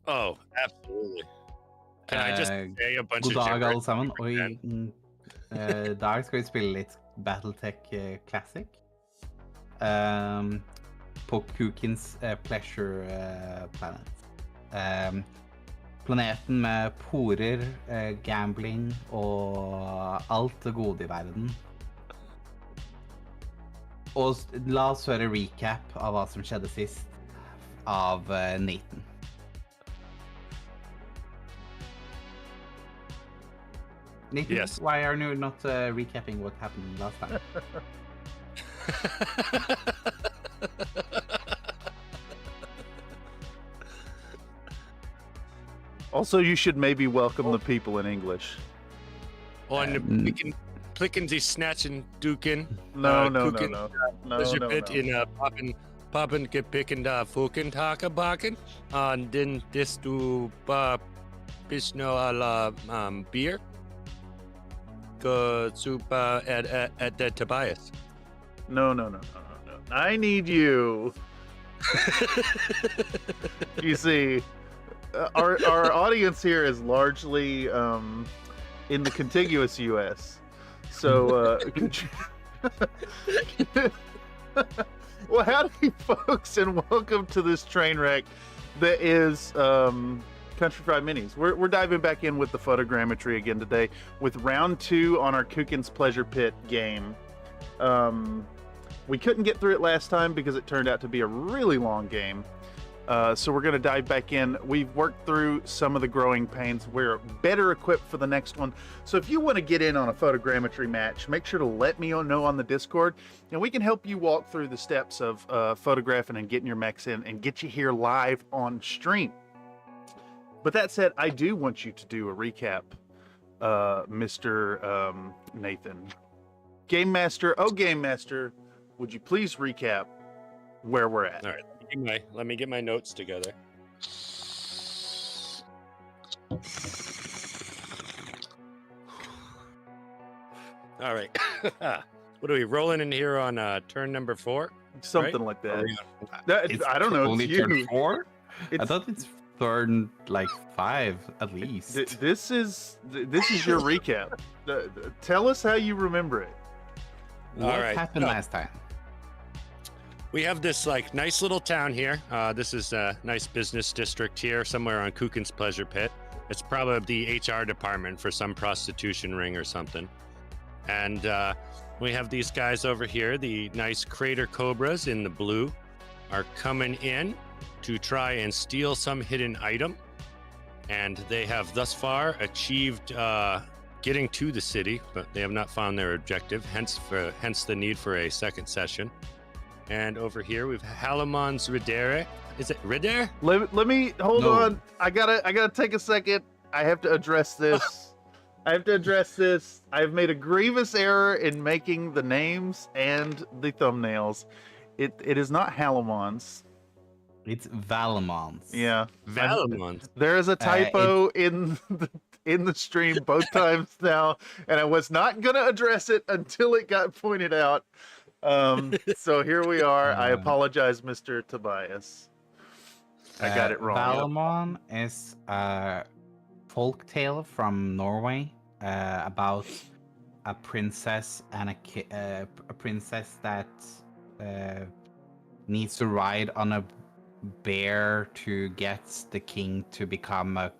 Oh, absolutely. Can I just say a bunch God of dag, gibberish? alle sammen. Og i dag skal vi spille litt BattleTech Classic. På Kookens Pleasure Planet. Planeten med porer, gambling og alt det gode i verden. Og la oss høre recap av hva som skjedde sist av Nathan. Nathan, yes. Why are you not recapping what happened last time? Also, you should maybe welcome the people in English. On clicking the snatching Dukin. No. Bit in poppin get picking Fukin taka bakin. And then this to Bishno ala beer. Go super at the Tobias. No. I need you. You see, our audience here is largely in the contiguous U.S. So, could you... Well, howdy, folks, and welcome to this train wreck that is Country Fried Minis. We're diving back in with the photogrammetry again today with round 2 on our Kooken's Pleasure Pit game. We couldn't get through it last time because it turned out to be a really long game. So we're going to dive back in. We've worked through some of the growing pains. We're better equipped for the next one. So if you want to get in on a photogrammetry match, make sure to let me know on the Discord, and we can help you walk through the steps of photographing and getting your mechs in and get you here live on stream. But that said, I do want you to do a recap, Mr. Nathan. Game Master, Game Master, would you please recap where we're at? All right, let me get my notes together. All right. What are we rolling in here on turn number 4? Something Right? like Are that. we It's I don't know. only It's turn you. 4? I It's, thought it's turn like 5 at least. this is your recap. Tell us how you remember it. What All right, happened so- last time? We have this like nice little town here. This is a nice business district here, somewhere on Kooken's Pleasure Pit. It's probably the HR department for some prostitution ring or something. And we have these guys over here, the nice Crater Cobras in the blue, are coming in to try and steal some hidden item. And they have thus far achieved getting to the city, but they have not found their objective, hence the need for a second session. And over here we've Halemons Riddere. Is it Riddere? Let me hold No. on. I gotta take a second. I have to address this. I've made a grievous error in making the names and the thumbnails. It is not Halemons. It's Halemons. Yeah. Halemons. There is a typo in the stream both times now, and I was not gonna address it until it got pointed out. So here we are. I apologize, Mr. Tobias. I got it wrong. Halemon is a folk tale from Norway about a princess and a princess that needs to ride on a bear to get the king to become a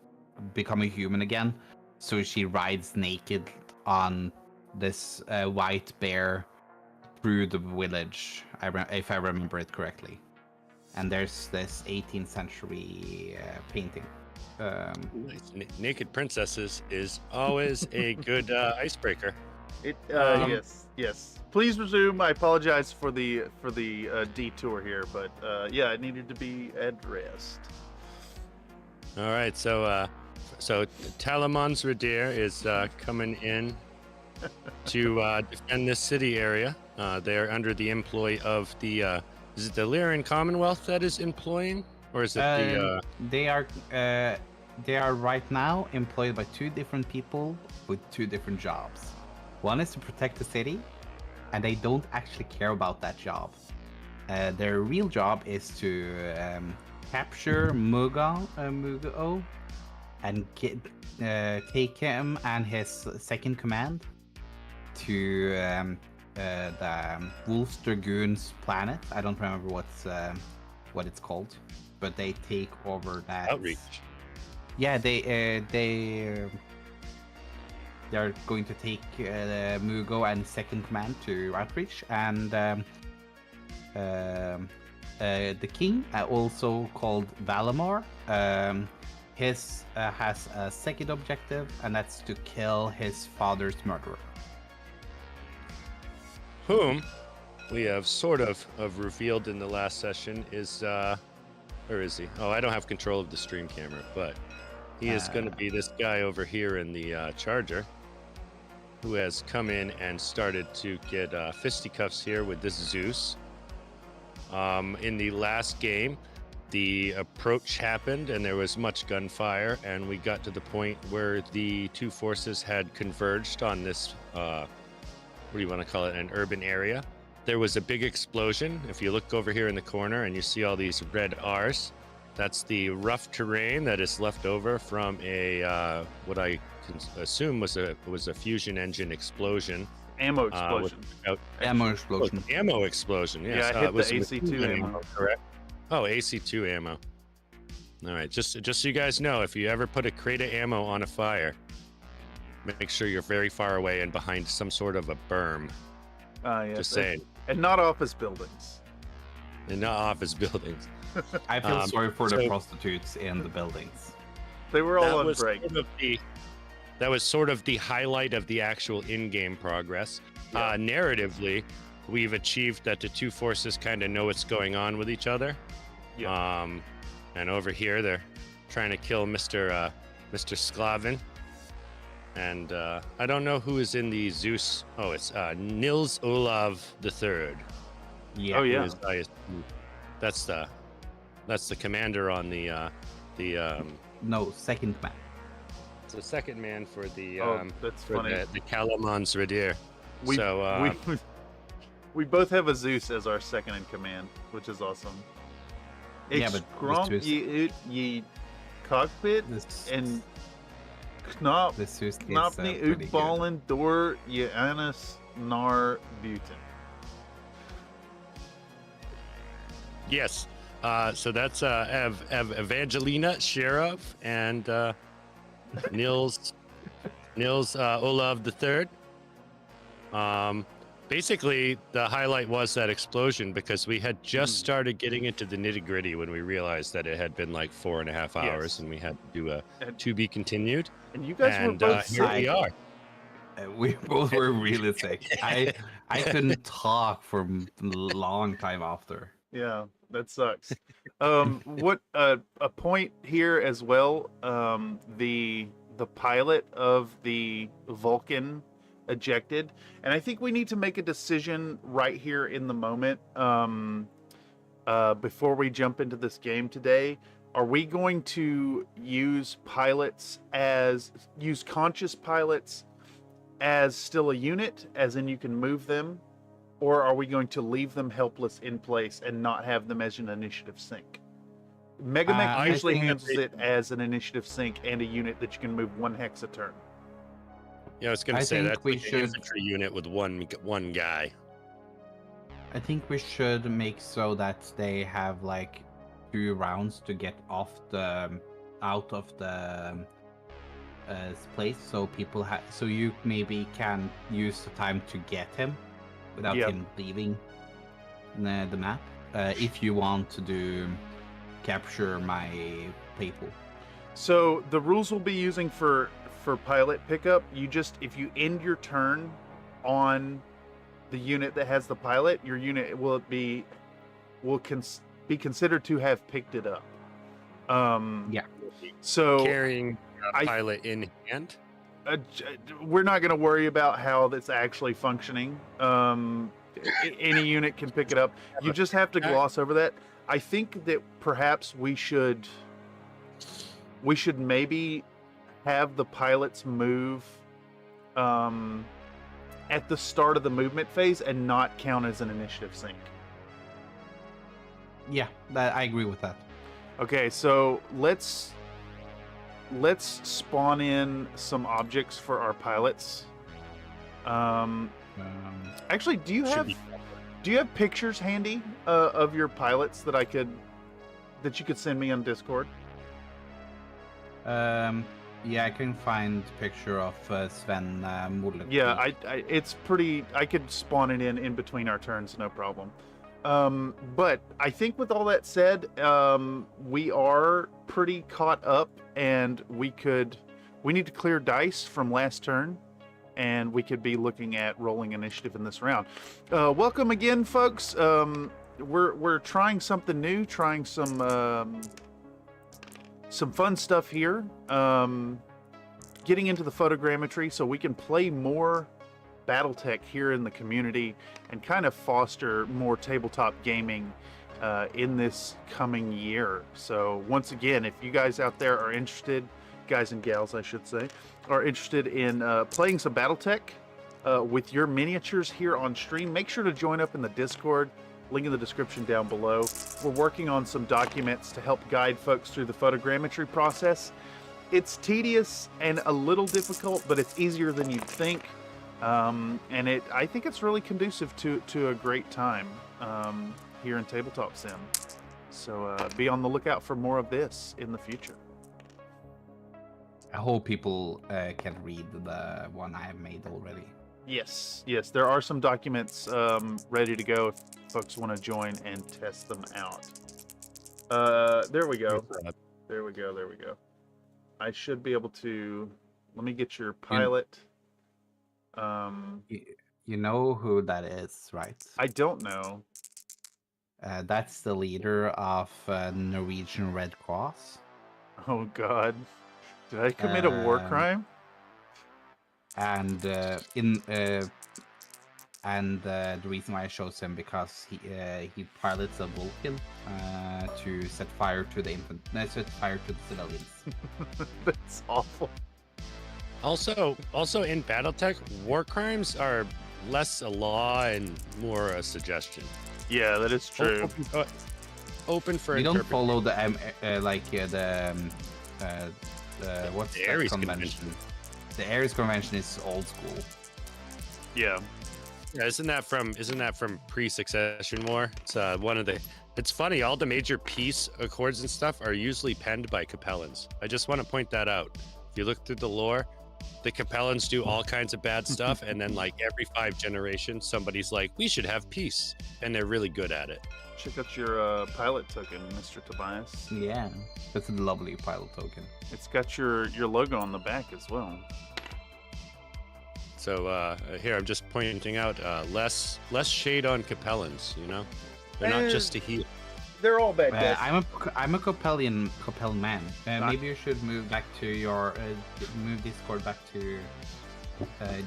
human again. So she rides naked on this white bear through the village, if I remember it correctly. And there's this 18th century painting. Nice. Naked princesses is always a good icebreaker. Yes. Please resume. I apologize for the detour here, but yeah, it needed to be addressed. All right, so Halemons Riddere is coming in to defend this city area. They're under the employ of the is it the Lyran Commonwealth that is employing, or is it They are right now employed by 2 different people with 2 different jobs. One is to protect the city, and they don't actually care about that job. Their real job is to capture Mugo and take him and his second command to the Wolf's Dragoon's planet. I don't remember what it's called, but they take over that. Outreach? Yeah, they're going to take Mugo and second command to Outreach, and the king, also called Valamor, his has a second objective, and that's to kill his father's murderer. Whom we have sort of revealed in the last session is where is he? Oh, I don't have control of the stream camera, but he is going to be this guy over here in the Charger, who has come in and started to get fisticuffs here with this Zeus. In the last game, the approach happened and there was much gunfire, and we got to the point where the 2 forces had converged on this what do you want to call it, an urban area. There was a big explosion. If you look over here in the corner and you see all these red R's, that's the rough terrain that is left over from a what I can assume was a fusion engine explosion. Ammo explosion. Ammo explosion. Ammo explosion. Yes. Yeah, I hit it was the AC2 ammo. Correct. Oh, AC2 ammo. All right. Just so you guys know, if you ever put a crate of ammo on a fire, make sure you're very far away and behind some sort of a berm. Yes. Just saying. And not office buildings. And not office buildings. I feel sorry for the prostitutes in the buildings. They were all on break. That was sort of the highlight of the actual in-game progress. Yeah. Narratively, we've achieved that the 2 forces kind of know what's going on with each other. Yeah. And over here, they're trying to kill Mr. Sclaaven. And I don't know who is in the Zeus. Oh, it's Nils Olav III. Yeah. Oh yeah. That's the commander on the No, second command. So second man for the that's for funny. the Halemons Riddere. We, So we both have a Zeus as our second in command, which is awesome. Yeah, but the Zeus- ye cockpit This and knop this Zeus is knopny pretty good. utballen door Janus nar buten. yes. So that's Evangelina Sheriff and Nils Olav III. Basically, the highlight was that explosion because we had just started getting into the nitty gritty when we realized that it had been like 4.5 hours Yes. and we had to do a And- to be continued. And you guys were And both here we sick. are. We both were really sick. I couldn't talk for a long time after. Yeah, that sucks. What a point here as well. The pilot of the Vulcan ejected, and I think we need to make a decision right here in the moment. Before we jump into this game today, are we going to use conscious pilots as still a unit, as in you can move them? Or are we going to leave them helpless in place and not have them as an initiative sync? Megamech I usually think handles it as an initiative sync and a unit that you can move 1 hex a turn. Yeah, I was going I to say think that's we like an should- infantry unit with one guy. I think we should make so that they have like 2 rounds to get out of the place, so so you maybe can use the time to get him without Yeah. him leaving the map. If you want to capture my people. So the rules we'll be using for pilot pickup, if you end your turn on the unit that has the pilot, your unit will be considered to have picked it up. Yeah. So Carrying a I- pilot in hand. we're not going to worry about how that's actually functioning. Any unit can pick it up. You just have to gloss over that. I think that perhaps we should maybe have the pilots move at the start of the movement phase and not count as an initiative sync. Yeah, I agree with that. Okay, so let's spawn in some objects for our pilots. Actually, do you Should have pictures handy of your pilots that you could send me on Discord? Yeah, I can find a picture of Sven Muller. Yeah, it's pretty. I could spawn it in between our turns, no problem. But I think with all that said, we are pretty caught up, and we need to clear dice from last turn, and we could be looking at rolling initiative in this round. Welcome again, folks. We're trying something new, trying some fun stuff here. Getting into the photogrammetry so we can play more BattleTech here in the community and kind of foster more tabletop gaming in this coming year. So once again, if you guys out there are interested, guys and gals I should say, are interested in playing some BattleTech with your miniatures here on stream, make sure to join up in the Discord. Link in the description down below. We're working on some documents to help guide folks through the photogrammetry process. It's tedious and a little difficult, but it's easier than you'd think. And I think it's really conducive to a great time here in Tabletop Sim. So be on the lookout for more of this in the future. I hope people can read the one I have made already. Yes, there are some documents ready to go if folks want to join and test them out. There we go. There we go. I should be able to. Let me get your pilot. You know who that is, right? I don't know. That's the leader of Norwegian Red Cross. Oh God, did I commit a war crime? And the reason why I chose him because he pilots a Vulcan to set fire to the civilians. That's awful. Also in BattleTech, war crimes are less a law and more a suggestion. Yeah, that is true. Open for We don't interpretation. follow the what's The that Ares convention? The Ares convention is old school. Yeah. Yeah, isn't that from pre-Succession War? It's one of the. It's funny. All the major peace accords and stuff are usually penned by Capellans. I just want to point that out. If you look through the lore, the Capellans do all kinds of bad stuff, and then like every 5 generations, somebody's like, "We should have peace," and they're really good at it. Check out your pilot token, Mr. Tobias. Yeah, that's a lovely pilot token. It's got your logo on the back as well. So here I'm just pointing out less shade on Capellans. You know, they're not just a heal. They're all bad guys. I'm a Capellan man. Maybe you should move back to your move Discord back to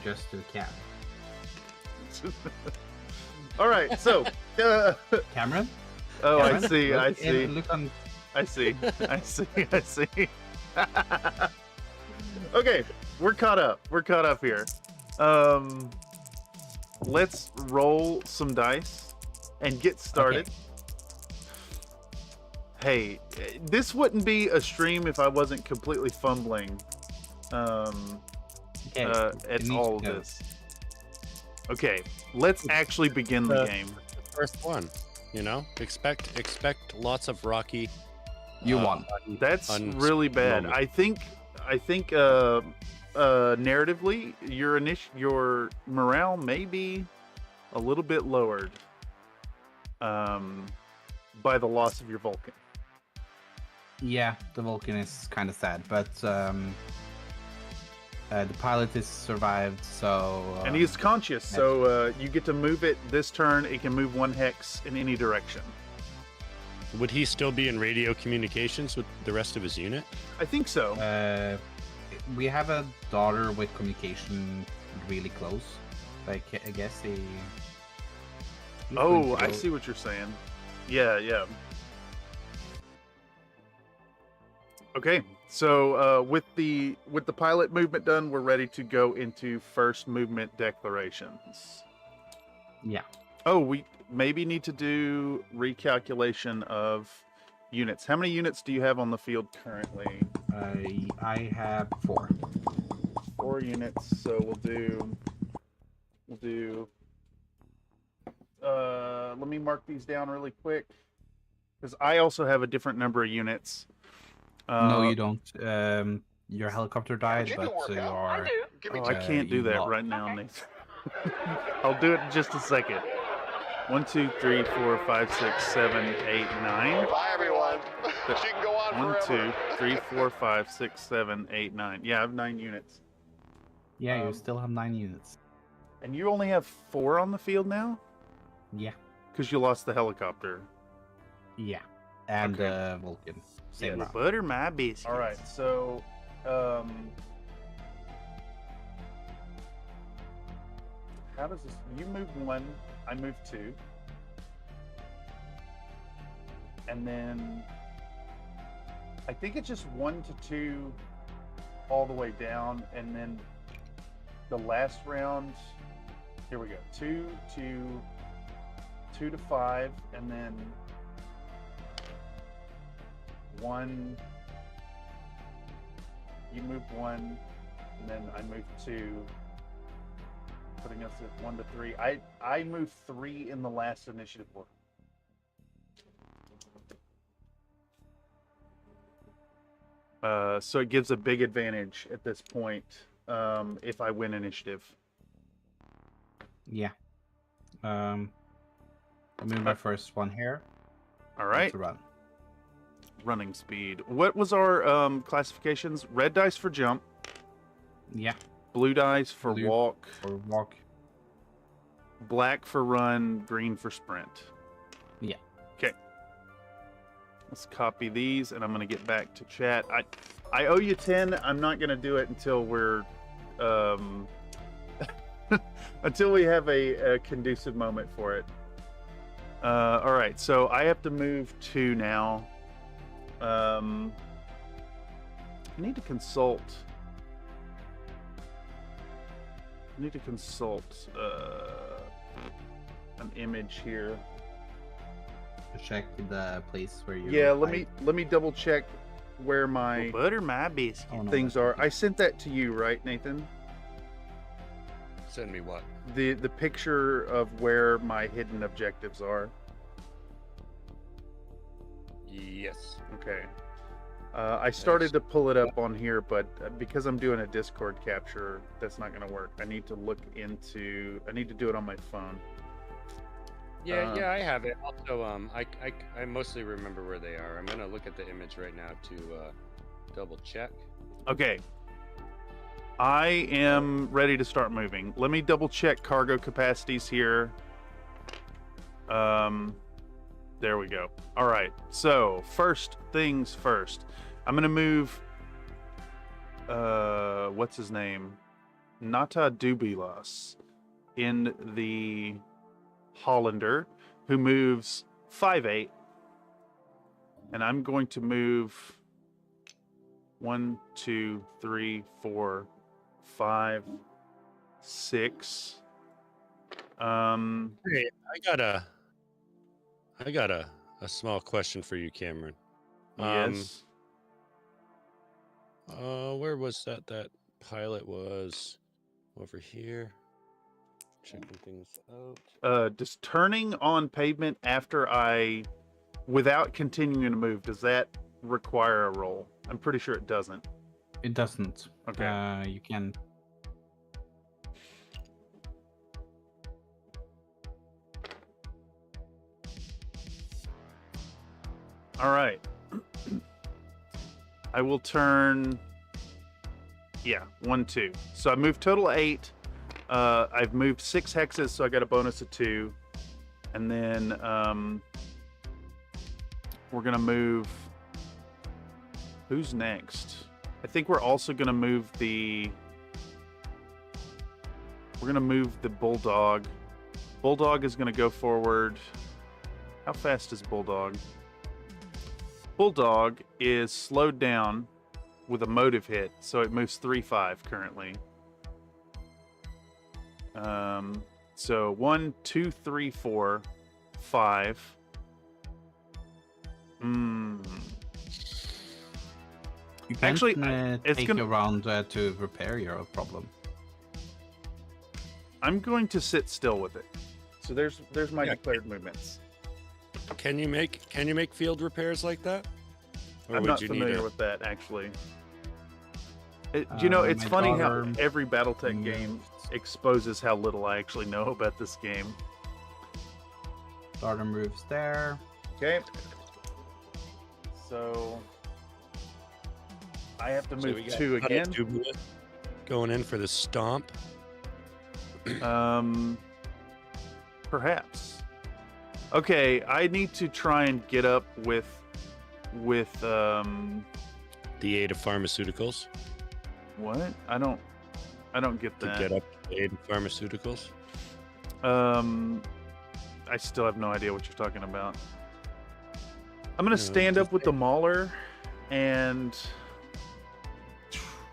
just to Cam. All right, so Cameron? oh, Cameron? I see. Look on. I see. Okay, we're caught up here. Let's roll some dice and get started. Okay. Hey, this wouldn't be a stream if I wasn't completely fumbling at all of this. Okay, let's actually begin the game. First one, you know, expect lots of rocky. You won. That's really bad. moment. I think narratively your morale may be a little bit lowered by the loss of your Vulcan. Yeah, the Vulcan is kind of sad, but the pilot has survived, so... And he's conscious, so you get to move it this turn. It can move 1 hex in any direction. Would he still be in radio communications with the rest of his unit? I think so. We have a daughter with communication really close. Like, I guess he... Oh, I see what you're saying. Yeah. Okay, so with the pilot movement done, we're ready to go into first movement declarations. Yeah. Oh, we maybe need to do recalculation of units. How many units do you have on the field currently? I have 4. 4 units. So we'll do. Let me mark these down really quick because I also have a different number of units. No, you don't. Your helicopter died, but you are... I can't do that right now, Nathan. I'll do it in just a second. 1, 2, 3, 4, 5, 6, 7, 8, 9. Bye, everyone. She can go on 1, forever. 2, 3, 4, 5, 6, 7, 8, 9. Yeah, I have 9 units. Yeah, you still have 9 units. And you only have 4 on the field now? Yeah. Because you lost the helicopter. Yeah. And Okay. Vulcan. Same round. butter my biscuits. All right, so how does this? You move 1, I move 2, and then I think it's just 1 to 2 all the way down, and then the last round. Here we go. 2 to 5, and then 1. You move 1, and then I move 2, putting us at 1 to 3. I move 3 in the last initiative order. So it gives a big advantage at this point if I win initiative. Yeah. I move my first one here. All right. To run. Running speed. What was our classifications? Red dice for jump, Yeah. blue dice for Blue. walk, Or walk. black for run, green for sprint. Yeah. Okay. Let's copy these, and I'm going to get back to chat. I owe you 10. I'm not going to do it until we're until we have a conducive moment for it. All right, so I have to move 2 now. I need to consult I need to consult an image here. To check the place where you. Yeah, let me double check where my Butter my biscuit. Oh, no, things that's are. I sent that to you, right, Nathan? Send me what? The picture of where my hidden objectives are. Yes. Okay. I started to pull it up on here, but because I'm doing a Discord capture, that's not going to work. I need to do it on my phone. Yeah, yeah, I have it. Also, I mostly remember where they are. I'm gonna look at the image right now to double check. Okay. I am ready to start moving. Let me double check cargo capacities here. There we go. All right. So first things first. I'm gonna move. What's his name? Nata Dubilas in the Hollander, who moves 5'8", and I'm going to move 1, 2, 3, 4, 5, 6. Hey, I got a small question for you, Cameron. Yes. Where was that pilot was? Over here. Checking things out. Does turning on pavement without continuing to move, does that require a roll? I'm pretty sure it doesn't. It doesn't. Okay. You can. All right. I will turn. Yeah, 1, 2. So I moved total 8. I've moved 6 hexes, so I got a bonus of 2. And then we're gonna move. Who's next? I think we're also gonna move the. We're gonna move the Bulldog. Bulldog is gonna go forward. How fast is Bulldog? Bulldog is slowed down with a motive hit, so it moves 3-5 currently. So 1, 2, 3, 4, 5. You can Actually, it's take gonna- a round to repair your problem. I'm going to sit still with it. So there's my Yeah. declared movements. Can you make field repairs like that? Or I'm would not you familiar need with that actually. It's My funny how daughter every BattleTech game moved- exposes how little I actually know about this game. Daughter moves there. Okay. So I have to So move we got 2 again. Tubular going in for the stomp. Perhaps. Okay, I need to try and get up with The aid of pharmaceuticals what? I don't get to that. get up to the aid of pharmaceuticals. I still have no idea what you're talking about. I'm gonna No, stand just up with the Mauler, and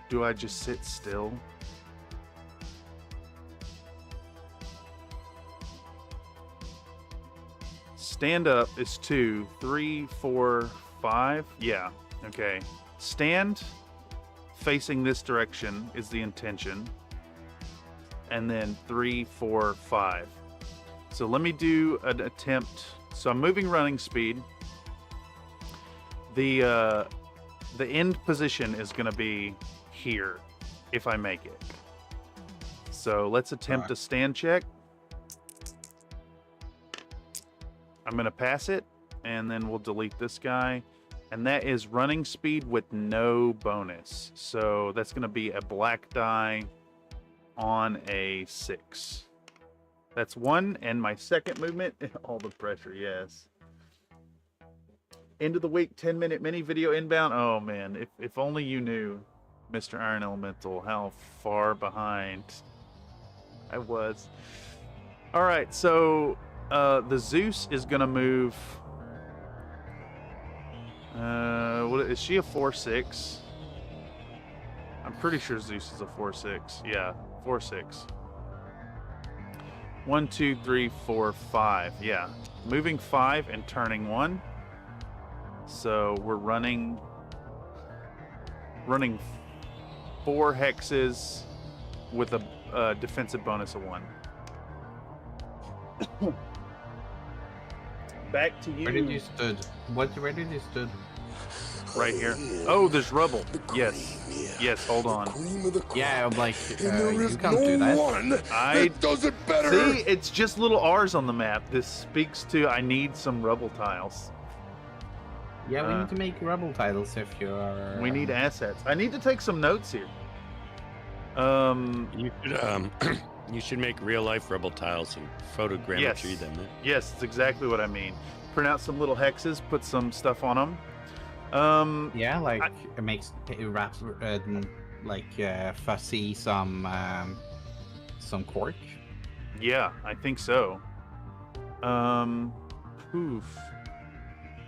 do I just sit still? Stand up is 2, 3, 4, 5. Yeah, okay. Stand facing this direction is the intention. And then 3, 4, 5. So let me do an attempt. So I'm moving running speed. The end position is going to be here if I make it. So let's attempt a stand check. I'm going to pass it, and then we'll delete this guy. And that is running speed with no bonus. So that's going to be a black die on a 6. That's 1, and my second movement, all the pressure, yes. End of the week, 10-minute mini video inbound. Oh man, if only you knew, Mr. Iron Elemental, how far behind I was. All right, so the Zeus is gonna move. What is she, a 4/6? I'm pretty sure Zeus is a 4/6. Yeah, 4/6. 1, 2, 3, 4, 5. Yeah. Moving 5 and turning 1. So we're running 4 hexes with a defensive bonus of 1. Back to you. Where did you stood? Where did you stood? Right here. Oh, there's rubble. Yes. Yes, hold on. Yeah, I'm like, you can't do that. I does it better. see, it's just little R's on the map. This speaks to I need some rubble tiles. Yeah, we need to make rebel titles if you're... We need assets. I need to take some notes here. You should make real life rebel tiles and photogrammetry them. Yes, that's exactly what I mean. Print out some little hexes, put some stuff on them. Yeah, like it wraps fussy some cork. Yeah, I think so. Oof.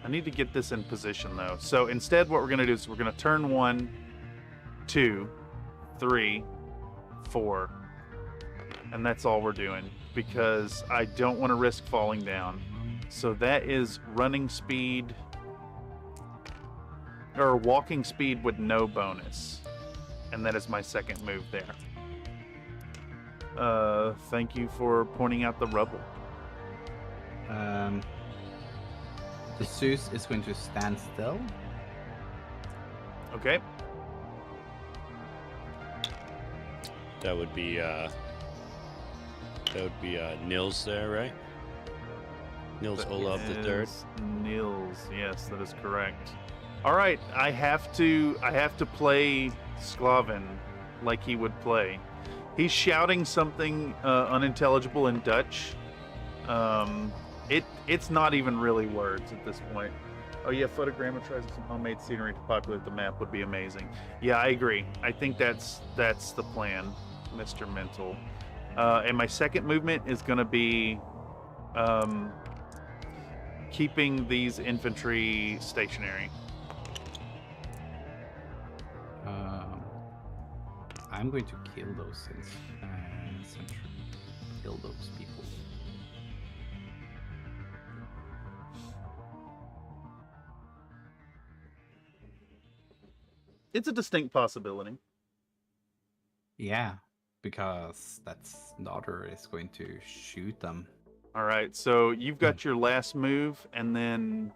I need to get this in position though. So instead, what we're gonna do is we're gonna turn 1, 2, 3, 4, and that's all we're doing because I don't want to risk falling down. So that is running speed. Or walking speed with no bonus. And that is my second move there. Thank you for pointing out the rubble. The Zeus is going to stand still. Okay. That would be Nils there, right? Nils Olav the Third. Nils, yes, that is correct. All right, I have to play Sclaaven like he would play. He's shouting something unintelligible in Dutch. It's not even really words at this point. Oh yeah, photogrammetrizing some homemade scenery to populate the map would be amazing. Yeah, I agree. I think that's the plan, Mr. Mental. And my second movement is going to be keeping these infantry stationary. I'm going to kill those things. Kill those people. It's a distinct possibility. Yeah, because that's daughter is going to shoot them. All right, so you've got your last move, and then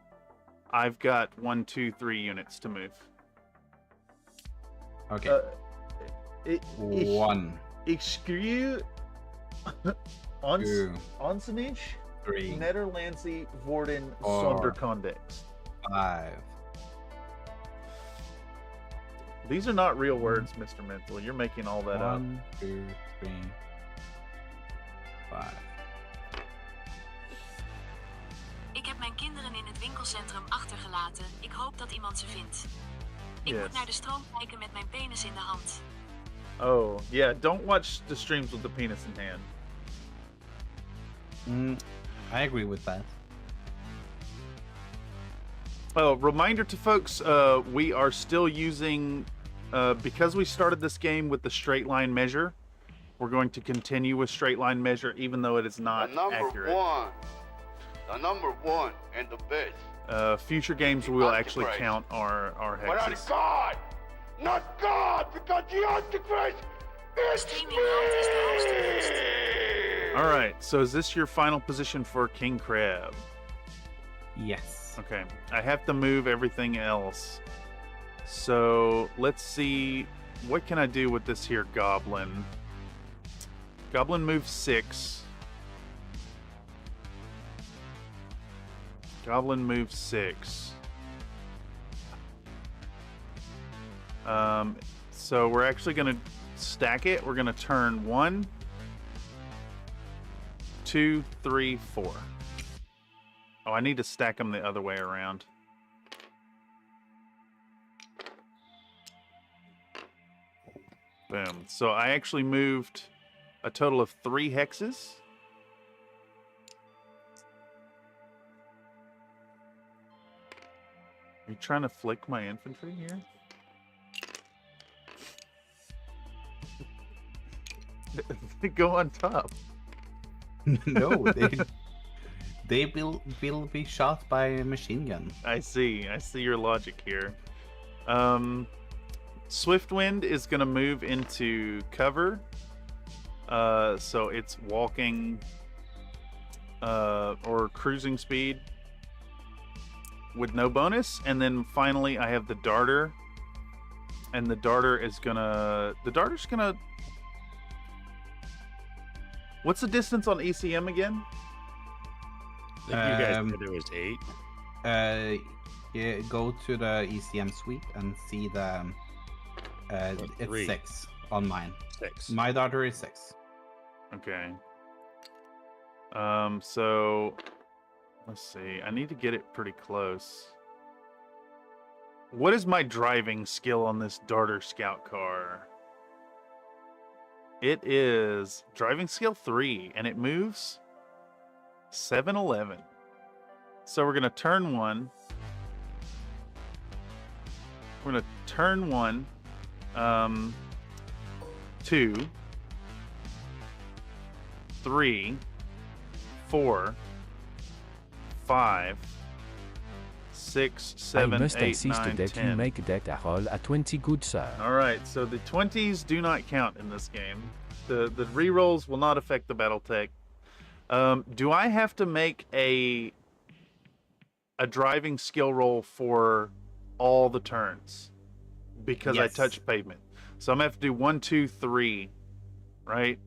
I've got 1, 2, 3 units to move. Okay. One. Excuse. Two. Onsenich. 3. Nederlandse woorden 4, zonder context. 5. These are not real words, Mr. Mental. You're making all that up. 1, 2, 3, 5. Ik heb mijn kinderen in het winkelcentrum achtergelaten. Ik hoop dat iemand ze vindt. Ik moet naar de stroom kijken met mijn penis in de hand. Oh, yeah. Don't watch the streams with the penis in hand. I agree with that. Oh, reminder to folks, we are still using, because we started this game with the straight line measure, we're going to continue with straight line measure even though it is not accurate. The number one and the best. Future games we will actually count our But not hexes. God! Not God! Because the Antichrist is Alright, so is this your final position for King Crab? Yes. Okay, I have to move everything else. So let's see, what can I do with this here goblin? Goblin moves 6. Goblin moves 6. So we're actually going to stack it. We're going to turn 1, 2, 3, 4. Oh, I need to stack them the other way around. Boom. So I actually moved a total of 3 hexes. Are you trying to flick my infantry here? Go on top. No, they will be shot by a machine gun. I see your logic here. Swiftwind is going to move into cover. So it's walking or cruising speed with no bonus. And then finally I have the darter. And the darter's gonna... What's the distance on ECM again? I think you guys said it was 8. Yeah, go to the ECM suite and see the... it's 3. 6 on mine. 6. My daughter is 6. Okay. So let's see. I need to get it pretty close. What is my driving skill on this darter scout car? It is driving skill 3, and it moves 711. So we're gonna turn 1. We're gonna turn 1. 2, 3, 4, 5, 6, 7, 8, 9, 10. Make that a roll at 20 good, sir. All right, so the 20s do not count in this game. The rerolls will not affect the BattleTech. Do I have to make a driving skill roll for all the turns because Yes. I touched pavement? So I'm gonna have to do 1, 2, 3, right?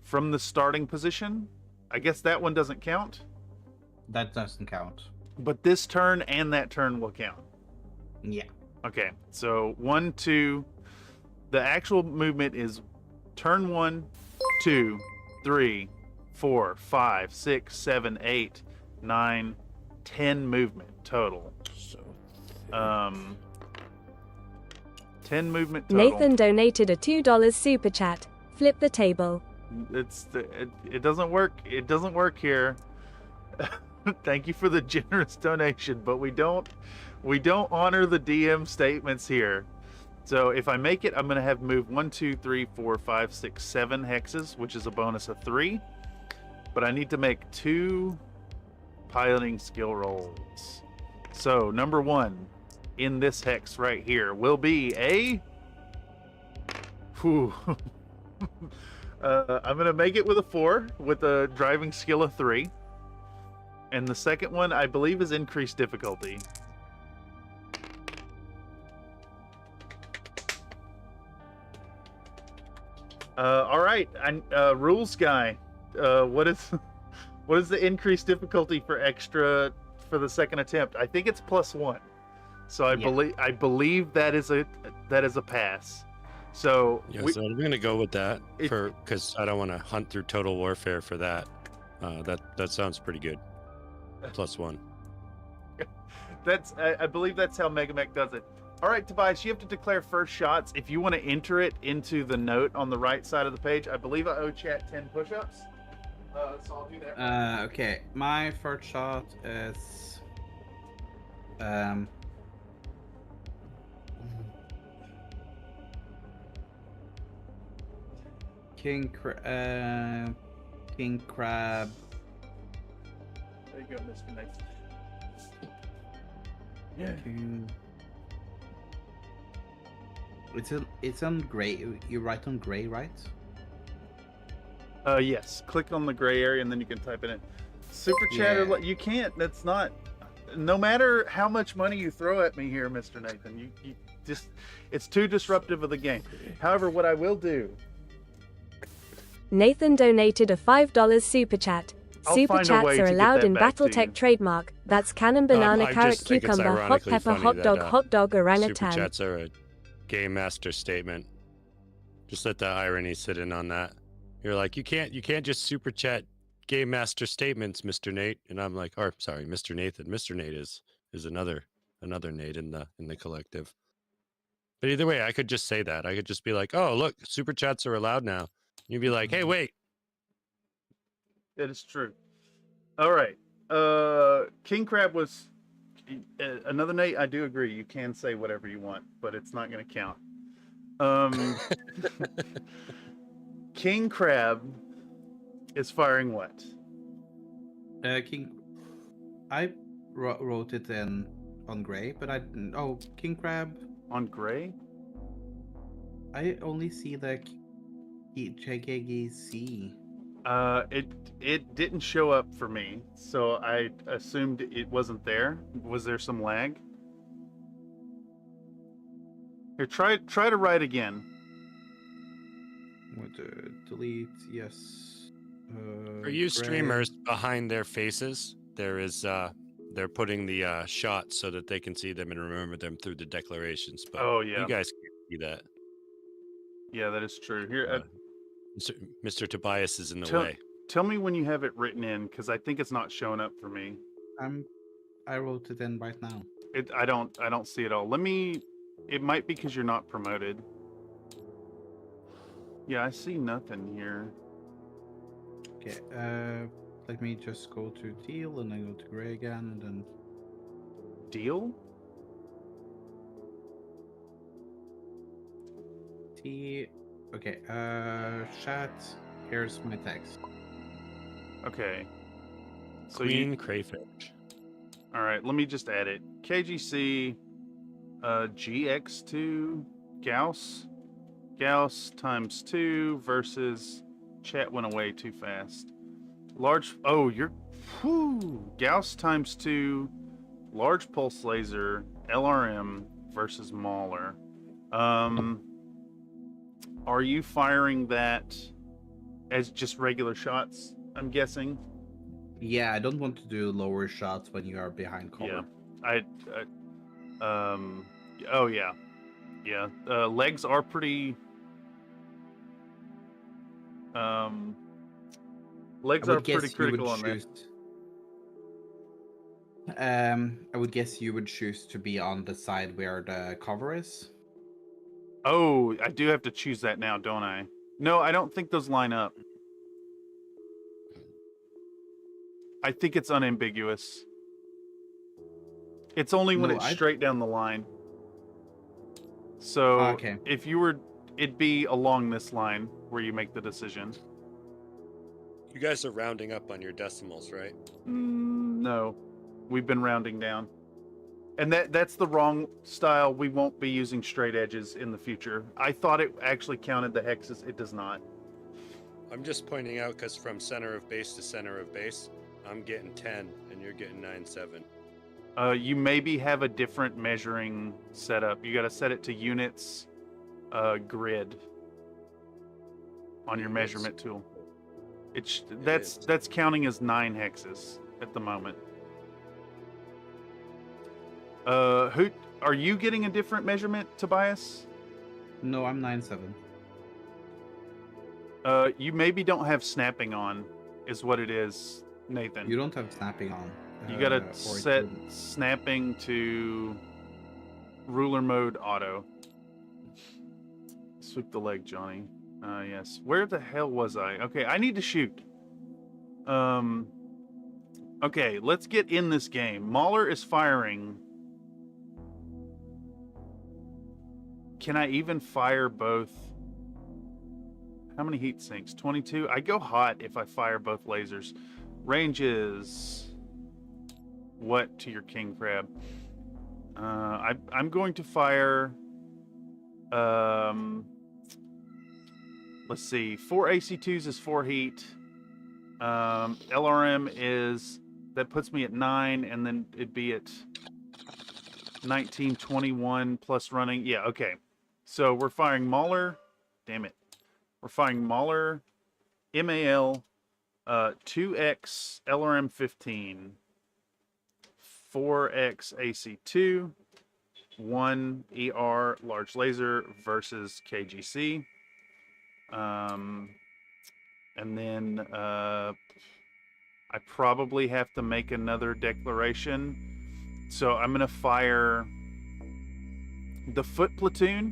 From the starting position. I guess that one doesn't count, That doesn't count. but this turn and that turn will count. Yeah. Okay, so 1, 2. The actual movement is turn 1, 2, 3, 4, 5, 6, 7, 8, 9, 10 movement total. 10 movement total. Nathan donated a $2 super chat. Flip the table. It doesn't work. It doesn't work here. Thank you for the generous donation, but we don't honor the DM statements here. So if I make it, I'm going to have move 1, 2, 3, 4, 5, 6, 7 hexes, which is a bonus of 3. But I need to make 2 piloting skill rolls. So number 1 in this hex right here will be a... Whew. I'm going to make it with a 4 with a driving skill of 3. And the second one, I believe, is increased difficulty. All right, rules guy. What is the increased difficulty for the second attempt? I think it's +1. So I believe that is a pass. So Yeah, so I'm gonna go with that because I don't want to hunt through Total Warfare for that. That sounds pretty good. +1. I believe that's how Megamech does it. All right, Tobias, you have to declare first shots. If you want to enter it into the note on the right side of the page, I believe I owe chat 10 push-ups. So I'll do that. Okay, my first shot is King Crab. There you go, Mr. Nathan. Yeah. It's on gray. You write on gray, right? Yes. Click on the gray area and then you can type it in. Super Chatter, you can't. That's not. No matter how much money you throw at me here, Mr. Nathan, you just, it's too disruptive of the game. However, what I will do. Nathan donated a $5 super chat. I'll Super find a chats way are to get allowed that in back to you. BattleTech trademark. That's cannon, banana, I carrot, just think it's cucumber, hot ironically pepper, funny hot dog, Super orangutan. chats are a game master statement. Just let the irony sit in on that. You're like, you can't just super chat game master statements, Mr. Nate. And I'm like, or sorry, Mr. Nathan. Mr. Nate is another Nate in the collective. But either way, I could just say that. I could just be like, oh, look, super chats are allowed now. You'd be like, hey, wait. That is true. All right. King Crab was another Nate. I do agree. You can say whatever you want, but it's not going to count. King Crab Is firing what? King. I wrote it in on gray, but King Crab. On gray? I only see the JKGC. It didn't show up for me, so I assumed it wasn't there. Was there some lag? Here, try to write again. I'm going to delete. Yes. For you streamers, behind their faces, there is they're putting the shots so that they can see them and remember them through the declarations. But Oh yeah, you guys can't see that. yeah, that is true. Here, Mr. Tobias is in the Tell- way. tell me when you have it written in, because I think it's not showing up for me. I wrote it in right now. I don't see it all. Let me. It might be because you're not promoted. Yeah, I see nothing here. Okay. Let me just go to teal and then go to gray again and then. Deal? T. Okay. Chat. Here's my text. Okay. So Queen Crayfish. All right, let me just add it. KGC, GX2, Gauss times 2 versus chat went away too fast. Large, oh, Gauss times 2, large pulse laser, LRM versus Mauler. Are you firing that as just regular shots, I'm guessing? Yeah, I don't want to do lower shots when you are behind cover. Yeah, oh yeah, legs are pretty. Legs are pretty critical on that. I would guess you would choose to be on the side where the cover is. Oh, I do have to choose that now, don't I? No, I don't think those line up. I think it's unambiguous. It's only when it's straight down the line. So okay. If you were, it'd be along this line where you make the decision. You guys are rounding up on your decimals, right? No, we've been rounding down. And that's the wrong style. We won't be using straight edges in the future. I thought it actually counted the hexes. It does not. I'm just pointing out because from center of base to center of base, I'm getting 10 and you're getting 9-7. You maybe have a different measuring setup. You got to set it to units, grid on your measurement tool. That's counting as 9 hexes at the moment. Who are you getting a different measurement, Tobias? No, I'm 9-7. You maybe don't have snapping on, is what it is, Nathan. You don't have snapping on. You gotta set snapping to ruler mode auto. Sweep the leg, Johnny. Yes. Where the hell was I? Okay, I need to shoot. Okay, let's get in this game. Mauler is firing. Can I even fire both? How many heat sinks? 22? I go hot if I fire both lasers. Range is what to your king crab? I'm going to fire. Let's see. 4 AC2s is 4 heat. LRM is that puts me at 9, and then it'd be at 19, 21 plus running. Yeah, okay. So we're firing Mauler. Damn it. We're firing Mauler, MAL, 2X LRM 15, 4X AC2, 1 ER large laser versus KGC. And then I probably have to make another declaration. So I'm going to fire the foot platoon.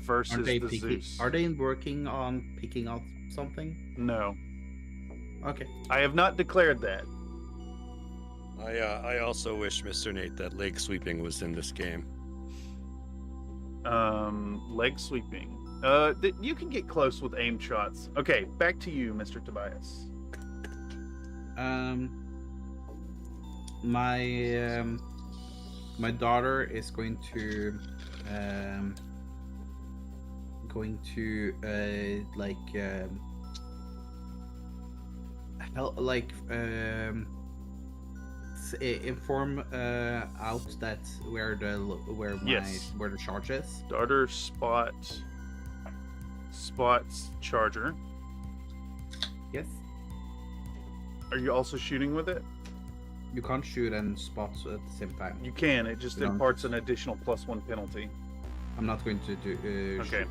Versus the Zeus. Are they working on picking out something? No. Okay. I have not declared that. I also wish, Mr. Nate, that leg sweeping was in this game. Leg sweeping. You can get close with aimed shots. Okay, back to you, Mr. Tobias. My daughter is going to inform out that where the charge is. Daughter spots charger. Yes. Are you also shooting with it? You can't shoot and spot at the same time. You can. It just imparts an additional +1 penalty. I'm not going to do okay. shoot.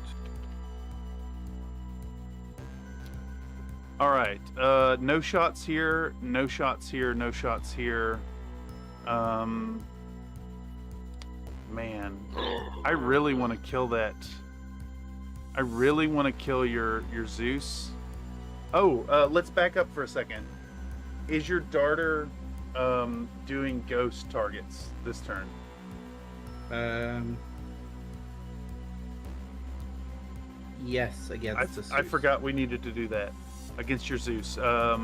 All right. No shots here. No shots here. No shots here. Man, I really want to kill that. I really want to kill your Zeus. Oh, let's back up for a second. Is your darter doing ghost targets this turn? Yes, against the Zeus. I forgot we needed to do that against your Zeus. Not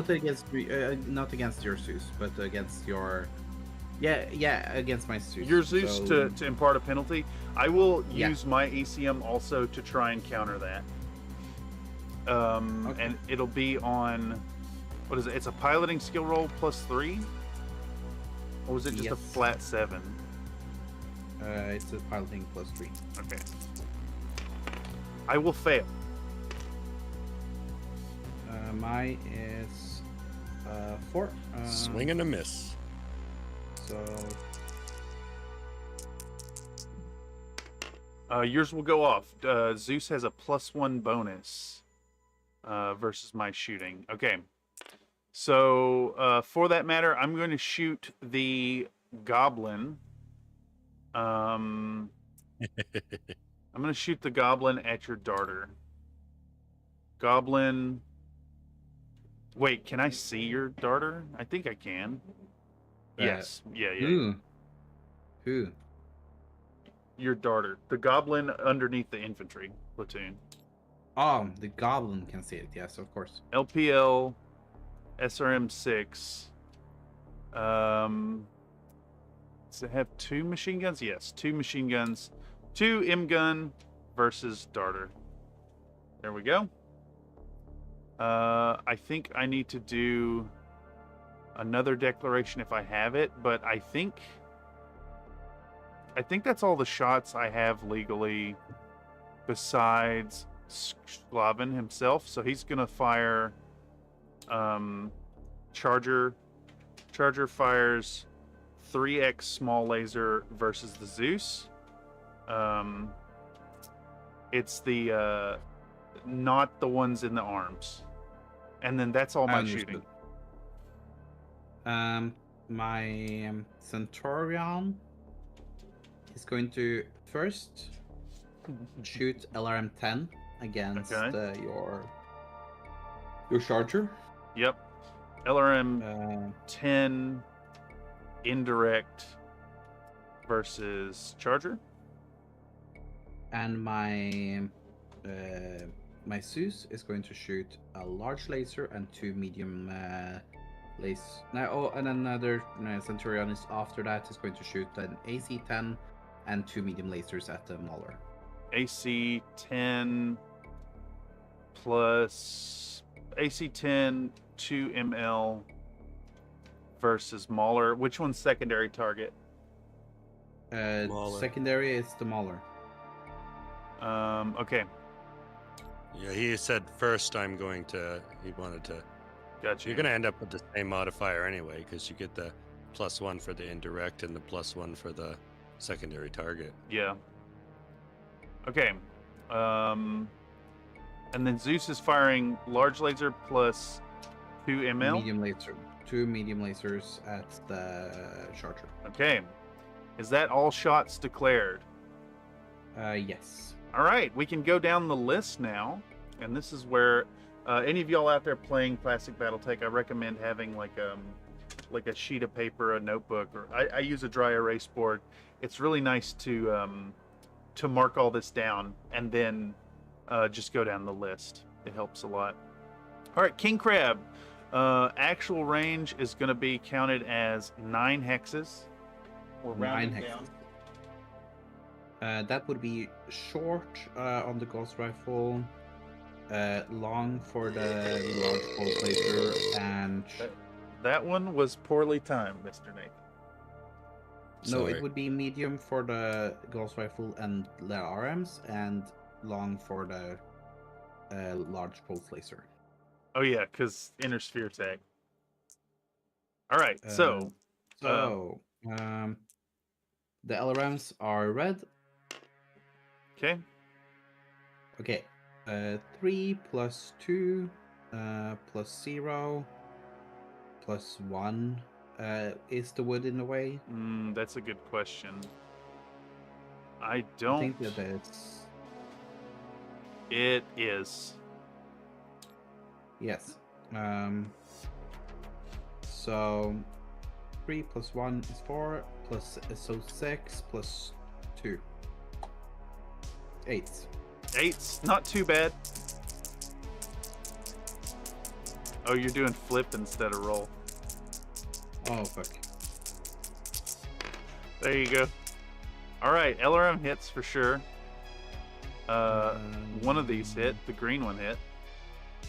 against your Zeus, but against your against my Zeus. Your Zeus to impart a penalty. I will use my ACM also to try and counter that. Okay. And it'll be on, what is it? It's a piloting skill roll +3, or was it just a flat 7? It's a piloting +3. Okay. I will fail. Mine is 4. Swing and a miss. So yours will go off. Zeus has a +1 bonus versus my shooting. Okay. So for that matter, I'm going to shoot the goblin. I'm going to shoot the goblin at your darter. Goblin. Wait, can I see your darter? I think I can. Yes. Yeah. Who? Your darter. The goblin underneath the infantry platoon. Oh, the goblin can see it. Yes, of course. LPL, SRM6. Does it have 2 machine guns? Yes, 2 machine guns. 2 M gun versus darter. There we go. I think I need to do another declaration if I have it, but I think that's all the shots I have legally besides Sclaaven himself. So he's gonna fire Charger. Charger fires 3x small laser versus the Zeus. It's the not the ones in the arms. And then that's all my shooting. My Centurion is going to first shoot LRM 10 against your Charger. Yep. LRM 10 indirect versus Charger. And my Zeus is going to shoot a large laser and 2 medium laser. And another Centurion is after that is going to shoot an AC-10 and 2 medium lasers at the Mauler. AC-10 plus AC-10 2 ML versus Mauler. Which one's secondary target? Secondary is the Mauler. Okay. Yeah, he said first he wanted to. Gotcha. You're going to end up with the same modifier anyway, because you get the +1 for the indirect and the +1 for the secondary target. Yeah. Okay. And then Zeus is firing large laser plus 2 ML? Medium laser. 2 medium lasers at the Charger. Okay. Is that all shots declared? Yes. All right, we can go down the list now, and this is where any of y'all out there playing Classic BattleTech, I recommend having like like a sheet of paper, a notebook, or I use a dry erase board. It's really nice to mark all this down and then just go down the list. It helps a lot. All right, King Crab. Actual range is going to be counted as 9 hexes. We're rounding down. That would be short on the Ghost Rifle, long for the large pulse laser, and... That one was poorly timed, Mr. Nathan. No, Sorry. it would be medium for the Ghost Rifle and the RMs, and long for the large pulse laser. Oh yeah, because inner sphere tag. All right, the LRMs are red. Okay. Okay, 3 plus 2 plus 0 plus 1. Is the wood in the way? That's a good question. I I don't think that it's... It is. Yes. So 3 plus 1 is 4, plus so 6 plus 2. 8. 8's not too bad. Oh, you're doing flip instead of roll. Oh fuck. There you go. All right, LRM hits for sure. One of these hit. The green one hit.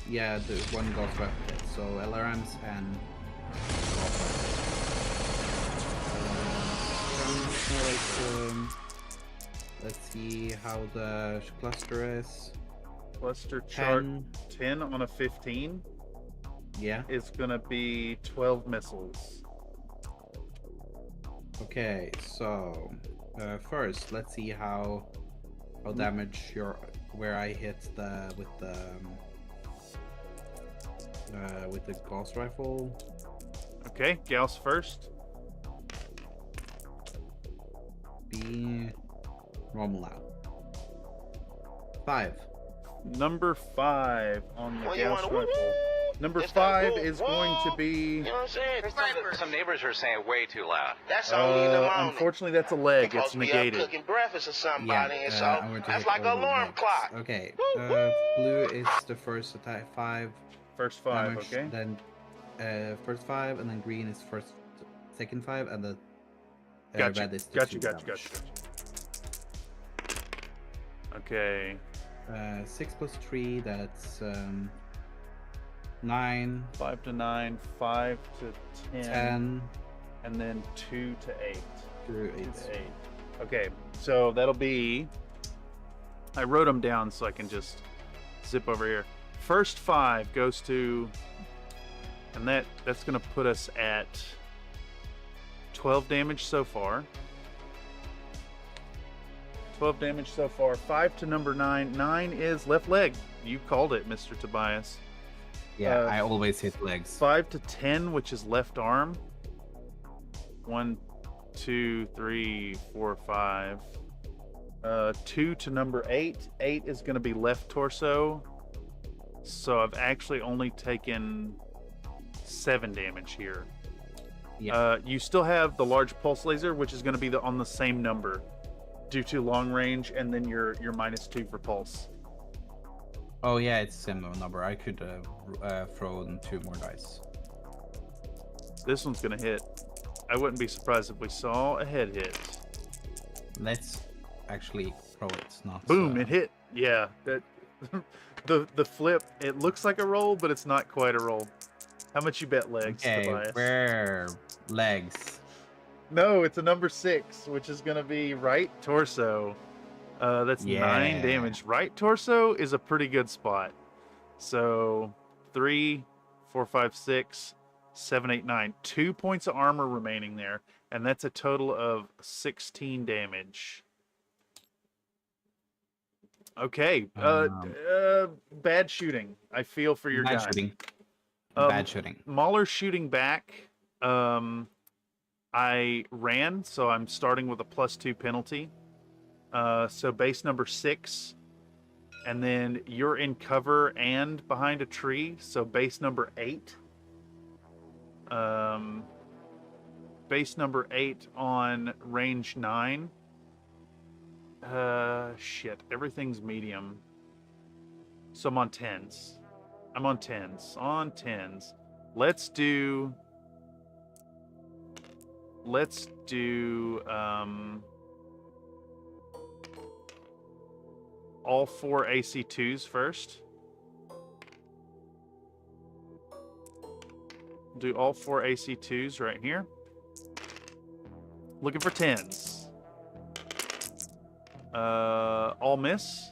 Yeah, the one Ghost Rifle hit. So LRMs and let's see how the cluster is. Cluster chart 10. 10 on a 15 Yeah. is gonna be 12 missiles. Okay, so first let's see how damage your where I hit with the Gauss rifle. Okay, Gauss first. Be normal now. 5. Number 5 on the Well, you Gauss wanna rifle. woo-woo? Number It's 5 that is woo, going to woo. be. You know what I'm saying? Some neighbors are saying way too loud. That's only in the morning. Unfortunately, that's a leg. Supposed It's to be up negated. cooking breakfast or Yeah, somebody, and so I'm going to that's hit like an all the alarm legs. clock. Okay, Woo, woo. blue is the first attack, 5 First 5, damage, okay? then first 5, and then green is second 5, and the Gotcha. red is the Gotcha, 2 gotcha, damage. gotcha. Okay. 6 plus 3, that's 9, 5 to 9, 5 to 10, 10, and then 2 to 8. 2, 2 8. to 8. Okay, so that'll be. I wrote them down so I can just zip over here. First 5 goes to, and that's gonna put us at 12 damage so far. 12 damage so far. 5 to number 9. 9 is left leg. You called it, Mr. Tobias. Yeah, I always hit legs. 5 to 10, which is left arm. 1, 2, 3, 4, 5. 2 to number 8. 8 is going to be left torso. So I've actually only taken 7 damage here. Yeah. You still have the large pulse laser, which is going to be on the same number due to long range, and then your -2 for pulse. Oh yeah, it's similar number. I could throw in 2 more dice. This one's going to hit. I wouldn't be surprised if we saw a head hit. Let's actually throw it. Not Boom! It hit. Yeah, that the flip. It looks like a roll, but it's not quite a roll. How much you bet legs, Okay, Tobias? where legs? No, it's a number 6, which is going to be right torso. That's 9 Yeah. damage. Right torso is a pretty good spot. So 3, 4, 5, 6, 7, 8, 9. 2 points of armor remaining there, and that's a total of 16 damage. Okay. Bad shooting. I feel for your Bad guy. shooting. Um, Bad shooting. Mahler's shooting back. I ran, so I'm starting with a +2 penalty. So base number 6, and then you're in cover and behind a tree, so base number 8. base number 8 on range 9. Shit. Everything's medium. So I'm on 10s. I'm on 10s. On 10s. Let's do all 4 AC2s first. Do all 4 AC2s right here. Looking for 10s. All miss.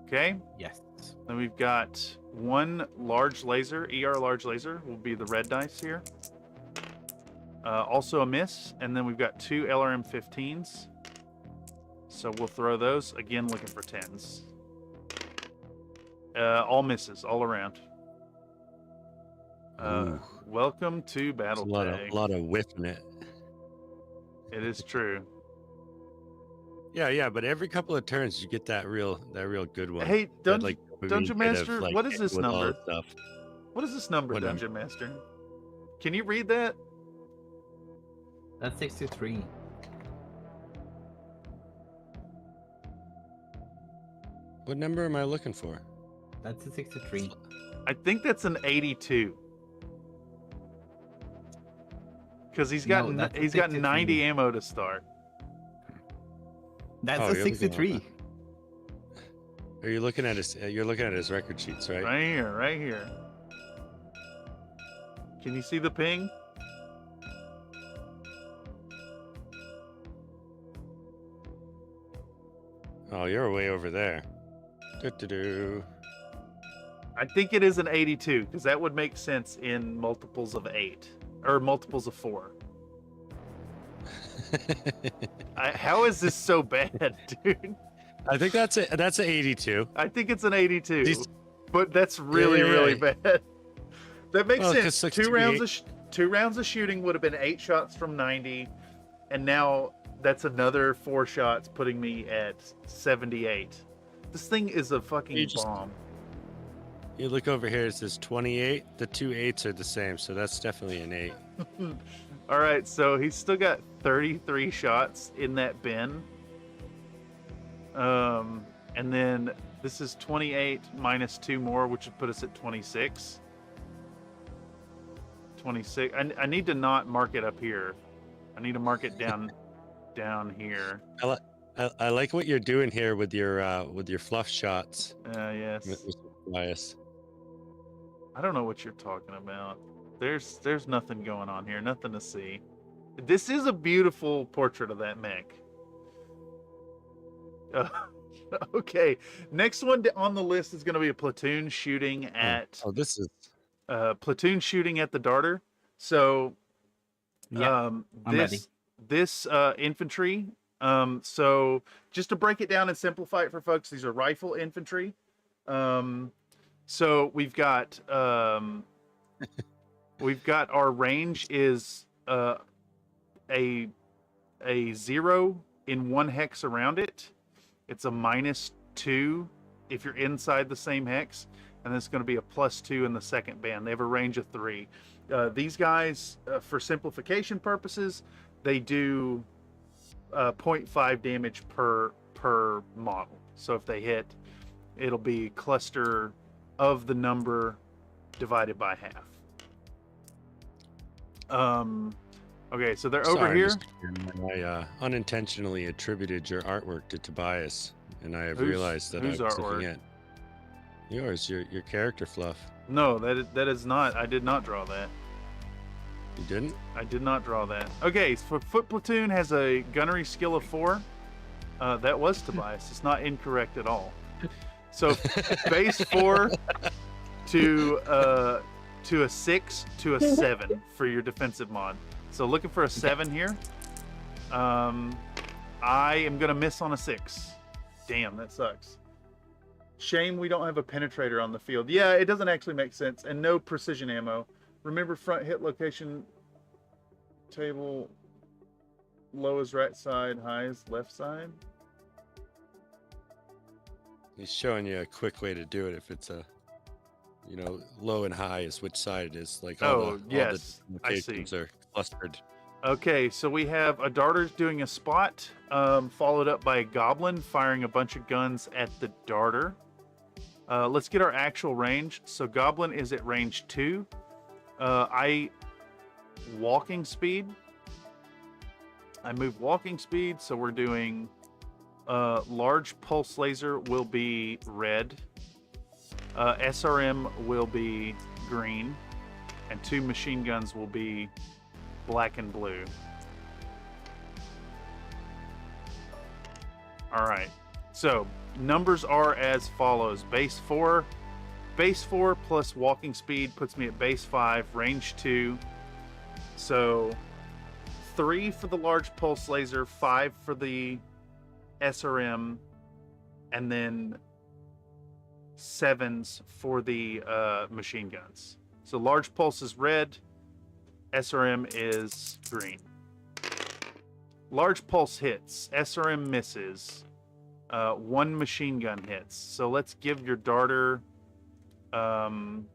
Okay. Yes. Then we've got 1 large laser. ER large laser will be the red dice here. Also a miss. And then we've got 2 LRM-15s. So we'll throw those. Again, looking for 10s. All misses all around. Welcome to BattleTech. A lot of whiffing it. It is true. Yeah, but every couple of turns you get that real good one. Hey, That, like, Dungeon bit of, Master, like, what is this with all number? the stuff. What is this number, What number? Dungeon Master? Can you read that? That's 63. What number am I looking for? That's a 63. I think that's an 82. Because he's got No, that's a he's got 63. 90 ammo to start. That's Oh, a you're looking at 63. Are you looking at his? You're looking at his record sheets, right? Right here. Can you see the ping? Oh, you're way over there. Do. I think it is an 82 because that would make sense in multiples of 8 or multiples of 4. How is this so bad, dude? I think that's an 82. I think it's an 82, These- but that's really bad. That makes Well, 'cause sense. 68 Two rounds of shooting would have been 8 shots from 90, and now that's another 4 shots, putting me at 78. This thing is a fucking bomb. You look over here, it says 28. The 2 8s are the same, so that's definitely an 8. All right, so he's still got 33 shots in that bin. And then this is 28 minus 2 more, which would put us at 26. 26. I need to not mark it up here. I need to mark it down here. I like what you're doing here with your fluff shots. Yes. Mr. Bias. I don't know what you're talking about. There's nothing going on here. Nothing to see. This is a beautiful portrait of that mech. Okay. Next one on the list is going to be a platoon shooting at. Oh, this is. Platoon shooting at the darter. So, I'm ready. this infantry. So just to break it down and simplify it for folks, these are rifle infantry. So we've got our range is a 0 in 1 hex around it. It's a -2 if you're inside the same hex, and it's going to be a +2 in the second band. They have a range of 3. These guys, for simplification purposes, they do 0.5 damage per model. So if they hit, it'll be cluster of the number divided by half. Okay, so they're over here. Mr. Chairman, I unintentionally attributed your artwork to Tobias, and I have Whose- realized that I whose was artwork? looking at yours, your character fluff. No, that is not. I did not draw that. You didn't? I did not draw that. Okay, so Foot Platoon has a gunnery skill of 4. That was Tobias. It's not incorrect at all. So base 4 to a 6 to a 7 for your defensive mod. So looking for a 7 here. I am gonna miss on a 6. Damn, that sucks. Shame we don't have a penetrator on the field. Yeah, it doesn't actually make sense. And no precision ammo. Remember front hit location table. Low is right side, high is left side. He's showing you a quick way to do it. If it's low and high is which side it is. Like all Oh, yes, the I see. locations are clustered. Okay, so we have a darter doing a spot, followed up by a goblin firing a bunch of guns at the darter. Let's get our actual range. So goblin is at range 2. Walking speed. I move walking speed, so we're doing large pulse laser will be red. SRM will be green. And 2 machine guns will be black and blue. All right. So numbers are as follows. Base 4 plus walking speed puts me at base 5, range 2. So 3 for the large pulse laser, 5 for the SRM, and then 7s for the machine guns. So large pulse is red, SRM is green. Large pulse hits, SRM misses, 1 machine gun hits. So let's give your darter don't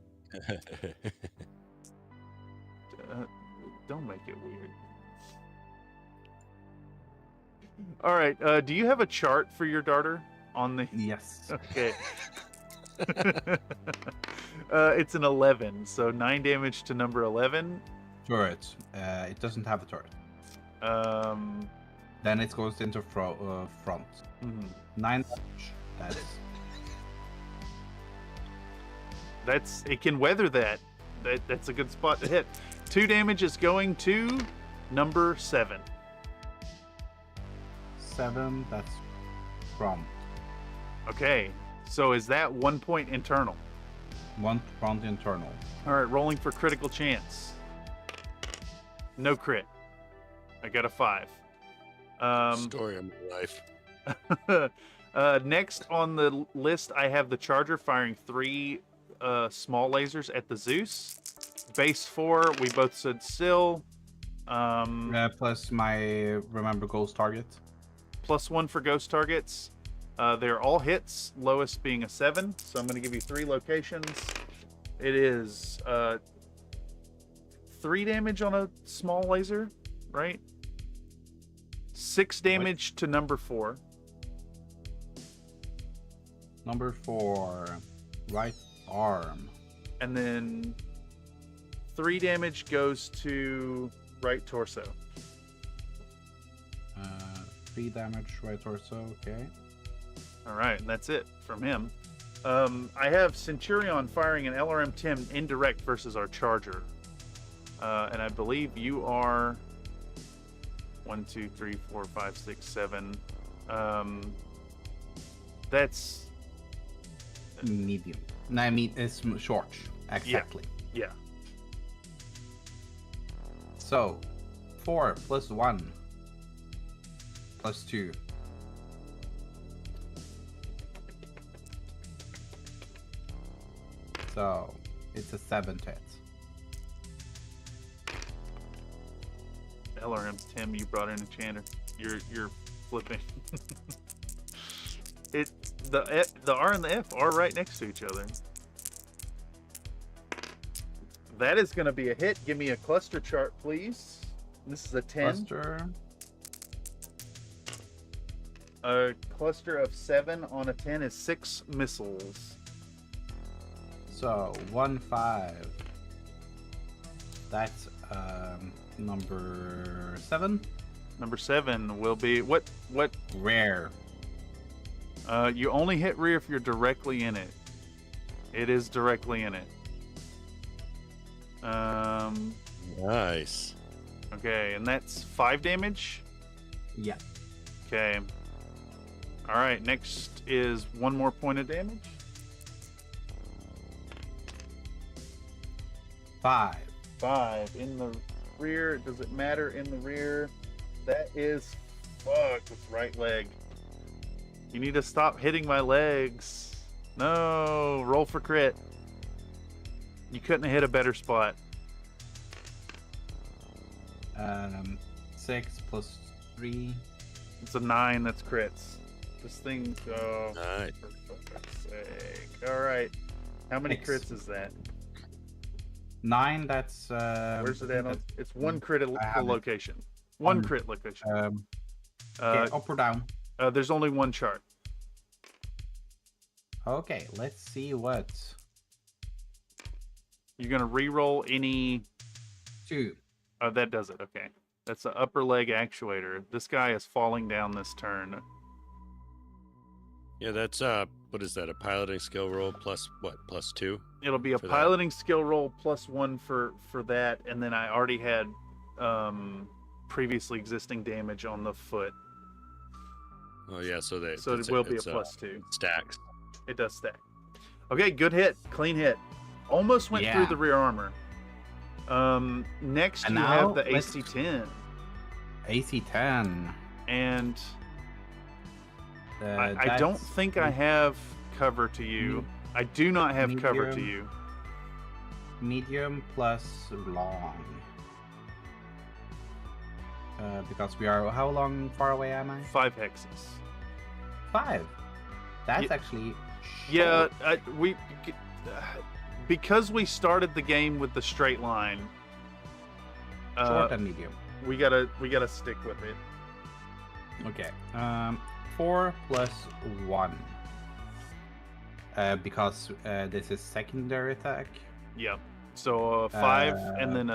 make it weird. All right, do you have a chart for your darter on the... Yes. Okay. It's an 11, so 9 damage to number 11. Turret. It doesn't have a turret. Then it goes into front. Mhm. 9 damage. That's it can weather that. That's a good spot to hit. 2 damage is going to number 7. 7, that's front. Okay, so is that 1 point internal? 1 front internal. All right, rolling for critical chance. No crit. I got a 5. Story of my life. Next on the list, I have the Charger firing 3 small lasers at the Zeus. Base 4, we both said still. Plus my remember ghost target. +1 for ghost targets. They're all hits, lowest being a 7. So I'm going to give you 3 locations. It is 3 damage on a small laser, right? 6 damage to number 4. Number 4, right arm. And then 3 damage goes to right torso. 3 damage right torso, okay. All right, and that's it from him. I have Centurion firing an LRM-10 indirect versus our Charger. And I believe you are 1, 2, 3, 4, 5, 6, 7. That's medium. No, I mean it's short. Exactly. Yeah. So 4 plus 1 plus 2. So it's a 7 hit. LRM Tim, you brought in a chanter. You're flipping. The R and the F are right next to each other. That is going to be a hit. Give me a cluster chart, please. This is a 10. Cluster. A cluster of 7 on a 10 is 6 missiles. So 1, 5. That's number 7. Number 7 will be what? Rare. You only hit rear if you're directly in it. It is directly in it. Nice. Okay, and that's 5 damage. Yeah. Okay. All right. Next is 1 more point of damage. 5. 5 in the rear. Does it matter in the rear? That is fuck with right leg. You need to stop hitting my legs. No, roll for crit. You couldn't have hit a better spot. 6 plus 3. It's a 9. That's crits. This thing. Oh, Nice. for fuck's sake! All right. How many 6. crits is that? 9. That's Where's it at? It's one crit I have it. location. One crit location. Okay, up or down? There's only one chart. Okay, let's see what. You're gonna re-roll any. 2. Oh, that does it. Okay, that's the upper leg actuator. This guy is falling down this turn. Yeah, that's what is that? A piloting skill roll plus what? Plus 2? It'll be a For that. piloting skill roll plus 1 for that, and then I already had previously existing damage on the foot, Oh yeah, so it will be a plus 2. Stacks. It does stack. Okay, good hit, clean hit. Almost went through Yeah. the rear armor. Next And you now have the let's- AC-10, AC-10. and I don't think I have cover to you. I do not have cover to you. Medium plus long. Because we are how far away am I? 5 hexes. 5. That's Ye- actually Yeah, short. because we started the game with the straight line. Short and medium. We gotta stick with it. Okay. 4 plus 1. Because this is secondary attack, Yep. So 5 and then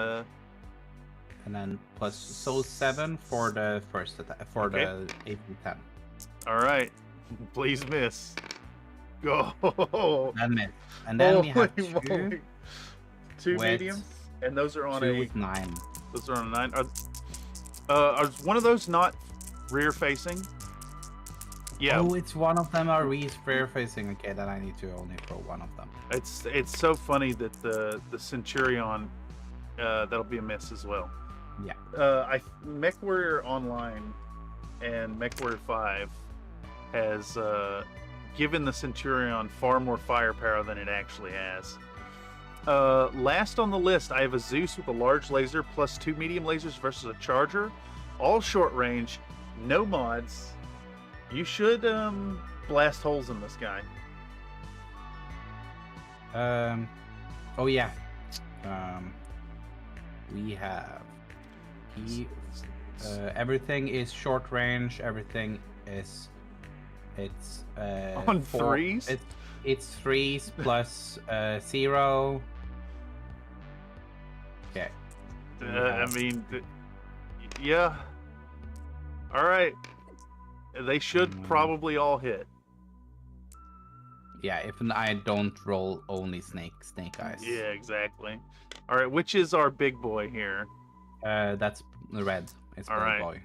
and then plus 7 for the first attack for Okay. the AC-10. all right. Please miss. Go. Then miss. And then we have Holy 2 moly. 2 with- mediums, and those are on a with 9. those are on a 9. Are one of those not rear facing? Yeah. Oh, it's one of them are rear facing. Okay, then I need to only throw one of them. It's so funny that the Centurion that'll be a miss as well. Yeah. Mech Warrior Online and Mech Warrior 5 has given the Centurion far more firepower than it actually has. Last on the list, I have a Zeus with a large laser plus 2 medium lasers versus a Charger, all short range, no mods. You should blast holes in this guy. Oh yeah. We have everything is short range. Everything is it's On 3s? It's 3s plus 0. Okay. I mean, yeah. All right. They should probably all hit. Yeah, if I don't roll only snake eyes. Yeah, exactly. All right, which is our big boy here? That's the red. It's All big right. boy.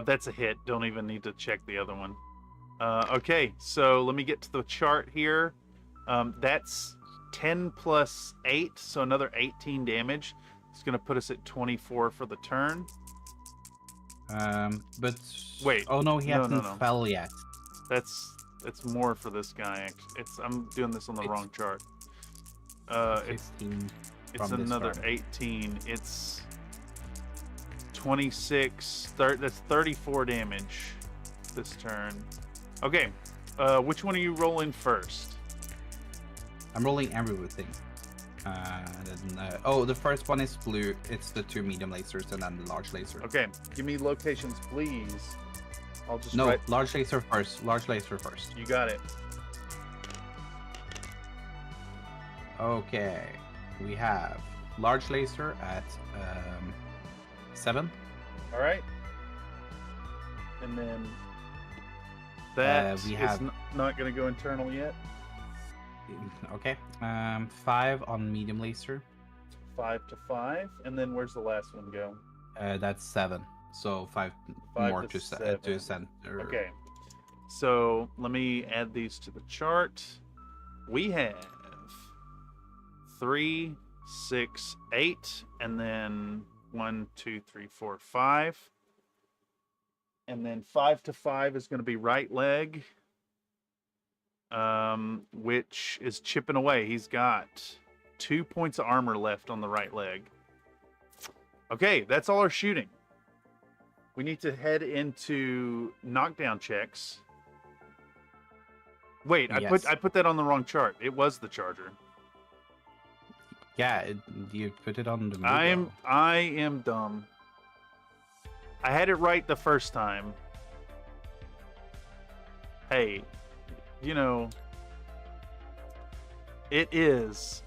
That's a hit. Don't even need to check the other one. Okay, so let me get to the chart here. That's 10 plus 8, so another 18 damage. It's going to put us at 24 for the turn. But Wait, oh no, he no, hasn't no. fell yet. That's more for this guy. I'm doing this on the wrong chart. It's 15 it's from this another round. 18. It's 26. That's 34 damage this turn. Okay, which one are you rolling first? I'm rolling everything. Oh, the first one is blue. It's the 2 medium lasers and then the large laser. Okay, give me locations, please. I'll just No, write. large laser first. Large laser first. You got it. Okay, we have large laser at 7. All right. And then that we is have- not going to go internal yet. Okay, 5 on medium laser. 5 to 5, and then where's the last one go? That's 7. So 5 5 more to to 7. center. Okay. So let me add these to the chart. We have 3, 6, 8, and then 1, 2, 3, 4, 5. And then 5 to 5 is going to be right leg, which is chipping away. He's got 2 points of armor left on the right leg. Okay, that's all our shooting. We need to head into knockdown checks. Wait, Yes. I put that on the wrong chart. It was the Charger. Yeah, you put it on the Mugo. I am dumb. I had it right the first time. Hey, you know, it is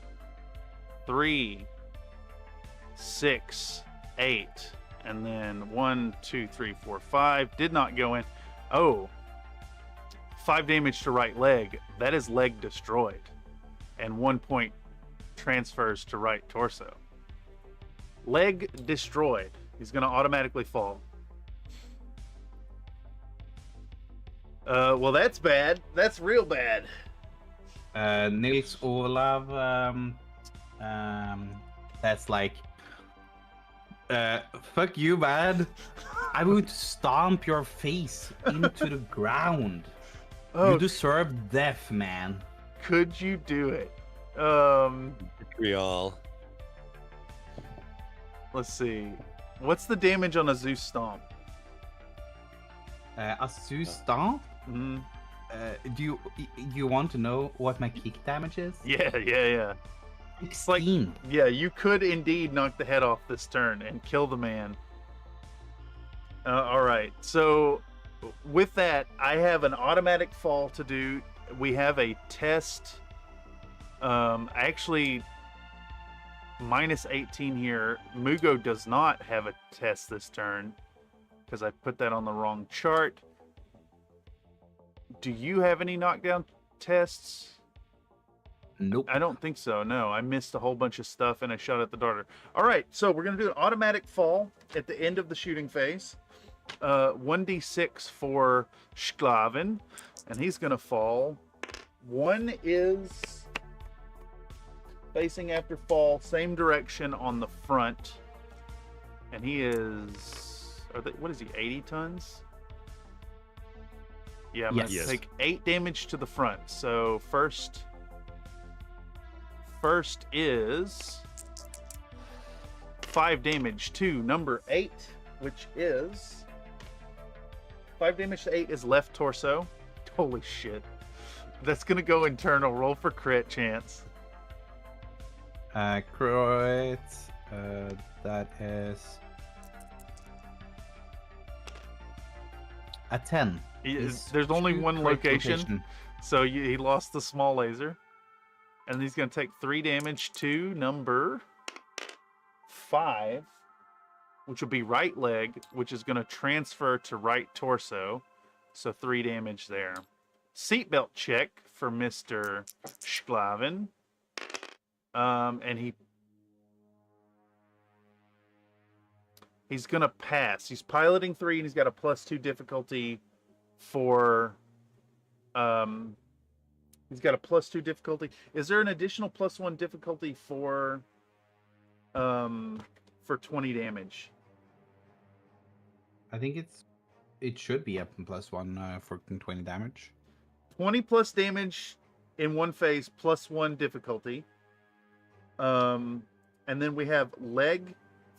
3, 6, 8, and then 1, 2, 3, 4, 5. Did not go in. Oh, 5 damage to right leg. That is leg destroyed, and 1 point transfers to right torso. Leg destroyed. He's going to automatically fall. Well, that's bad. That's real bad. Nils Olav, that's like, fuck you, man. I would stomp your face into the ground. Oh, You deserve death, man. could you do it? Real. Let's see. What's the damage on a Zeus Stomp? A Zeus stomp? Mm, Do you want to know what my kick damage is? yeah. 16. Yeah, you could indeed knock the head off this turn and kill the man. All right. So with that, I have an automatic fall to do. We have a test. Actually, minus 18 here. Mugo does not have a test this turn because I put that on the wrong chart. Do you have any knockdown tests? Nope. I don't think so. No, I missed a whole bunch of stuff and I shot at the darter. All right, so we're going to do an automatic fall at the end of the shooting phase. 1d6 for Sclaaven, and he's going to fall. 1 is facing after fall, same direction on the front. And he is, what is he, 80 tons? Yeah, I'm going to Yes. take 8 damage to the front. So first is 5 damage to number 8, which is 5 damage to 8 is left torso. Holy shit. That's gonna go internal. Roll for crit chance. Crit. That is a 10. There's only Two one correct location, so he lost the small laser. And he's gonna take 3 damage to number 5, which will be right leg, which is gonna transfer to right torso. So 3 damage there. Seatbelt check for Mr. Sclaaven. And he's gonna pass. He's piloting 3 and he's got a +2 difficulty for he's got a +2 difficulty. Is there an additional +1 difficulty for 20 damage? I think it should be up in +1 for 20 damage. 20 plus damage in one phase, +1 difficulty. And then we have leg,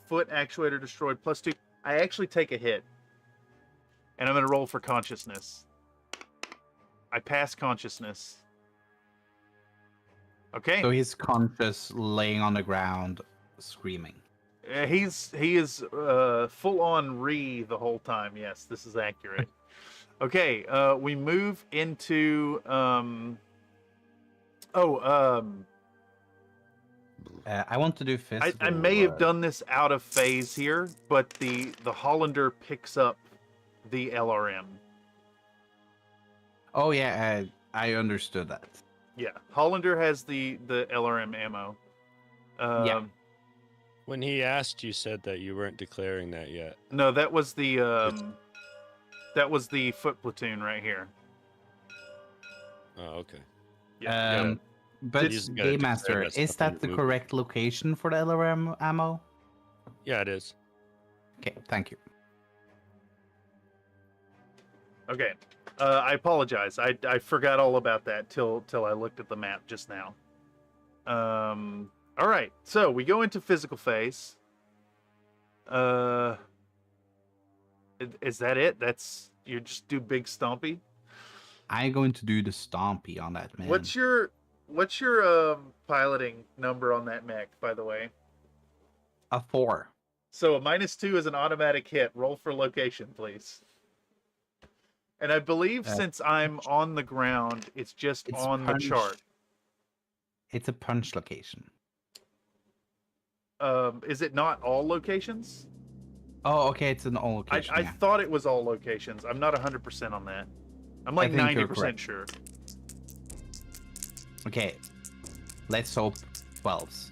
foot actuator destroyed, +2. I actually take a hit. And I'm going to roll for consciousness. I pass consciousness. Okay. So he's conscious, laying on the ground, screaming. He is full on re the whole time. Yes, this is accurate. Okay, we move into I want to do physical. I may have done this out of phase here, but the Hollander picks up the LRM. Oh yeah, I understood that. Yeah, Hollander has the LRM ammo. Yeah. When he asked, you said that you weren't declaring that yet. No, that was the foot platoon right here. Oh, okay. Yeah. But He's gotta Game declare Master, that is stuff that in the the correct location for the LRM ammo? Yeah, it is. Okay, thank you. Okay. I apologize. I forgot all about that till I looked at the map just now. All right. So we go into physical phase. Is that it? You just do big stompy? I'm going to do the stompy on that man. What's your piloting number on that mech, by the way? A 4. So a -2 is an automatic hit. Roll for location, please. And I believe since I'm on the ground, it's just on the chart. It's a punch location. Is it not all locations? Oh, okay, it's an all location. I thought it was all locations. I'm not 100% on that. I'm like 90% sure. Okay, let's hope 12s.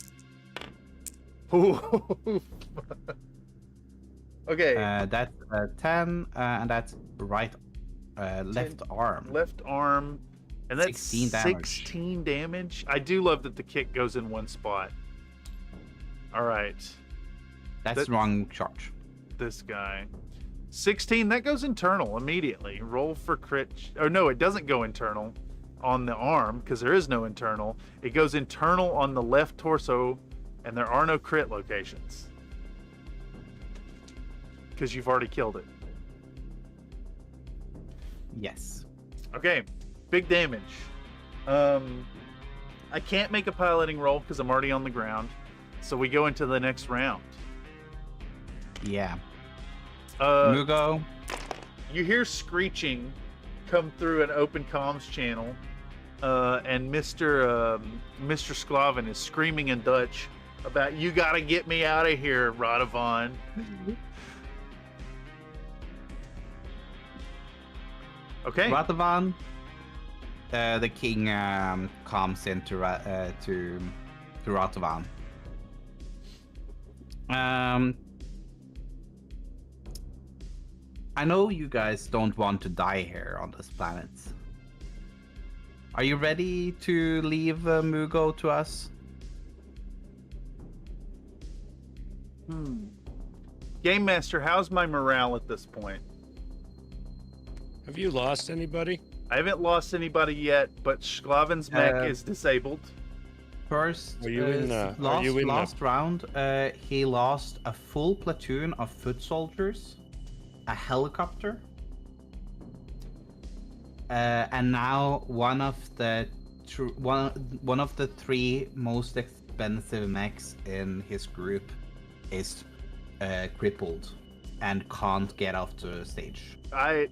Okay. That's 10, and that's right, left arm. Left arm, and that's 16 damage. 16 damage. I do love that the kick goes in one spot. All right. That's wrong charge. This guy. 16, that goes internal immediately. Roll for crit. Oh, no, it doesn't go internal on the arm because there is no internal. It goes internal on the left torso, and there are no crit locations because you've already killed it. Yes. Okay, big damage. I can't make a piloting roll because I'm already on the ground. So we go into the next round. Yeah. Mugo. You hear screeching come through an open comms channel, and Mr. Sclaaven is screaming in Dutch about, "You gotta get me out of here, Radovan." Okay. Radovan, the king comes into Radovan. I know you guys don't want to die here on this planet. Are you ready to leave Mugo to us? Game Master, how's my morale at this point? Have you lost anybody? I haven't lost anybody yet, but Sclaaven's mech is disabled. First, Are you in last round, he lost a full platoon of foot soldiers, a helicopter, and now one of the 3 most expensive mechs in his group is crippled and can't get off the stage. I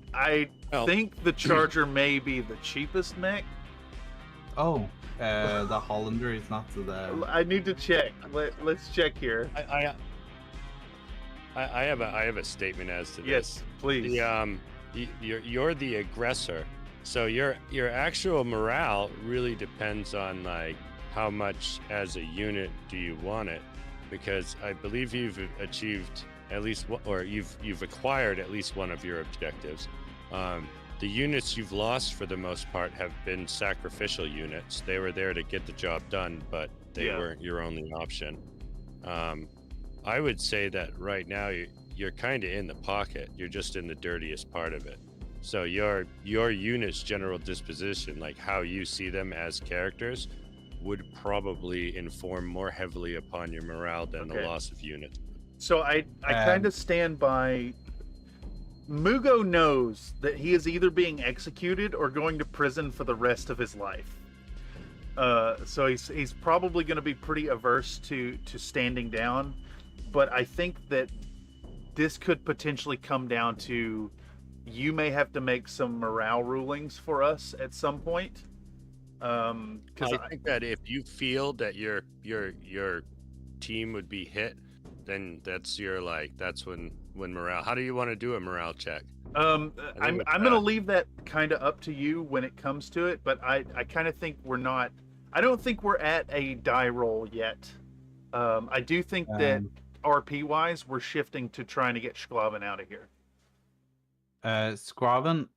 think the Charger may be the cheapest mech. Oh, the Hollander is not the. I need to check. Let's check here. I have a statement as to this. Yes, please. You're the aggressor, so your actual morale really depends on like how much as a unit do you want it, because I believe you've achieved at least or you've acquired at least one of your objectives. The units you've lost for the most part have been sacrificial units. They were there to get the job done, but they weren't your only option. I would say that right now you're kind of in the pocket. You're just in the dirtiest part of it. So your unit's general disposition, like how you see them as characters, would probably inform more heavily upon your morale than the loss of units. So I kind of stand by. Mugo knows that he is either being executed or going to prison for the rest of his life. So he's probably going to be pretty averse to standing down. But I think that this could potentially come down to you may have to make some morale rulings for us at some point. Because I think that if you feel that your team would be hit, then that's when morale. How do you want to do a morale check? I'm gonna leave that kind of up to you when it comes to it, but I kind of think we're not. I don't think we're at a die roll yet. I do think that RP wise, we're shifting to trying to get Sclaaven out of here. Sclaaven,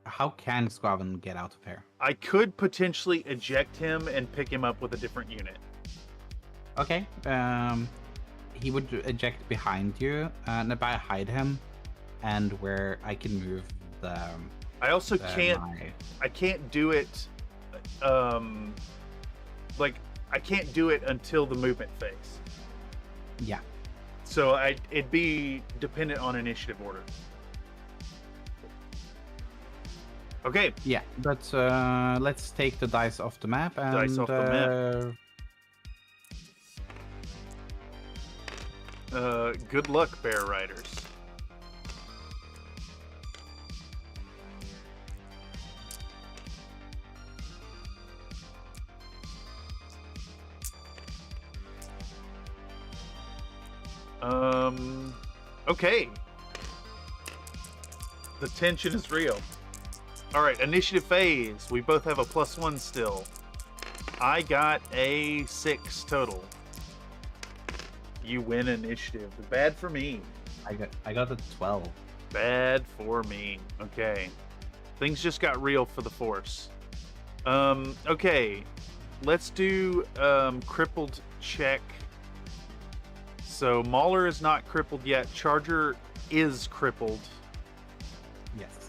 how can Sclaaven get out of here? I could potentially eject him and pick him up with a different unit. Okay. He would eject behind you, and if I hide him, and where I can move the. I also can't. I can't do it. I can't do it until the movement phase. Yeah. So it'd be dependent on initiative order. Okay. Yeah, but let's take the dice off the map and Dice off the map. Good luck, Bear Riders. Okay. The tension is real. All right, initiative phase. We both have a +1 still. I got a 6 total. You win initiative. Bad for me. I got a 12. Bad for me. Okay. Things just got real for the Force. Okay. Let's do crippled check. So Mauler is not crippled yet. Charger is crippled. Yes.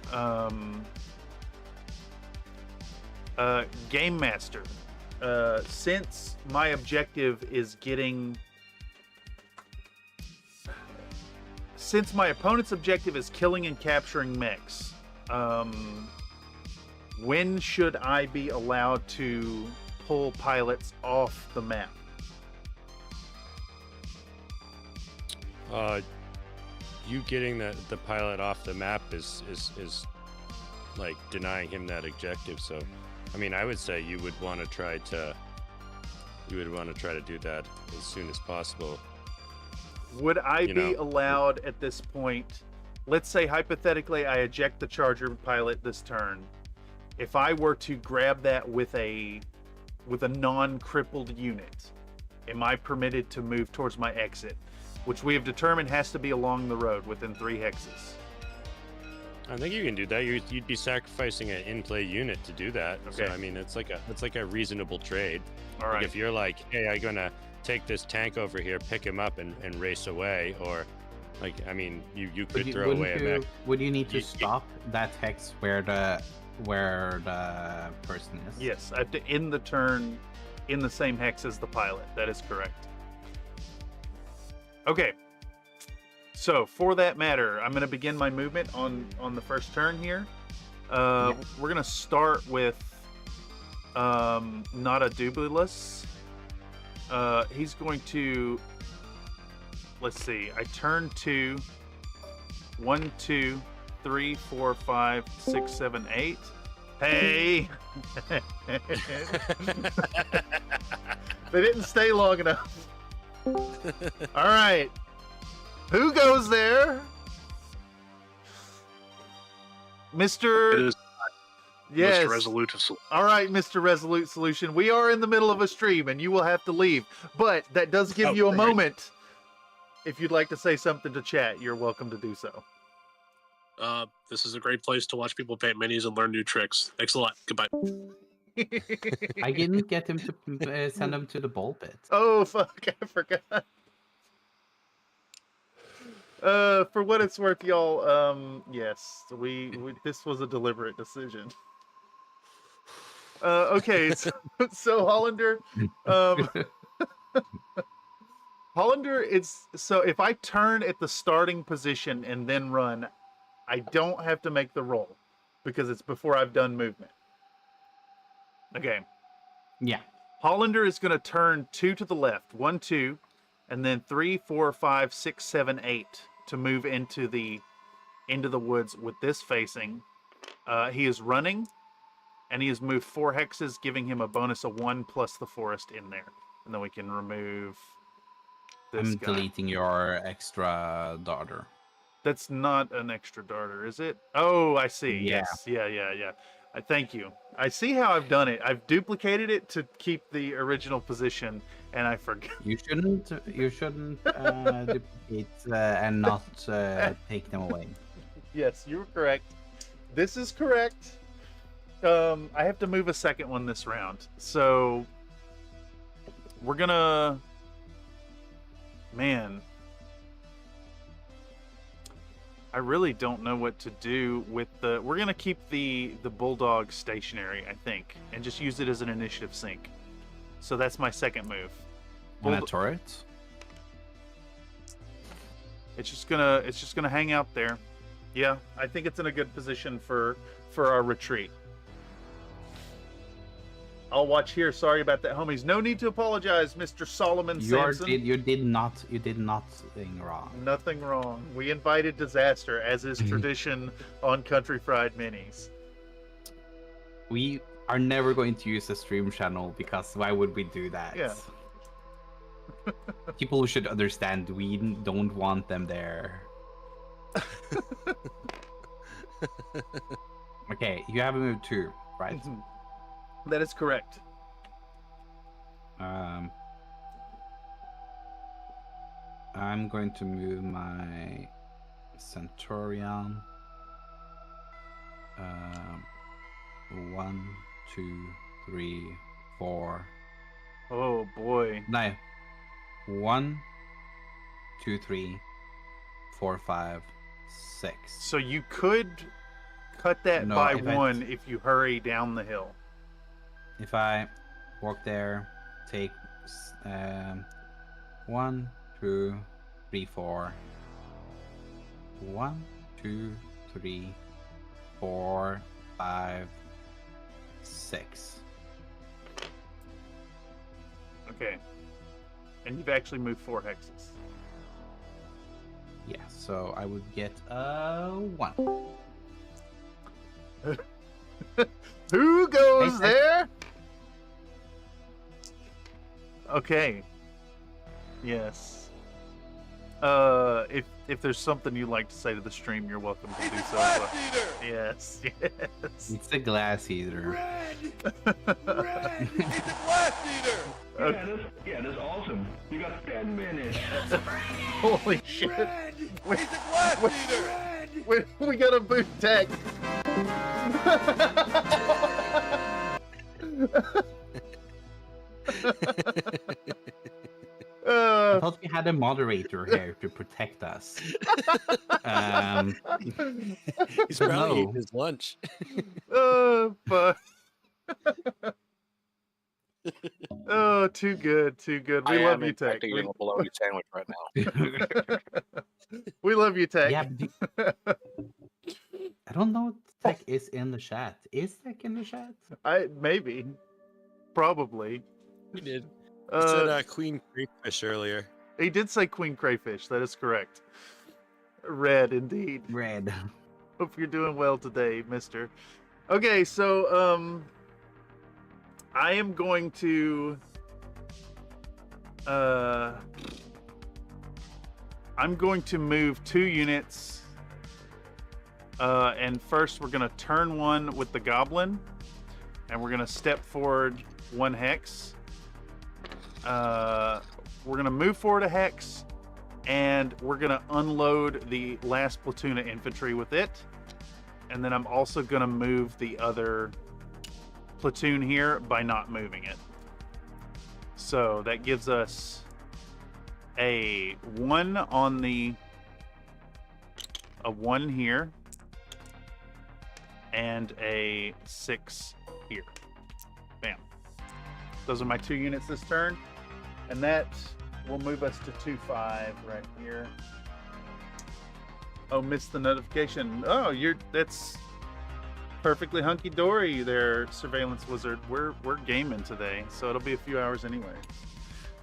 Game Master. Since my objective is getting... Since my opponent's objective is killing and capturing mechs, when should I be allowed to pull pilots off the map? You getting the pilot off the map is like denying him that objective. So, I mean, I would say you would want to try to do that as soon as possible. Would I be allowed at this point? Let's say hypothetically I eject the Charger pilot this turn. If I were to grab that with a non-crippled unit, am I permitted to move towards my exit? Which we have determined has to be along the road within 3 hexes. I think you can do that. You'd be sacrificing an in-play unit to do that. Okay. So I mean, it's like a reasonable trade. All Like right. if you're like, hey, I'm gonna take this tank over here, pick him up, and race away, or like, I mean, you could throw away a mech. Would you need to stop that hex where the person is? Yes, I have to end the turn in the same hex as the pilot. That is correct. Okay. So for that matter, I'm going to begin my movement on the first turn here. We're going to start with not a Dubulus. He's going to, let's see, I turn 2, 1, 2, 3, 4, 5, 6, 7, 8. Hey! They didn't stay long enough. All right. Who goes there? Mr. It is Yes. Mr. Resolute of Solution. All right, Mr. Resolute Solution. We are in the middle of a stream and you will have to leave. But that does give you a moment. If you'd like to say something to chat, you're welcome to do so. This is a great place to watch people paint minis and learn new tricks. Thanks a lot. Goodbye. I didn't get him to send him to the ball pit. Oh, fuck. I forgot. For what it's worth, y'all, yes, we this was a deliberate decision. Okay, so Hollander, Hollander is, so if I turn at the starting position and then run, I don't have to make the roll because it's before I've done movement. Okay. Yeah. Hollander is going to turn 2 to the left, 1, 2, and then 3, 4, 5, 6, 7, 8 to move into the woods with this facing. He is running, and he has moved 4 hexes, giving him a bonus of 1 plus the forest in there. And then we can remove this I'm guy. deleting your extra darter. That's not an extra darter, is it? Oh, I see. Yeah. Yes. Yeah. Thank you. I see how I've done it. I've duplicated it to keep the original position, and I forgot. You shouldn't duplicate and not take them away. Yes, you were correct. This is correct. I have to move a second one this round. So we're gonna... Man. I really don't know what to do with the... We're gonna keep the Bulldog stationary, I think, and just use it as an initiative sync. So that's my second move. And a turret? It's just gonna hang out there. Yeah, I think it's in a good position for our retreat. I'll watch here. Sorry about that, homies. No need to apologize, Mr. Solomon Sampson. You did not thing wrong. Nothing wrong. We invited disaster, as is tradition on Country Fried Minis. We are never going to use a stream channel because why would we do that? Yeah. People should understand we don't want them there. Okay, you have moved 2, right? That is correct. I'm going to move my Centurion. 1, 2, 3, 4. Oh boy. No. 1, 2, 3, 4, 5, 6. So you could cut that by 1 if you hurry down the hill. If I walk there, take 1, 2, 3, 4. 1, 2, 3, 4, 5, 6. Okay. And you've actually moved 4 hexes. Yeah, so I would get 1. Who goes there? Okay. Yes. If there's something you'd like to say to the stream, you're welcome to do so. Yes, yes. It's the glass eater. Red! Red! He's a glass eater! Yeah, that's awesome. You got 10 minutes. Holy shit. Red! He's a glass eater! We got a boot tech. I thought we had a moderator here to protect us. He's probably eating his lunch. But oh, too good, too good. We love you, Tech. Eating a bologna sandwich right now. We love you, Tech. Yeah, I don't know if Tech is in the chat. Is Tech in the chat? Maybe, probably. He did. He said Queen Crayfish earlier. He did say Queen Crayfish. That is correct. Red, indeed. Red. Hope you're doing well today, mister. Okay, so, I am going to, I'm going to move 2 units, and first we're going to turn 1 with the Goblin, and we're going to step forward 1 hex. We're going to move forward a hex, and we're going to unload the last platoon of infantry with it. And then I'm also going to move the other platoon here by not moving it. So that gives us a 1 on the... a 1 here. And a 6 here. Bam. Those are my 2 units this turn. And that will move us to 2-5 right here. Oh, missed the notification. Oh, that's perfectly hunky-dory there, Surveillance Wizard. We're gaming today, so it'll be a few hours anyway.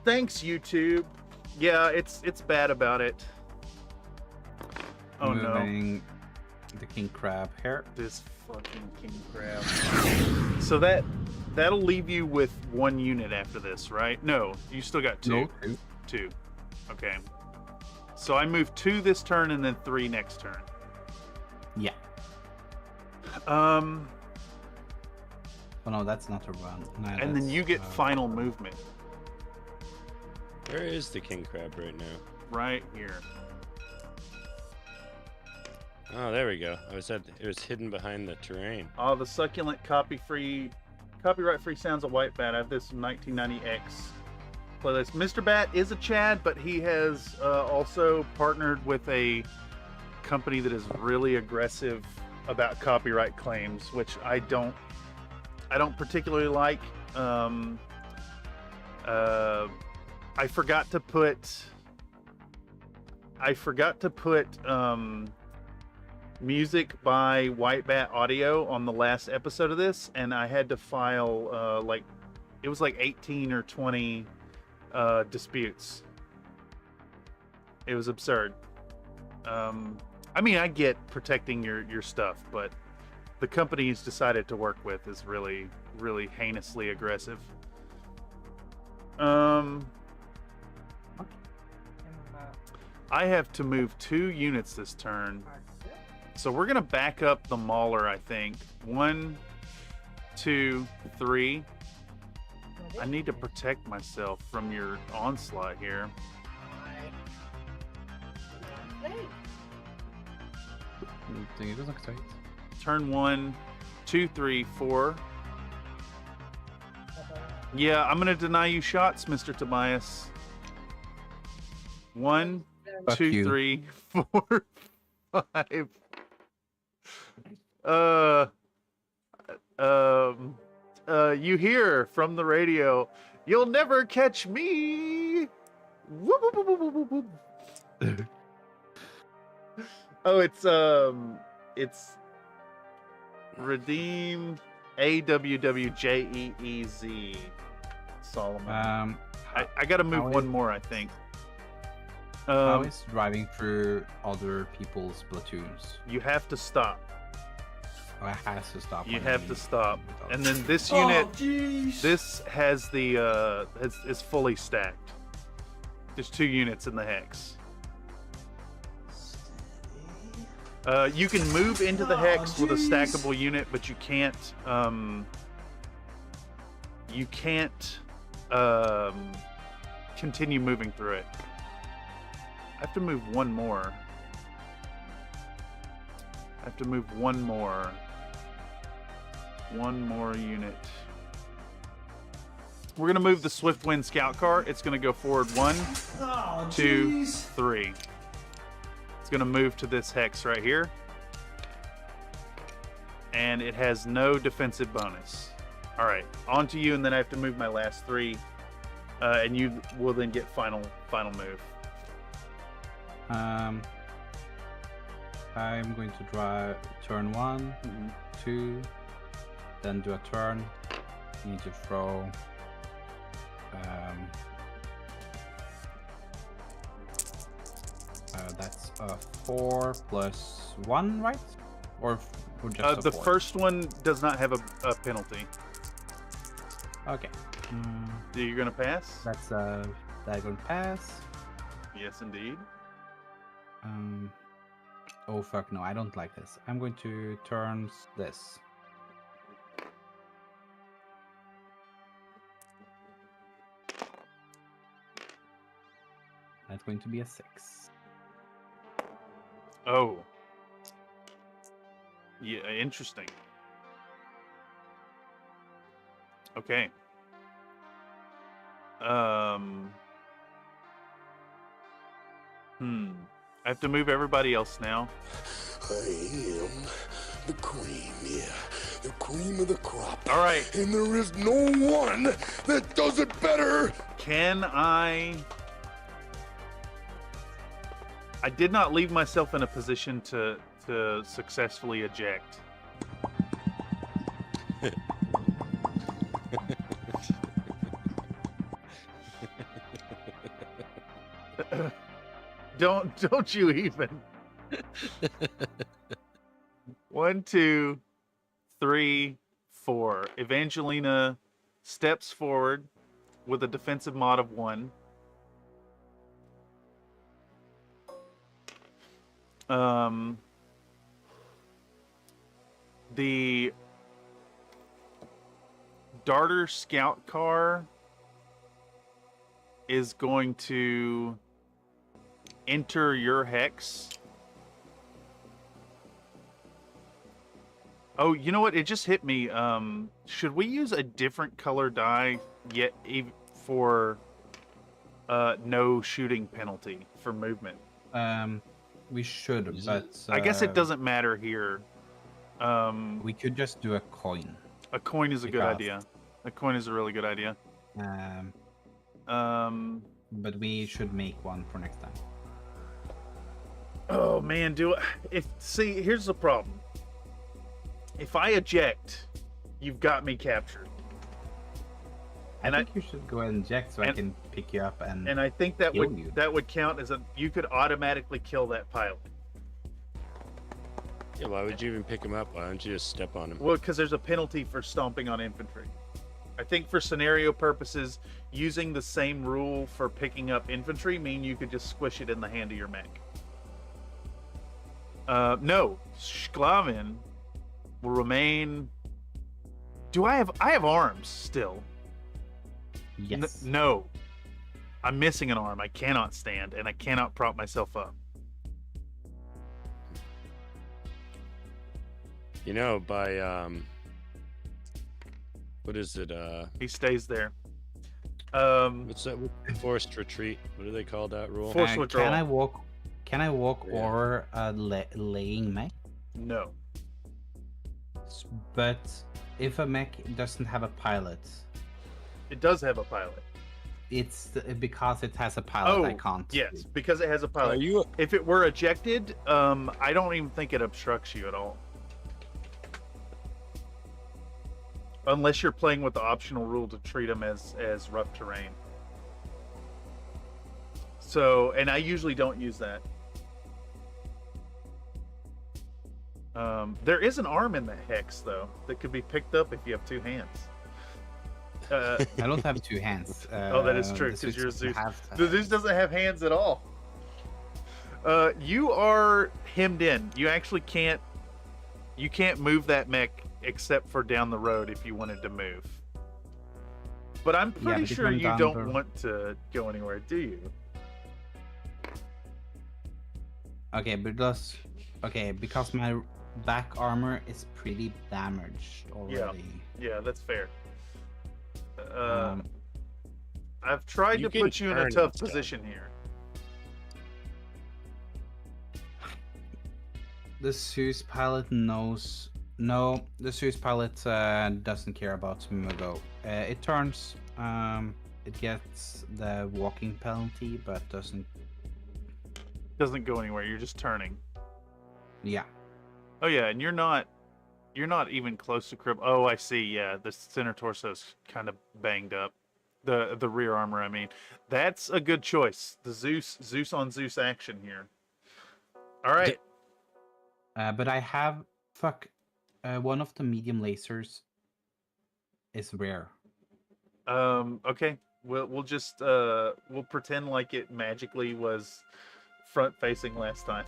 Thanks, YouTube. Yeah, it's bad about it. Oh Moving no. The king crab here. This fucking king crab. So that'll leave you with 1 unit after this, right? No, you still got 2. No, 2. Okay. So I move 2 this turn and then 3 next turn. Yeah. Oh no, that's not a run. No, and then you get final movement. Where is the king crab right now? Right here. Oh, there we go. It was hidden behind the terrain. Oh, the succulent copyright-free sounds of White Bat. I have this 1990X playlist. Mr. Bat is a Chad, but he has also partnered with a company that is really aggressive about copyright claims, which I don't particularly like. I forgot to put music by White Bat Audio on the last episode of this, and I had to file like it was like 18 or 20 disputes. It was absurd. I mean, I get protecting your stuff, but the company he's decided to work with is really, really heinously aggressive. I have to move 2 units this turn. So we're gonna back up the Mauler, I think. 1, 2, 3. I need to protect myself from your onslaught here. Turn 1, 2, 3, 4. Yeah, I'm gonna deny you shots, Mr. Tobias. 1, Fuck 2, you. 3, 4, 5. You hear from the radio, "You'll never catch me." Whoop, whoop, whoop, whoop, whoop, whoop. Oh, it's Redeem AWWJEEZ Solomon. I gotta move one more, I think. How is driving through other people's platoons? You have to stop. Oh, it has to stop. You have to stop. And then this unit, this has the is fully stacked. There's 2 units in the hex. You can move into the hex with a stackable unit, but you can't continue moving through it. I have to move one more. I have to move one more. One more unit. We're gonna move the Swiftwind Scout Car. It's gonna go forward 1, 2, 3. It's gonna move to this hex right here. And it has no defensive bonus. All right, on to you, and then I have to move my last 3. And you will then get final move. I'm going to draw turn 1, 2, then do a turn. Need to throw. That's a 4 plus 1, right? Or just the 4? first one does not have a penalty. Okay. You're gonna pass? That's a diagonal pass. Yes, indeed. Oh fuck no, I don't like this. I'm going to turn this. That's going to be a 6. Oh. Yeah, interesting. Okay. I have to move everybody else now. I am the cream, yeah. The cream of the crop. All right. And there is no one that does it better. Can I did not leave myself in a position to successfully eject. Don't you even. 1, 2, 3, 4. Evangelina steps forward with a defensive mod of 1. The Darter Scout Car is going to enter your hex. Oh, you know what? It just hit me. Should we use a different color die yet for no shooting penalty for movement? We should, but I guess it doesn't matter here. We could just do a coin. A coin is a good idea. A coin is a really good idea. But we should make one for next time. Oh man, see, here's the problem. If I eject, you've got me captured. I think you should go ahead and eject so I can pick you up and I think that kill you. would count as you could automatically kill that pilot. Yeah, why would you even pick him up? Why don't you just step on him? Well, because there's a penalty for stomping on infantry. I think for scenario purposes, using the same rule for picking up infantry mean you could just squish it in the hand of your mech. No, Sclaaven will remain. Do I have arms still? Yes. No. I'm missing an arm. I cannot stand and I cannot prop myself up. You know, by what is it? He stays there. What's that? Forced retreat. What do they call that rule? Forced withdrawal. Can I walk or laying mech? No. But if a mech doesn't have a pilot, it does have a pilot. It's because it has a pilot. I can't. Yes, because it has a pilot. If it were ejected, I don't even think it obstructs you at all. Unless you're playing with the optional rule to treat them as rough terrain. So, and I usually don't use that. There is an arm in the hex, though, that could be picked up if you have two hands. I don't have two hands. Oh, that is true, because you're Zeus. The Zeus doesn't have hands at all. You are hemmed in. You actually can't move that mech except for down the road if you wanted to move. But I'm pretty sure you don't want to go anywhere, do you? Okay, because my back armor is pretty damaged already. Yeah, that's fair. I've tried to put you in a tough position here. The Zeus pilot knows. No, the Zeus pilot doesn't care about Mugo. It turns. It gets the walking penalty, but doesn't go anywhere. You're just turning. Yeah. Oh yeah, and you're not even close to crib. Oh, I see. Yeah, the center torso's kind of banged up. The rear armor, I mean. That's a good choice. The Zeus on Zeus action here. All right. But I have one of the medium lasers is rare. Okay. We'll just we'll pretend like it magically was front facing last time.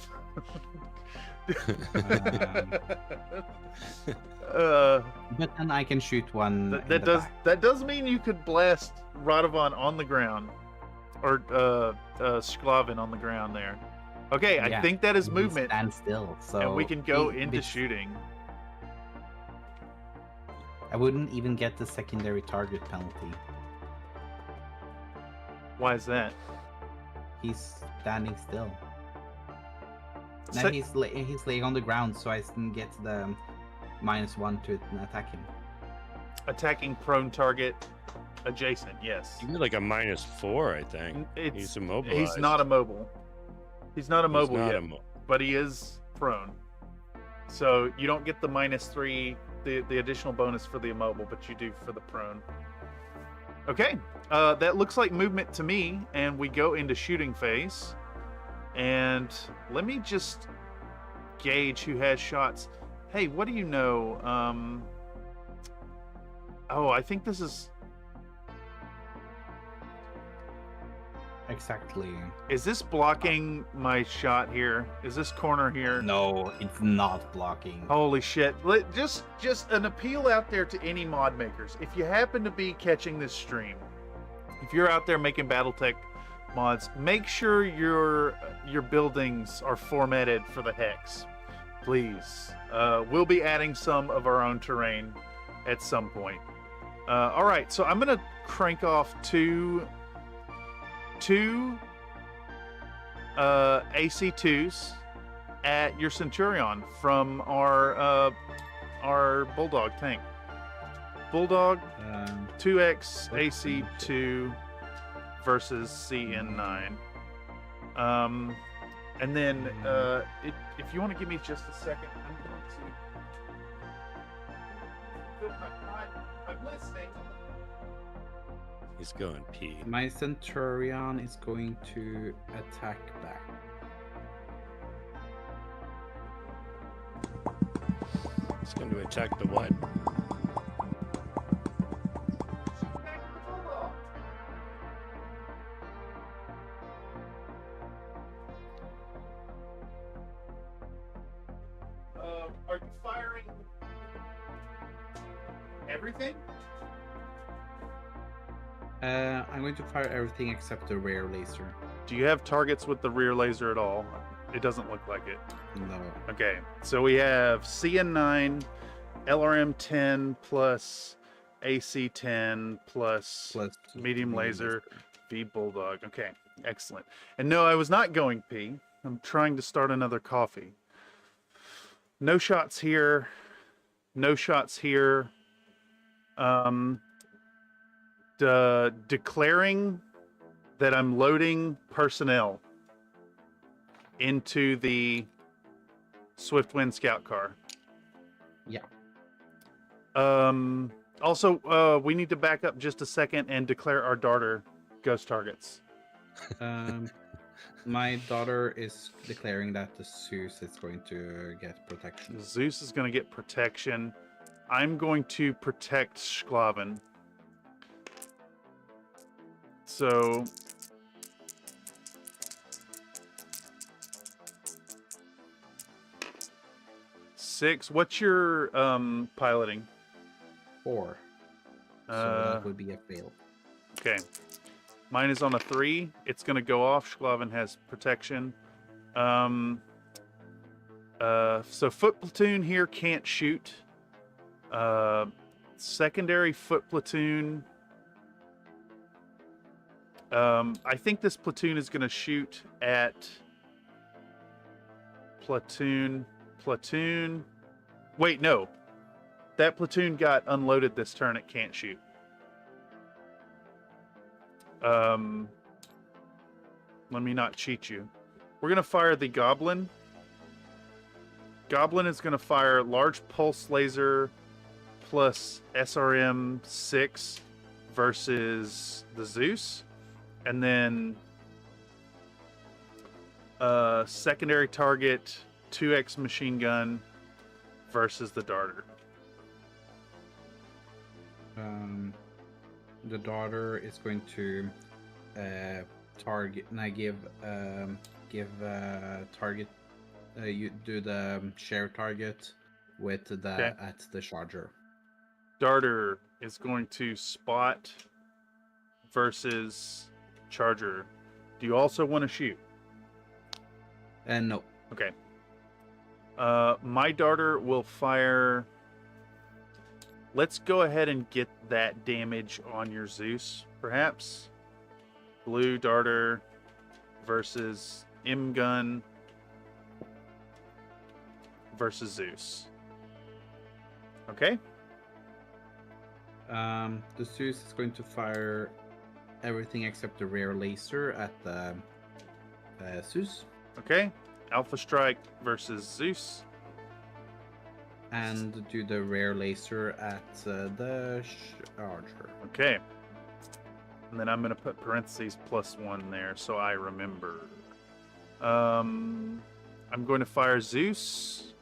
But then I can shoot one. That does mean you could blast Radovan on the ground, or Sclaaven on the ground there. Okay, yeah, I think that is movement. Stand still, so and we can go into shooting. I wouldn't even get the secondary target penalty. Why is that? He's standing still. Now he's laying on the ground, so I can get the -1 to attack him. Attacking prone target adjacent, yes. You need like a -4, I think. He's immobilized. He's not immobile. He's not immobile yet, but he is prone. So you don't get the -3, the additional bonus for the immobile, but you do for the prone. Okay, that looks like movement to me, and we go into shooting phase. And let me just gauge who has shots. Hey, what do you know? Oh, I think this is... Exactly. Is this blocking my shot here? Is this corner here? No, it's not blocking. Holy shit. Just an appeal out there to any mod makers. If you happen to be catching this stream, if you're out there making BattleTech mods, make sure your buildings are formatted for the hex, please. We'll be adding some of our own terrain at some point. All right, so I'm gonna crank off two AC2s at your Centurion from our Bulldog tank. Bulldog 2x AC2 versus CN9. And then, if you want to give me just a second, I'm going to. I'm listening. He's going pee. My Centurion is going to attack back. He's going to attack the what? Are you firing everything? I'm going to fire everything except the rear laser. Do you have targets with the rear laser at all? It doesn't look like it. No. Okay, so we have CN9, LRM10 plus AC10 plus medium laser, V Bulldog. Okay, excellent. And no, I was not going P. I'm trying to start another coffee. No shots here. No shots here. Declaring that I'm loading personnel into the Swiftwind scout car. Yeah. Also, we need to back up just a second and declare our darter ghost targets. My daughter is declaring that the Zeus is going to get protection. Zeus is going to get protection. I'm going to protect Sclaaven. So... Six. What's your piloting? 4. So that would be a fail. Okay. Mine is on a 3. It's going to go off. Sclaaven has protection. So foot platoon here can't shoot. Secondary foot platoon. I think this platoon is going to shoot at platoon. Wait, no. That platoon got unloaded this turn. It can't shoot. Let me not cheat you. We're going to fire the Goblin. Goblin is going to fire large pulse laser plus SRM 6 versus the Zeus. And then secondary target 2x machine gun versus the darter. The daughter is going to target. And I give target. You do the share target with the at the charger. Darter is going to spot versus charger. Do you also want to shoot? No. Okay. My darter will fire. Let's go ahead and get that damage on your Zeus, perhaps. Blue darter versus M gun versus Zeus. Okay. The Zeus is going to fire everything except the rear laser at the Zeus. Okay. Alpha strike versus Zeus. And do the rear laser at the charger. Okay. And then I'm going to put parentheses +1 there so I remember. I'm going to fire Zeus.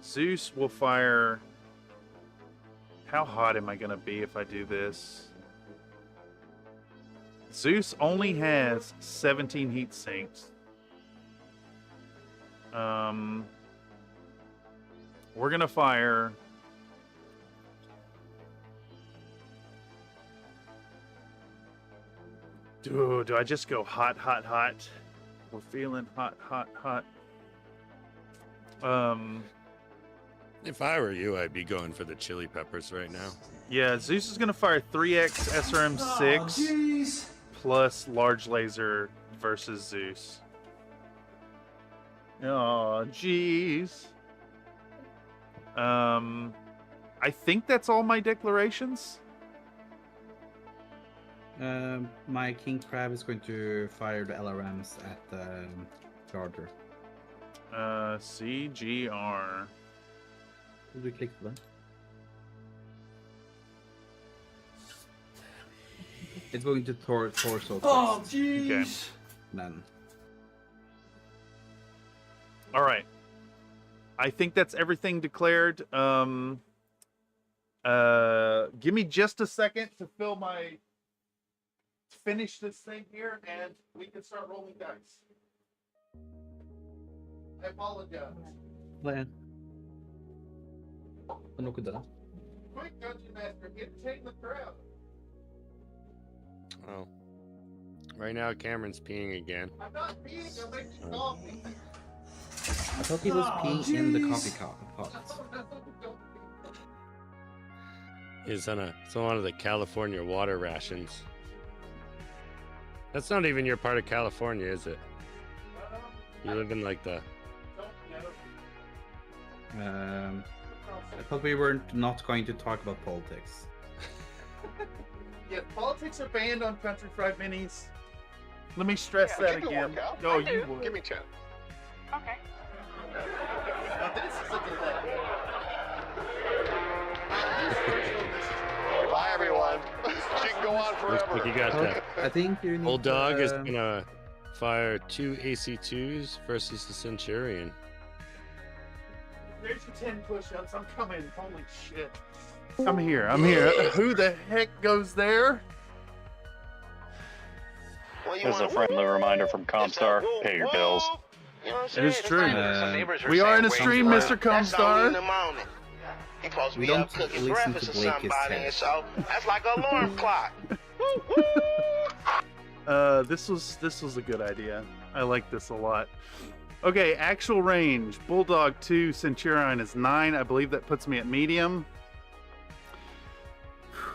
Zeus will fire... How hot am I going to be if I do this? Zeus only has 17 heat sinks. We're going to fire... Do I just go hot, hot, hot? We're feeling hot, hot, hot. If I were you, I'd be going for the chili peppers right now. Yeah, Zeus is going to fire 3x SRM6 plus large laser versus Zeus. Oh, jeez. I think that's all my declarations. My King Crab is going to fire the LRMs at the charger. CGR. Did we click the button? It's going to torso. Oh, first. jeez. Okay. Then. All right. I think that's everything declared. Give me just a second to finish this thing here, and we can start rolling dice. I apologize. Plan. Ano ko da? Quick, Dungeon Master, entertain the crowd. Oh. Right now, Cameron's peeing again. I'm not peeing, I'm making coffee. I thought he was peeing in the coffee pot. He's on one of the California water rations. That's not even your part of California, is it? You live in like the... I thought we were not going to talk about politics. Yeah, politics are banned on Country Fried Minis. Let me stress that again. No, you would. Give me 2. Okay. Now this is a delay. Bye, everyone. She can go on Looks forever. like you got that. I think you need Bulldog is gonna fire 2 AC2s versus the Centurion. There's your 10 push-ups. I'm coming. Holy shit. I'm here. Who the heck goes there? This is a friendly reminder from Comstar. Pay your bills. You know what I'm It saying? is true. Some neighbors were We are saying in a way stream, too Mr. loud. That's only Comstar. in the morning. He supposed to We be don't up cooking listen breakfast to or Blake somebody, his and so that's like an alarm clock. This was a good idea. I like this a lot. Okay, actual range. Bulldog 2, Centurion is 9. I believe that puts me at medium.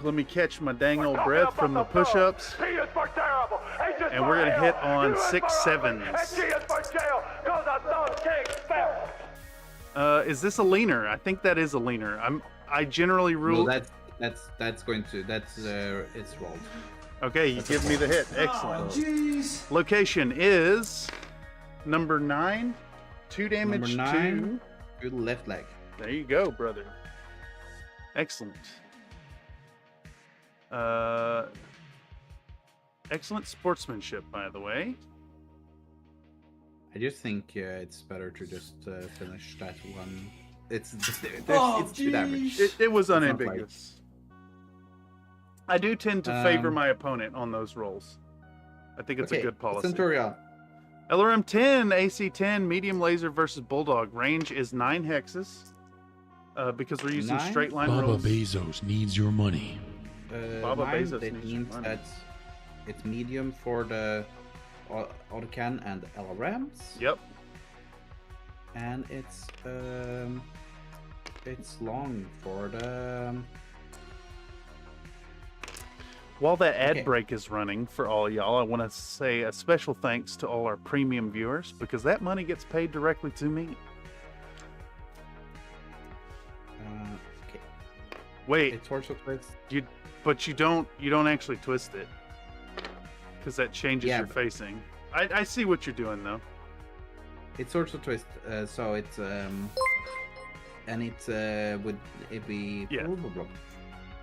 Let me catch my dang old breath from the push-ups. And we're gonna hit on 6 7s. Is this a leaner? I think that is a leaner. I generally rule. No, that's going to it's rolled. Okay, you give me the hit. Excellent. Location is number 9. 2 damage. Number 9. To the left leg. There you go, brother. Excellent. Excellent sportsmanship, by the way. I just think it's better to just finish that one. It's 2 damage. It was It's not unambiguous. I do tend to favor my opponent on those rolls. I think it's a good policy. Centurion. LRM 10, AC 10, medium laser versus Bulldog. Range is 9 hexes. Because we're using 9? straight line Baba rolls. Bezos needs your money. Baba 9, Bezos that needs your means money. that it's medium for the autocan and LRMs. Yep. And it's long for the. While that ad break is running for all y'all, I want to say a special thanks to all our premium viewers because that money gets paid directly to me. Okay. Wait, It's also twists. but you don't actually twist it because that changes Yeah, your but- facing. I see what you're doing though. It's also twist. So it's and it would it be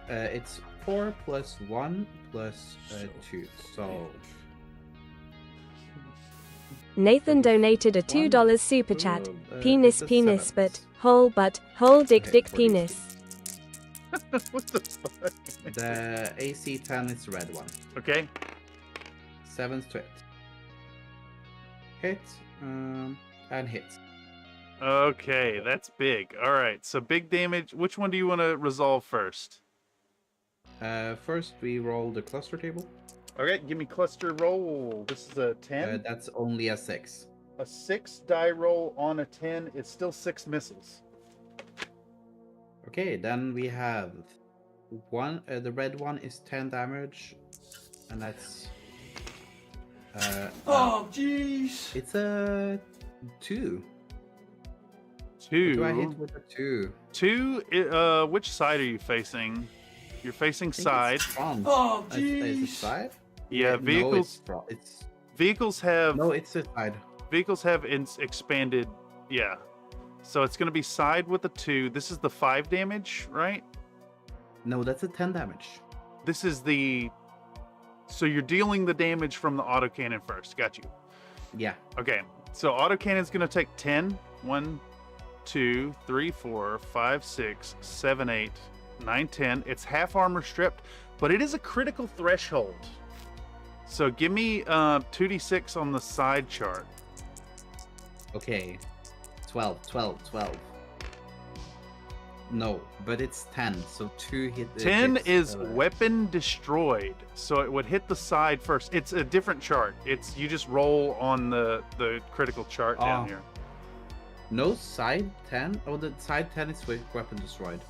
it's 4 plus 1 plus 2. So Nathan donated a $2 super chat. Penis, it's a penis, 7. but hole, dick, Okay, dick, 40. penis. What the fuck? the AC 10 is the red one. Okay. 7's to hit. And hit. Okay, that's big. All right, so big damage. Which one do you want to resolve first? First, we roll the cluster table. Okay, give me cluster roll. This is a 10. That's only a 6. A 6 die roll on a 10 is still 6 missiles. Okay, then we have one. The red one is 10 damage, and that's. Oh, jeez. It's a 2. 2. Do I hit with a 2? 2. Which side are you facing? You're facing side. Oh, Is it jeez. side? Yeah, No, vehicles. it's Vehicles have. no, it's a side. Vehicles have expanded Yeah. So it's going to be side with a 2. This is the 5 damage, right? No, that's a 10 damage. This is the... So you're dealing the damage from the autocannon first. Got you. Yeah. Okay. So autocannon's going to take 10. 1, 2, 3, 4, 5, 6, 7, 8, 9, 10. It's half armor stripped, but it is a critical threshold. So give me 2d6 on the side chart. Okay. 12. No, but it's 10, so 2 hit. 10 hits, is weapon destroyed, so it would hit the side first. It's a different chart. It's you just roll on the critical chart down here. No, side 10? Oh, the side 10 is weapon destroyed.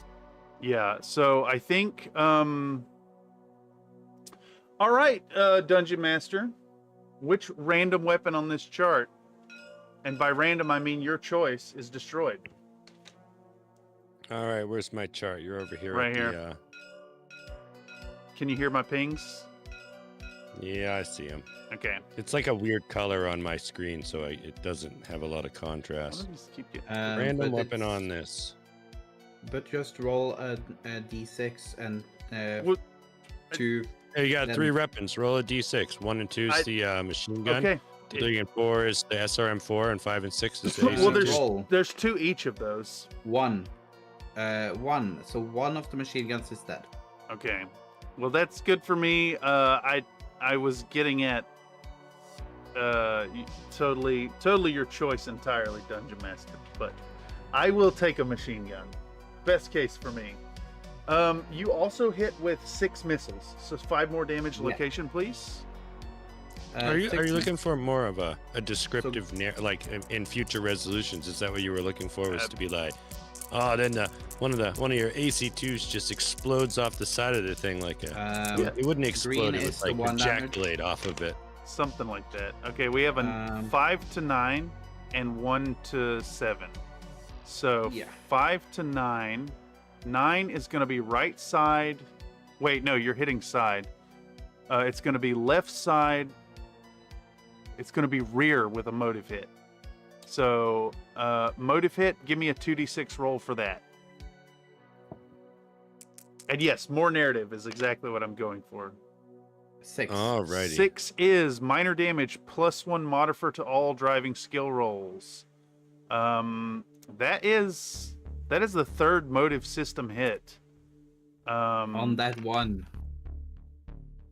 Yeah, so I think... All right, Dungeon Master. Which random weapon on this chart, and by random I mean your choice, is destroyed? All right, where's my chart? You're over here. Right here. Can you hear my pings? Yeah, I see them. Okay. It's like a weird color on my screen, so it doesn't have a lot of contrast. Random weapon on this. But just roll a d6 and 2. Hey, you got 3 weapons. Roll a d6. 1 and 2 is the machine gun. Okay. 3 and 4 is the SRM4, and 5 and 6 is the Well, there's 2 each of those. 1. 1. So one of the machine guns is dead. Okay. Well, that's good for me. I was getting at totally your choice entirely, Dungeon Master. But I will take a machine gun. Best case for me. You also hit with 6 missiles, so 5 more damage location, please. Are you looking for more of a descriptive, like in future resolutions? Is that what you were looking for? Was to be like, oh, then one of your AC2s just explodes off the side of the thing like a. It wouldn't explode. It was like ejaculate off of it. Something like that. Okay, we have a 5 to 9 and 1 to 7. So 5 to 9. 9 is going to be right side. Wait, no, you're hitting side. It's going to be left side. It's going to be rear with a motive hit. So, motive hit, give me a 2d6 roll for that. And yes, more narrative is exactly what I'm going for. 6. Alrighty. 6 is minor damage, +1 modifier to all driving skill rolls. That is the 3rd motive system hit. On that one.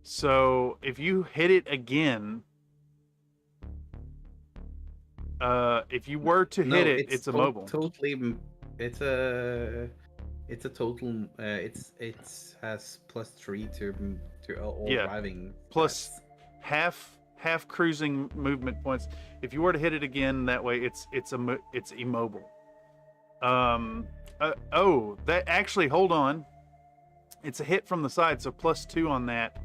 So if you hit it again, if you were to hit it, it's immobile. It's a total. It has +3 to all driving. Plus half cruising movement points. If you were to hit it again that way, it's immobile. That actually, hold on. It's a hit from the side, so +2 on that.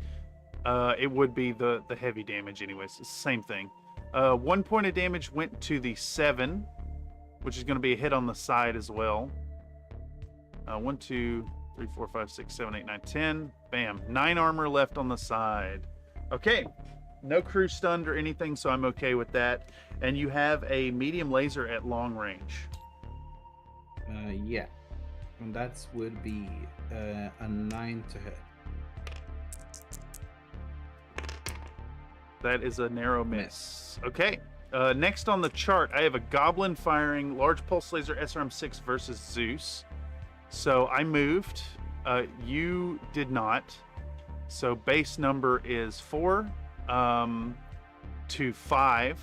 It would be the heavy damage anyways. It's the same thing. 1 point of damage went to the 7, which is going to be a hit on the side as well. 1, 2, 3, 4, 5, 6, 7, 8, 9, 10. Bam. 9 armor left on the side. Okay. No crew stunned or anything, so I'm okay with that. And you have a medium laser at long range. Yeah. And that would be a 9 to hit. That is a narrow miss. Okay. Next on the chart, I have a goblin firing large pulse laser SRM6 versus Zeus. So I moved. You did not. So base number is 4 to 5.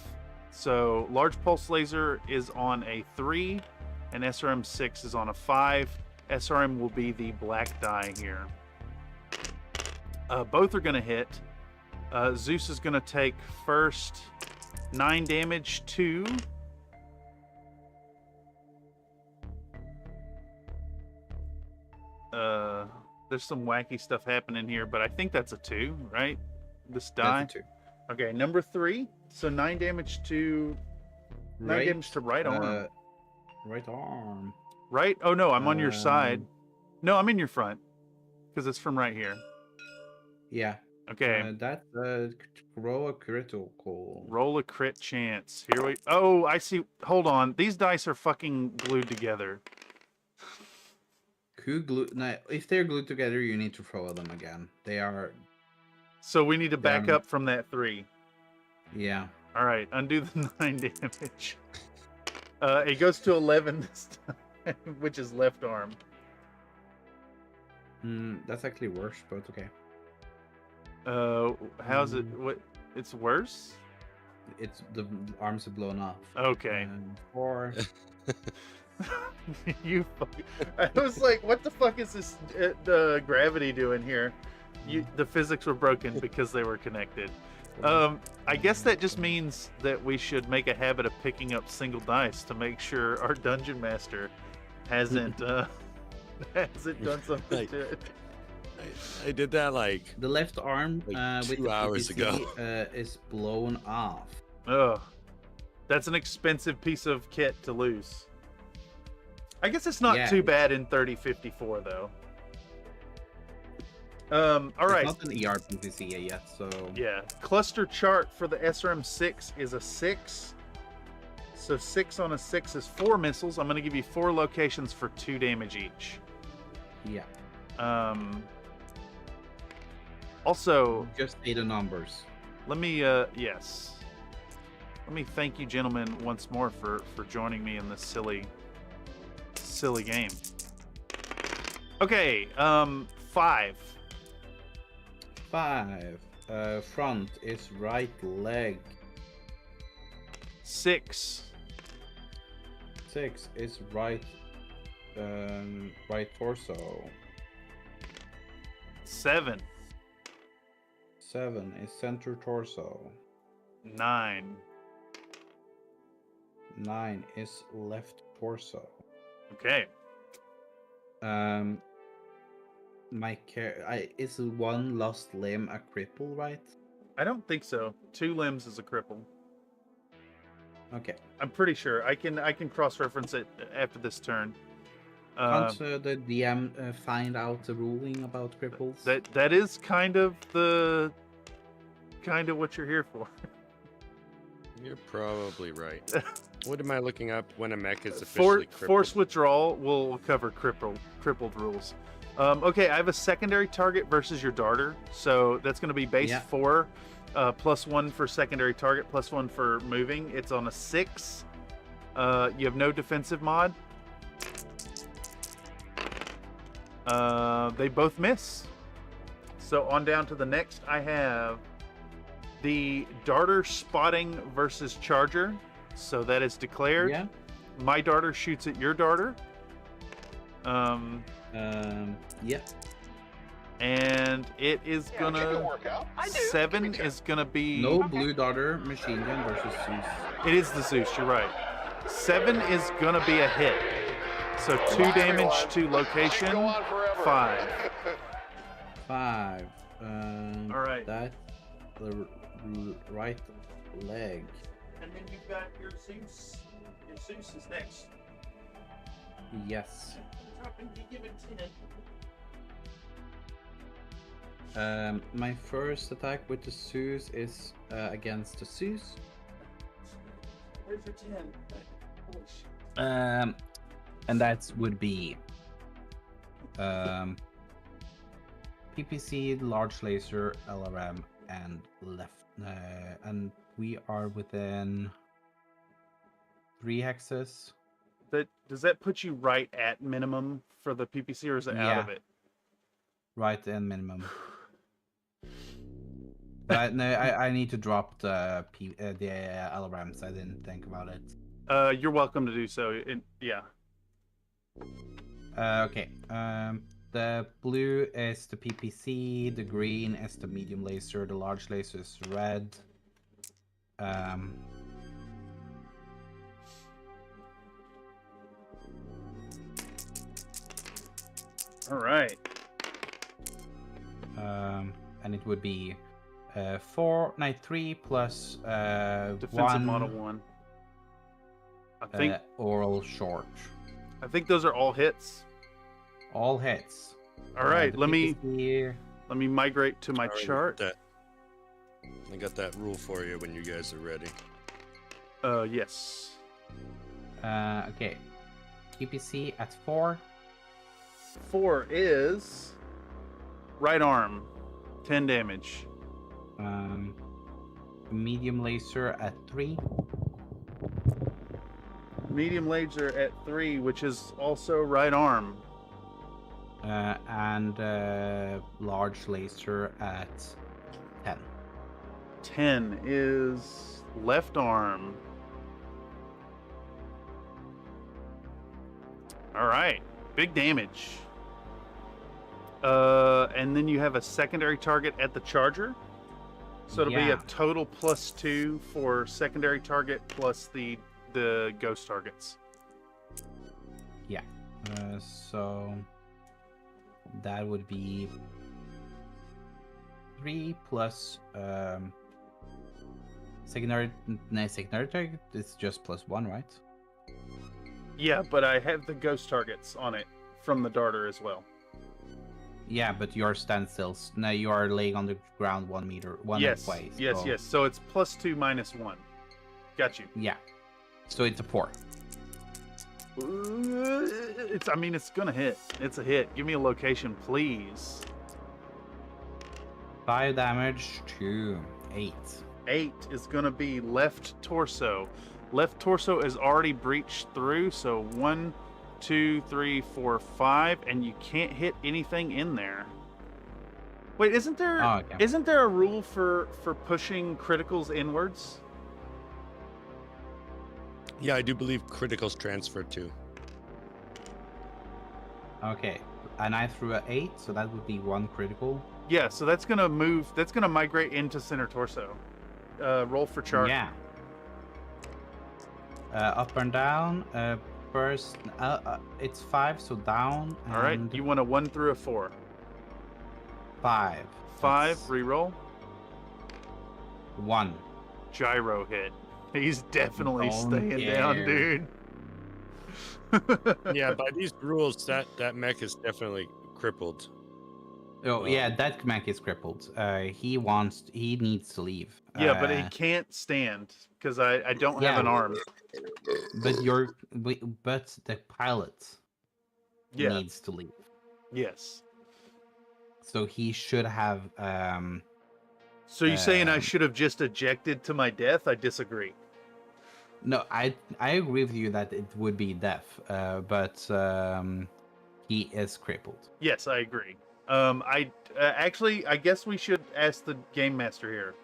So large pulse laser is on a 3, and SRM6 is on a 5. SRM will be the black die here. Both are going to hit. Zeus is going to take first 9 damage to... there's some wacky stuff happening here, but I think that's a 2, right? This die? That's a 2. Okay, number 3. So 9 damage to... 9 damage to right arm. Right arm. Right? Oh, no, I'm on your side. No, I'm in your front. Because it's from right here. Yeah. Okay. Roll a critical. Roll a crit chance. Here we. Oh, I see. Hold on. These dice are fucking glued together. Now, if they're glued together, you need to throw them again. They are. So we need to back up from that 3. Yeah. All right. Undo the 9 damage. It goes to 11 this time, which is left arm. That's actually worse, but okay. How's it? What? It's worse. It's the arms are blown off. Okay. 4. You. I was like, what the fuck is this? The gravity doing here? The physics were broken because they were connected. I guess that just means that we should make a habit of picking up single dice to make sure our dungeon master hasn't done something to it. I did that like the left arm like with 2 the hours PPC, ago. Is blown off. Ugh, that's an expensive piece of kit to lose. I guess it's not too bad in 3054 though. All right. It's not an ER PPC yet, so yeah. Cluster chart for the SRM-6 is a 6. So 6 on a 6 is 4 missiles. I'm going to give you 4 locations for 2 damage each. Yeah. Also, just say the numbers. Let me yes. Let me thank you gentlemen once more for joining me in this silly game. Okay, 5. 5. Front is right leg. 6. 6 is right right torso. 7. 7 is center torso. 9. 9 is left torso. Okay. Is one lost limb a cripple, right? I don't think so. 2 limbs is a cripple. Okay. I'm pretty sure. I can cross-reference it after this turn. Can't the DM find out the ruling about cripples? That is kind of what you're here for. You're probably right. What am I looking up when a mech is officially crippled? Force withdrawal will cover crippled rules. Okay, I have a secondary target versus your darter, so that's going to be base 4, +1 for secondary target, +1 for moving. It's on a 6. You have no defensive mod. They both miss. So on down to the next, I have the darter spotting versus charger. So that is declared. Yeah. My darter shoots at your darter. Yeah. And it is gonna 7 is gonna be no blue darter machine gun versus Zeus. It is the Zeus, you're right. 7 is gonna be a hit. So 2 damage to location. 5. 5. All right. That's the right leg. And then you've got your Zeus. Your Zeus is next. Yes. Give it 10. My first attack with the Zeus is against the Zeus. Where's your 10? And that would be PPC, large laser, LRM, and left. And we are within 3 hexes. Does that put you right at minimum for the PPC, or is it out of it? Right in minimum. But no, I need to drop the LRMs. I didn't think about it. You're welcome to do so. Yeah. Okay. The blue is the PPC. The green is the medium laser. The large laser is red. All right. And it would be 3 plus defensive 1 model 1. I think oral short. I think those are all hits. All hits. All right, let me. Let me migrate to my All right, chart. I got that rule for you when you guys are ready. Yes. Okay. QPC at 4. 4 is right arm, 10 damage. Medium laser at 3. Medium laser at 3, which is also right arm. And large laser at 10. 10 is left arm. All right, big damage. And then you have a secondary target at the charger. So it'll be a total +2 for secondary target plus the ghost targets. Yeah. So that would be 3 plus secondary target is just +1, right? Yeah, but I have the ghost targets on it from the darter as well. Yeah, but you're standstill. Now you are laying on the ground 1 meter, one Yes, way. yes, yes. So it's +2 -1. Got you. Yeah. So it's a 4. I mean, it's gonna hit. It's a hit. Give me a location, please. 5 damage to 8. 8 is gonna be left torso. Left torso is already breached through, so 1, 2, 3, 4, 5, and you can't hit anything in there. Wait, isn't there a rule for pushing criticals inwards? Yeah, I do believe criticals transfer too. Okay, and I threw an 8, so that would be 1 critical. Yeah, so that's gonna move. That's gonna migrate into center torso. Roll for chart. Yeah. Up and down. First, it's 5, so down. All right, you want a 1 through a 4. 5. 5. Reroll. 1. Gyro hit. He's definitely Don't staying down, care. dude. Yeah, by these rules, that mech is definitely crippled. Oh yeah, that mech is crippled. He needs to leave. Yeah, but he can't stand because I don't have an arm. But the pilot needs to leave. Yes. So he should have. So you're saying I should have just ejected to my death? I disagree. No, I agree with you that it would be death, but he is crippled. Yes, I agree. I guess we should ask the game master here.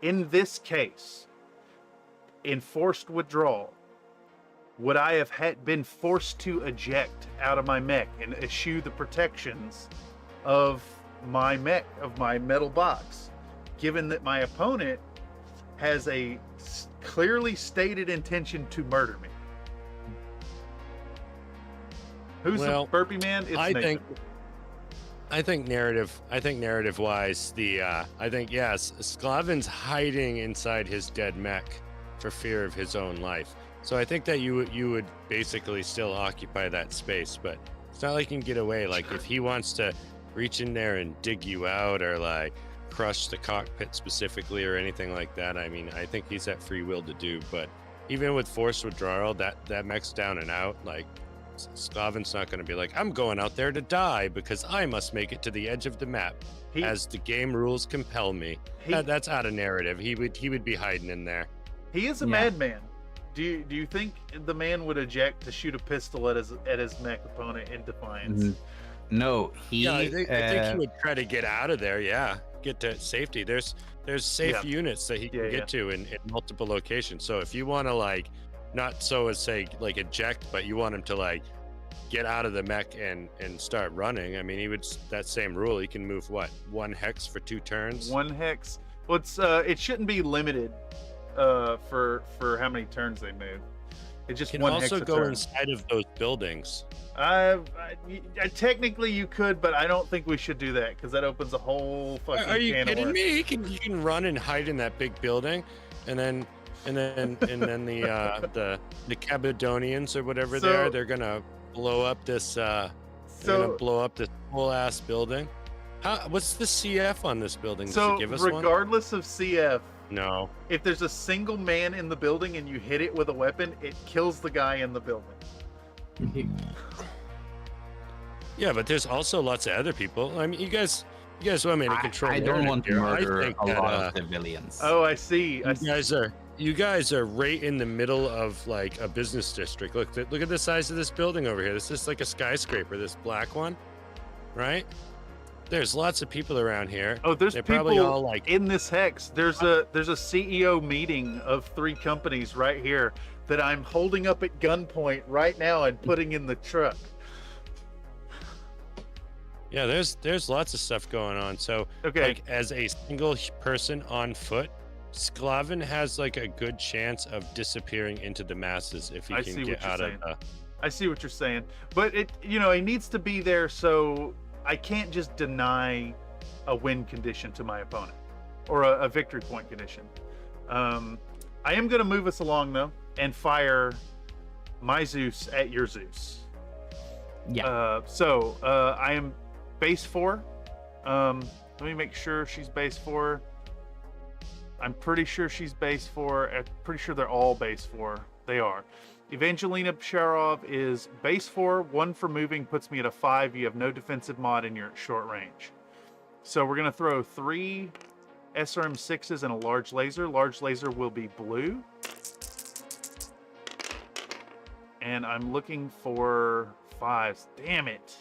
In this case, in forced withdrawal, would I have been forced to eject out of my mech and eschew the protections of my mech, of my metal box, given that my opponent has a clearly stated intention to murder me? Who's the burpee man? It's Nathan. I think narrative-wise, Sclaaven's hiding inside his dead mech for fear of his own life. So I think that you would basically still occupy that space, but it's not like you can get away. Like if he wants to reach in there and dig you out or like crush the cockpit specifically or anything like that, I mean, I think he's at free will to do. But even with forced withdrawal, that mech's down and out. Like Sclaaven's not going to be like, I'm going out there to die because I must make it to the edge of the map as the game rules compel me. That's out of narrative. He would be hiding in there. He is a madman. Do you think the man would eject to shoot a pistol at his mech opponent in defiance? No, I think he would try to get out of there. Yeah, get to safety. There's safe units that he can get to in multiple locations. So if you want to like, not so as say like eject, but you want him to like get out of the mech and start running. I mean, he would that same rule. He can move 1 hex for 2 turns. 1 hex. Well, it shouldn't be limited for how many turns they move. It just can 1 also hex go turn. inside of those buildings. Technically you could, but I don't think we should do that because that opens a whole fucking Are you can kidding of worms. me? He can run and hide in that big building, and then the Cabadonians or whatever they're gonna blow up this whole ass building. What's the CF on this building? Does So it give us regardless of CF, no. if there's a single man in the building and you hit it with a weapon, it kills the guy in the building. Yeah, but there's also lots of other people. I mean, you guys want me to control. I don't want to murder a that, lot of civilians. Oh, I see. You guys are right in the middle of like a business district. Look at the size of this building over here. This is like a skyscraper. This black one, right? There's lots of people around here. Oh, there's They're people probably all like in this hex. There's a CEO meeting of 3 companies right here that I'm holding up at gunpoint right now and putting in the truck. Yeah, there's lots of stuff going on. So, like, as a single person on foot, Sclaaven has like a good chance of disappearing into the masses if he can get out of the... I see what you're saying, but he needs to be there, so I can't just deny a win condition to my opponent or a victory point condition. I am going to move us along though and fire my Zeus at your Zeus. Yeah. I am base 4. Let me make sure she's base 4. I'm pretty sure she's base 4. I'm pretty sure they're all base 4. They are. Evangelina Bsharov is base 4. 1 for moving puts me at a 5. You have no defensive mod and you're at short range. So we're going to throw 3 SRM6s and a large laser. Large laser will be blue. And I'm looking for 5s. Damn it.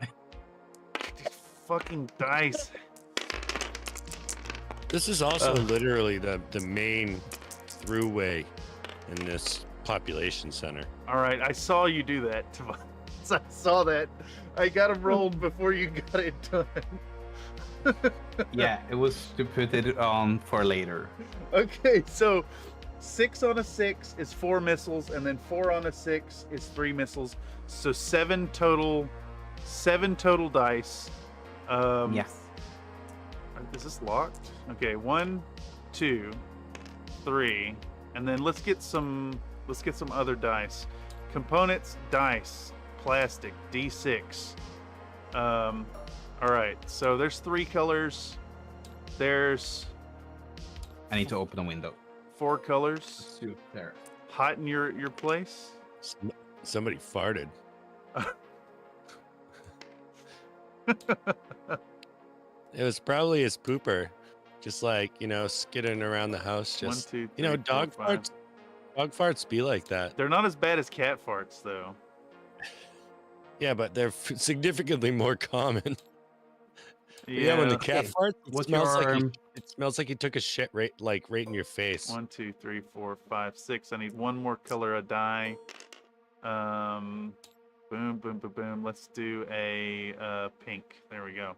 These fucking dice. This is also literally the main throughway in this population center. All right, I saw you do that. I saw that. I got him rolled before you got it done. Yeah, it was to put it on for later. Okay, so 6 on a 6 is 4 missiles, and then 4 on a 6 is 3 missiles. So 7 total dice. Yes. Is this locked? Okay, 1, 2, 3, and then let's get some other dice. Components, dice, plastic, D6. All right, so there's 3 colors. There's... I need to open a window. 4 colors. There. Hot in your place? Somebody farted. It was probably his pooper, just like, skidding around the house. Just 1, 2, 3, dog 4, 5. Dog farts be like that. They're not as bad as cat farts, though. Yeah, but they're significantly more common. Yeah, when the cat farts, it smells like he took a shit right in your face. 1, 2, 3, 4, 5, 6. I need 1 more color of dye. Boom, boom, boom, boom. Let's do a pink. There we go.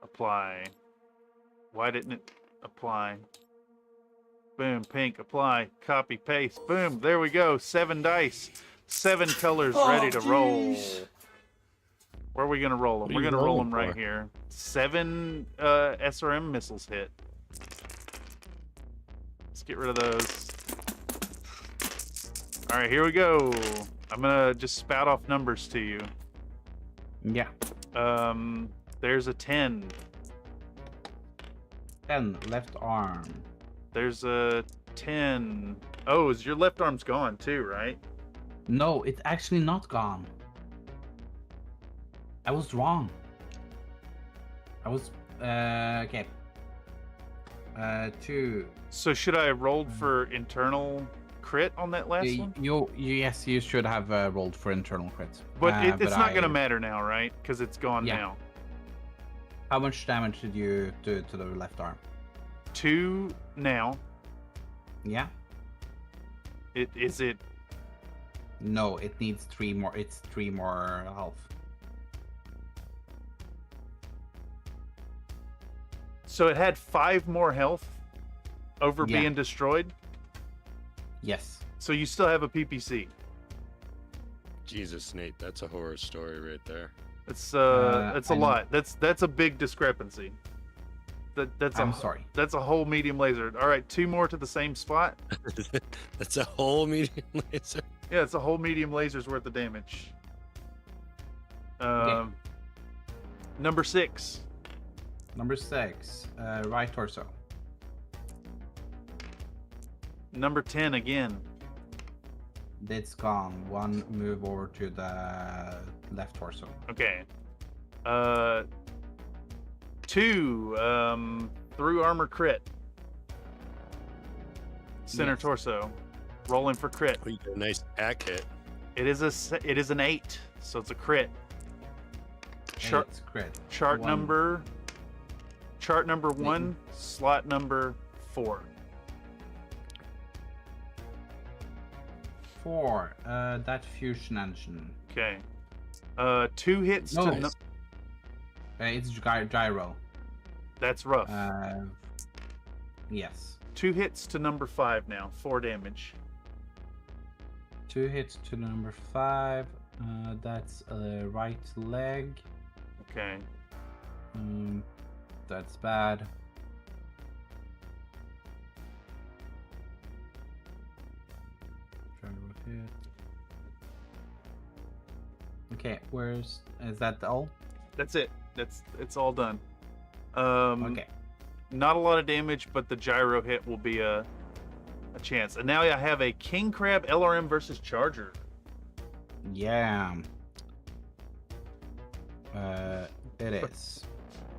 Apply. Why didn't it apply? Boom, pink, apply, copy, paste, boom, there we go. 7 dice, 7 colors ready to roll. Where are we going to roll them? We're going to roll them right here. 7 SRM missiles hit. Let's get rid of those. All right, here we go. I'm going to just spout off numbers to you. Yeah. There's a 10. 10, left arm. There's a 10. Oh, your left arm's gone too, right? No, it's actually not gone. I was wrong. I was, okay. 2. So should I have rolled for internal crit on that last one? Yes, you should have rolled for internal crit. But it's not going to matter now, right? Because it's gone now. How much damage did you do to the left arm? 2 now. Yeah. Is it? No, it needs 3 more. It's 3 more health. So it had 5 more health over being destroyed? Yes. So you still have a PPC? Jesus, Nate, that's a horror story right there. It's a lot. That's a big discrepancy. I'm sorry. That's a whole medium laser. All right, 2 more to the same spot. That's a whole medium laser. Yeah, it's a whole medium laser's worth of damage. Number 6. Number 6, right torso. Number 10 again. It's gone. 1 move over to the left torso. Okay. 2, through armor crit. Center Yes. torso. Rolling for crit. Oh, you got a nice back hit. It is an 8, so it's a crit. Chart It's crit. chart 1. number 1, slot number 4. 4. That fusion engine. Okay. 2 hits No. to It's gyro. that's rough. Yes. 2 hits to number 5 now. 4 damage. 2 hits to number 5. That's right leg. Okay. That's bad. Gyro hit. Okay, is that all? That's it. It's all done. Okay. Not a lot of damage, but the gyro hit will be a chance. And now I have a King Crab LRM versus Charger. Yeah. It is.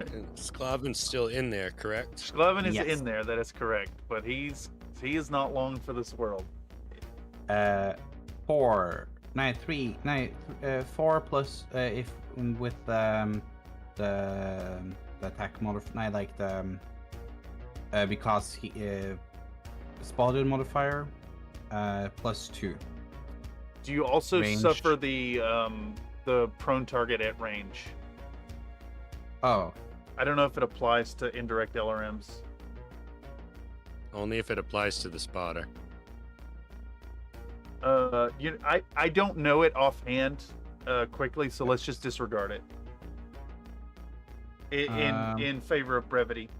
And Sclaaven's still in there, correct? Sclaaven is Yes. in there, that is correct. But he is not long for this world. 4, 9, 3, 9, 4 plus if with the attack modifier, like the because he spotted modifier, plus 2. Do you also Range. suffer the prone target at range? Oh, I don't know if it applies to indirect LRMs. Only if it applies to the spotter. I don't know it offhand quickly, so let's just disregard it. In favor of brevity.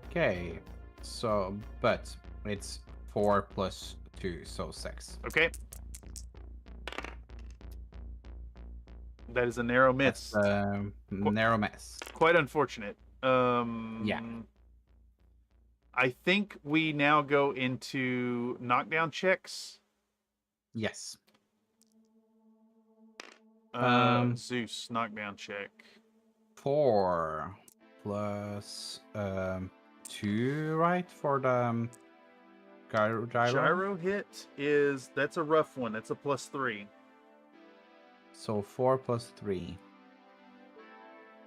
okay. So, but it's 4 plus 2, so 6. Okay. That is a narrow miss. That's, narrow miss. Quite unfortunate. Yeah. I think we now go into knockdown checks. Yes. Zeus, knockdown check. 4 plus 2, right, for the gyro? Gyro hit that's a rough one. That's a +3. So 4 plus 3.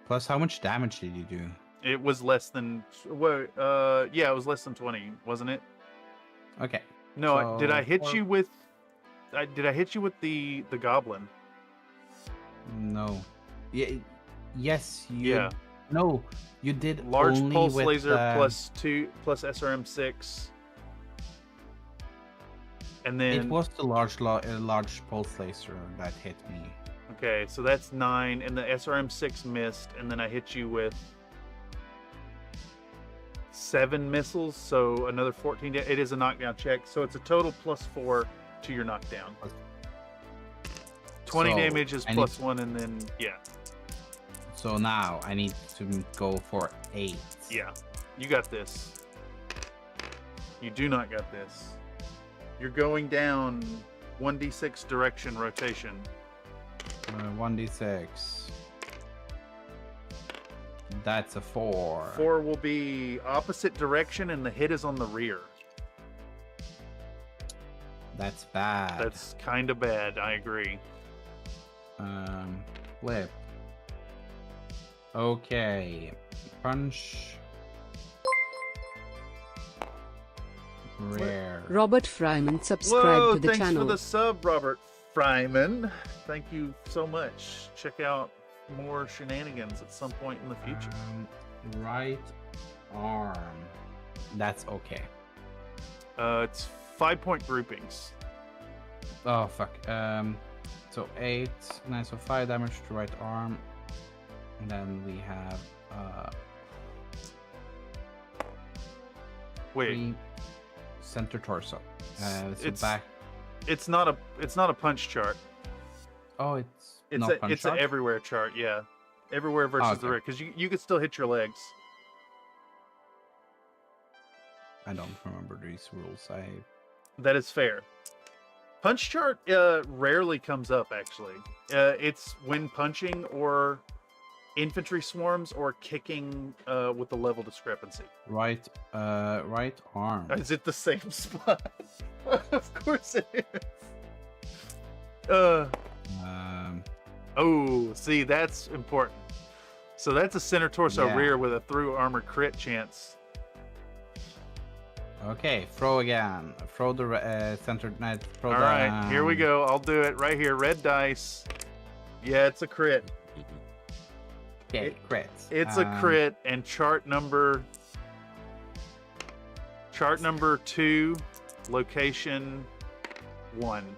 Plus, how much damage did you do? It was less than it was less than 20, wasn't it? Okay. No, did I So hit 4 you with? Did I hit you with the goblin? No. Yeah. Yes. You, Yeah. No, you did. Large only pulse with, laser +2 plus SRM6. And then It was the large pulse laser that hit me. okay, so that's 9, and the SRM6 missed, and then I hit you with 7 missiles, so another 14. It is a knockdown check, so it's a total +4 to your knockdown. 20 So, damage is I need- +1, and then yeah, So now I need to go for 8. yeah, you got this. You do not got this. You're going down 1d6 direction rotation. 1d6. That's a 4. 4 will be opposite direction, and the hit is on the rear. That's bad. That's kind of bad. I agree. Flip. Okay. Punch. Rare. Robert Fryman subscribed Whoa, to the thanks channel. for the sub, Robert Fryman. Thank you so much. Check out more shenanigans at some point in the future. Right arm. That's okay. It's 5-point groupings. Oh fuck. So 8, 9, so 5 damage to right arm. And then we have Wait, 3 center torso. So it's back. It's not a punch chart. Oh, it's It's not punch an chart? everywhere chart. Yeah. Everywhere versus Okay. the rear, because you could still hit your legs. I don't remember these rules. That is fair. Punch chart rarely comes up, actually. It's when punching or infantry swarms or kicking with the level discrepancy. Right arm. Is it the same spot? Of course it is. Oh, see, that's important. So that's a center torso rear with a through armor crit chance. Okay, throw again. Throw the centered knight. All right, here we go. I'll do it right here. Red dice. Yeah, it's a crit. Okay, crit. It's a crit, and chart number 2, location 1.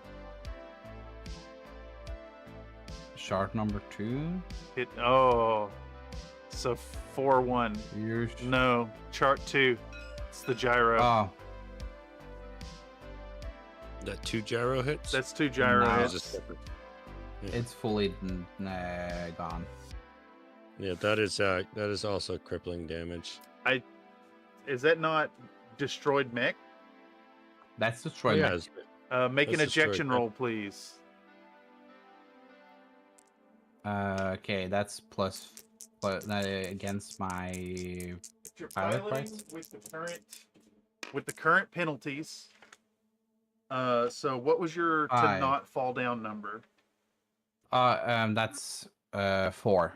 Chart number 2. So 4-1. No, chart 2. It's the gyro. Oh. That 2 gyro hits? That's 2 gyro hits. It's fully gone. Yeah, that is also crippling damage. Is that not destroyed mech? That's destroyed mech. Make an That's ejection destroyed roll, please. Okay, that's plus against my You're pilot, piloting right? with the current penalties. So what was your to 5. not fall down number? That's 4.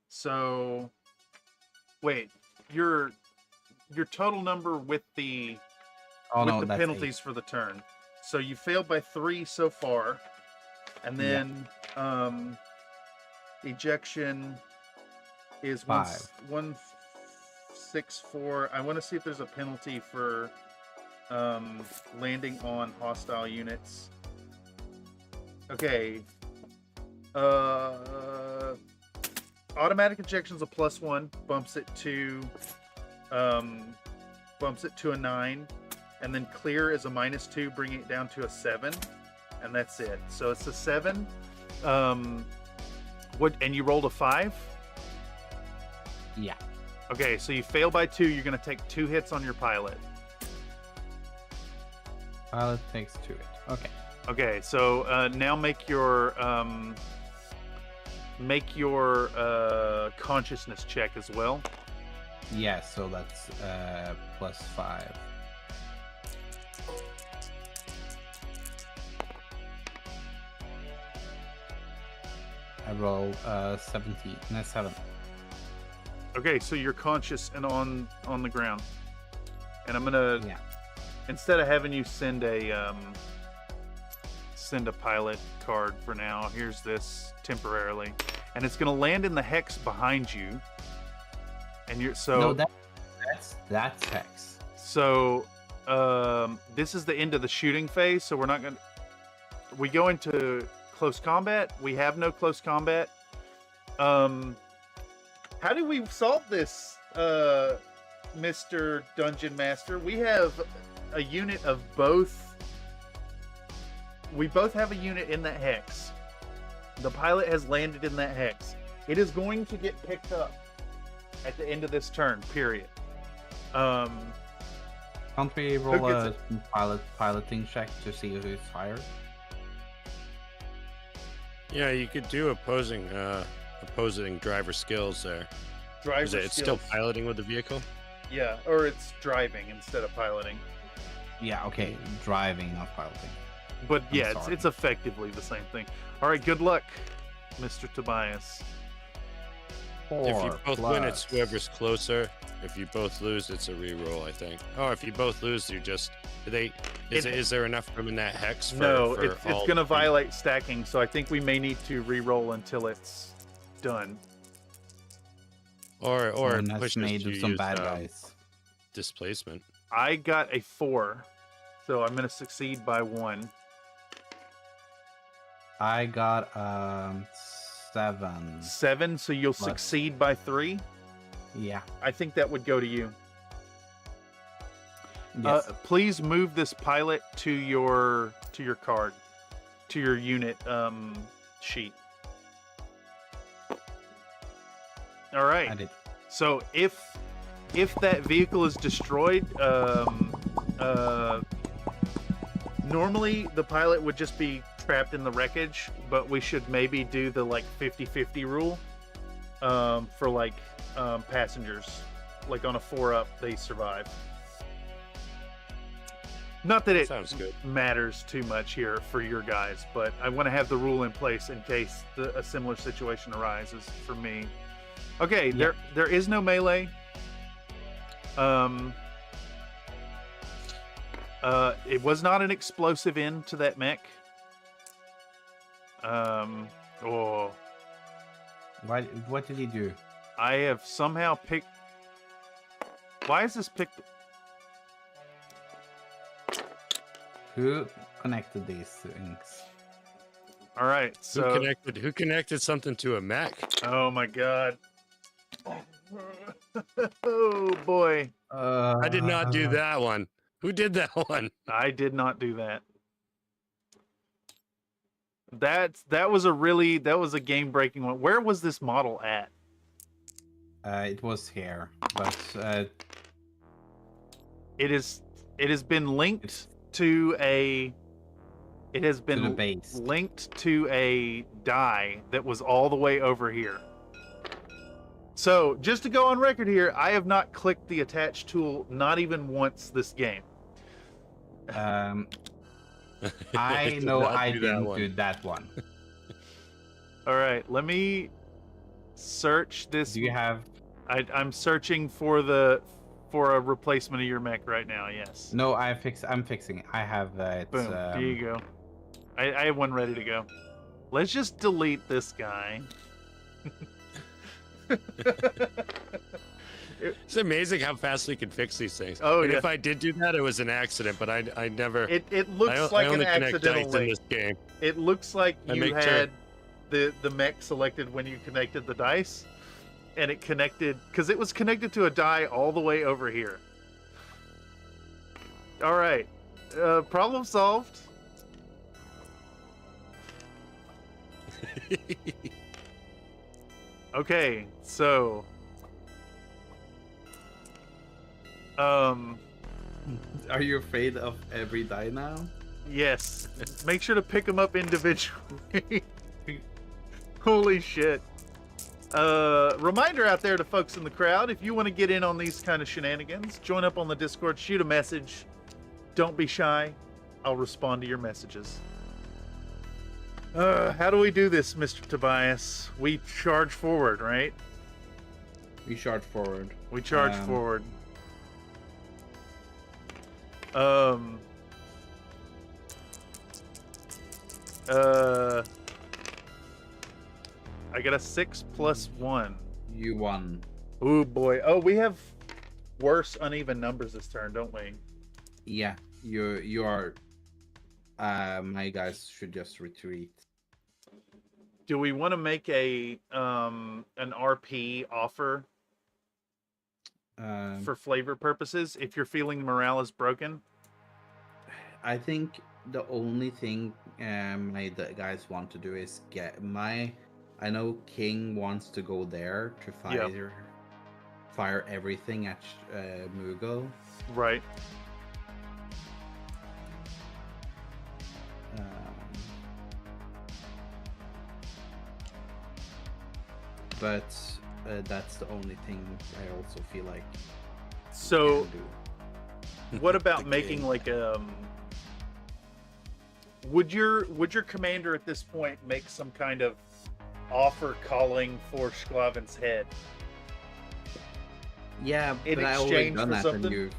So wait, your total number with the that's penalties 8. for the turn. So you failed by 3 so far, and then ejection is 5. 164. I want to see if there's a penalty for landing on hostile units. Okay. Automatic ejection's a +1, bumps it to a 9, and then clear is a -2, bringing it down to a 7, and that's it. So it's a 7. And you rolled a 5? Yeah. Okay, so you fail by 2. You're going to take 2 hits on your pilot. Pilot takes 2 hits. Okay. Okay, so now make your consciousness check as well. Yeah, so that's +5. I roll 17. No, 7. Okay, so you're conscious and on the ground. And I'm gonna instead of having you send a pilot card for now, here's this temporarily. And it's gonna land in the hex behind you. And you're that's hex. So this is the end of the shooting phase, so we're not gonna we go into close combat. We have no close combat. How do we solve this, Mr. Dungeon Master? We have a unit of both. We both have a unit in that hex. The pilot has landed in that hex. It is going to get picked up at the end of this turn, period. Can't we roll a piloting check to see who's higher? Yeah, you could do opposing driver skills there. It's still piloting with the vehicle? Yeah, or it's driving instead of piloting. Yeah, okay, driving, not piloting. But yeah, it's effectively the same thing. All right, good luck, Mr. Tobias. If you both win, it's whoever's closer. If you both lose, it's a re-roll, I think. Oh, if you both lose, you're just... Is there enough room in that hex for... No, it's going to violate stacking, so I think we may need to re-roll until it's done. Or push made of some bad guys. Displacement. I got a 4, so I'm going to succeed by 1. I got 7. 7, so you'll succeed by 3? Yeah. I think that would go to you. Yes. Please move this pilot to your card, to your unit sheet. All right. I did. So if that vehicle is destroyed, normally the pilot would just be trapped in the wreckage, but we should maybe do the like 50-50 rule for like passengers. Like on a 4-up, they survive. Not that it Sounds good. matters too much here for your guys, but I want to have the rule in place in case a similar situation arises for me. Okay, Yeah. there is no melee. It was not an explosive end to that mech. Oh, What did he do? I have somehow picked. Why is this picked? Who connected these things? All right, so Who connected something to a mech? oh my god. Oh boy. I did not do that one. Who did that one? I did not do that. That was a game breaking one. Where was this model at? It was here, but It has been linked to a. It has been the base. linked to a die that was all the way over here. So just to go on record here, I have not clicked the attach tool not even once this game. I did know not I do that didn't one. do that one. All right, let me search this. Do you have? I'm searching for a replacement of your mech right now. Yes. No, I'm fixing it. I have it. Boom. There you go. I have one ready to go. Let's just delete this guy. It's amazing how fast we can fix these things. Oh, and yeah. if I did do that, it was an accident, but I never. It looks like I an only connect accidental dice in link. this game. It looks like I you make had the mech selected when you connected the dice, and it connected because it was connected to a die all the way over here. All right, problem solved. Okay, so Are you afraid of every die now? yes, make sure to pick them up individually. Holy shit. Reminder out there to folks in the crowd, if you want to get in on these kind of shenanigans, join up on the Discord, shoot a message. Don't be shy. I'll respond to your messages. How do we do this, Mr. Tobias? We charge forward, right? We charge forward. We charge forward. I got a 6 + 1. You won. Ooh boy. Oh, we have worse uneven numbers this turn, don't we? Yeah, you are. My guys should just retreat. Do we want to make an RP offer for flavor purposes if you're feeling morale is broken? I think the only thing my guys want to do is get my. I know King wants to go there to fire everything at Mugo. Right. But that's the only thing I also feel like. So, can do. what about making like would your commander at this point make some kind of offer calling for Sclaaven's head? Yeah, in but I already exchange done for that something?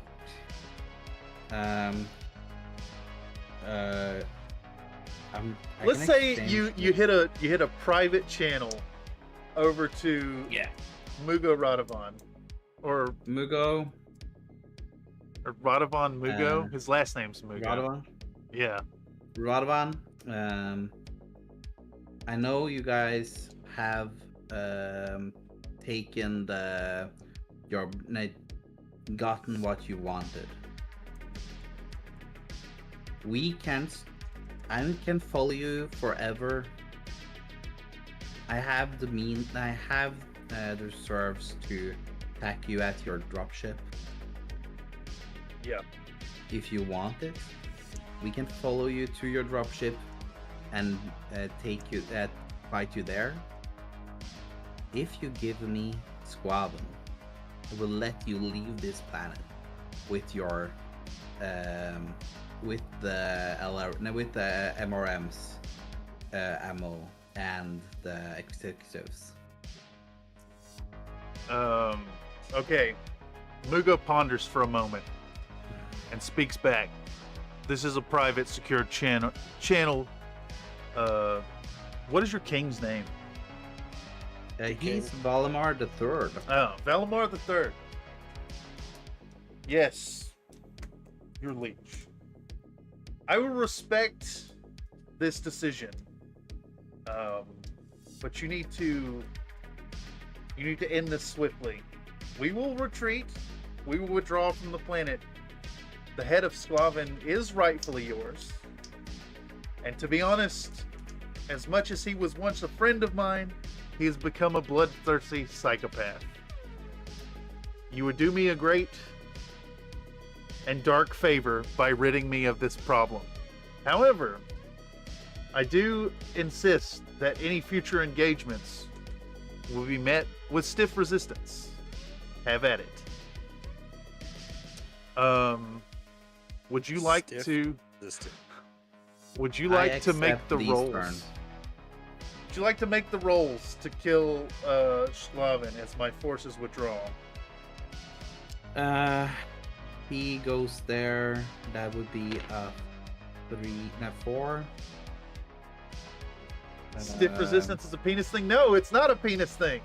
Let's say you hit a private channel over to Mugo Radovan or Mugo Radovan Mugo. His last name's Mugo. Radovan. Yeah. Radovan. I know you guys have taken gotten what you wanted. I can follow you forever. I have deserves to attack you at your dropship. Yeah. If you want it, we can follow you to your dropship and fight you there. If you give me Sclaaven, I will let you leave this planet with your with the MRMs ammo and the executives. Okay. Mugo ponders for a moment and speaks back. This is a private, secure channel. What is your king's name? He's Valimar the Third. Oh, Valimar the Third. Yes, your liege. I will respect this decision, but you need to end this swiftly. We will retreat. We will withdraw from the planet. The head of Sclaaven is rightfully yours. And to be honest, as much as he was once a friend of mine, he has become a bloodthirsty psychopath. You would do me a great and dark favor by ridding me of this problem. However, I do insist that any future engagements will be met with stiff resistance. Have at it. Would you like to? Would you like to make the rolls? Would you like to make the rolls to kill Sclaaven as my forces withdraw? He goes there. That would be a 4. Stiff resistance is a penis thing? No, it's not a penis thing.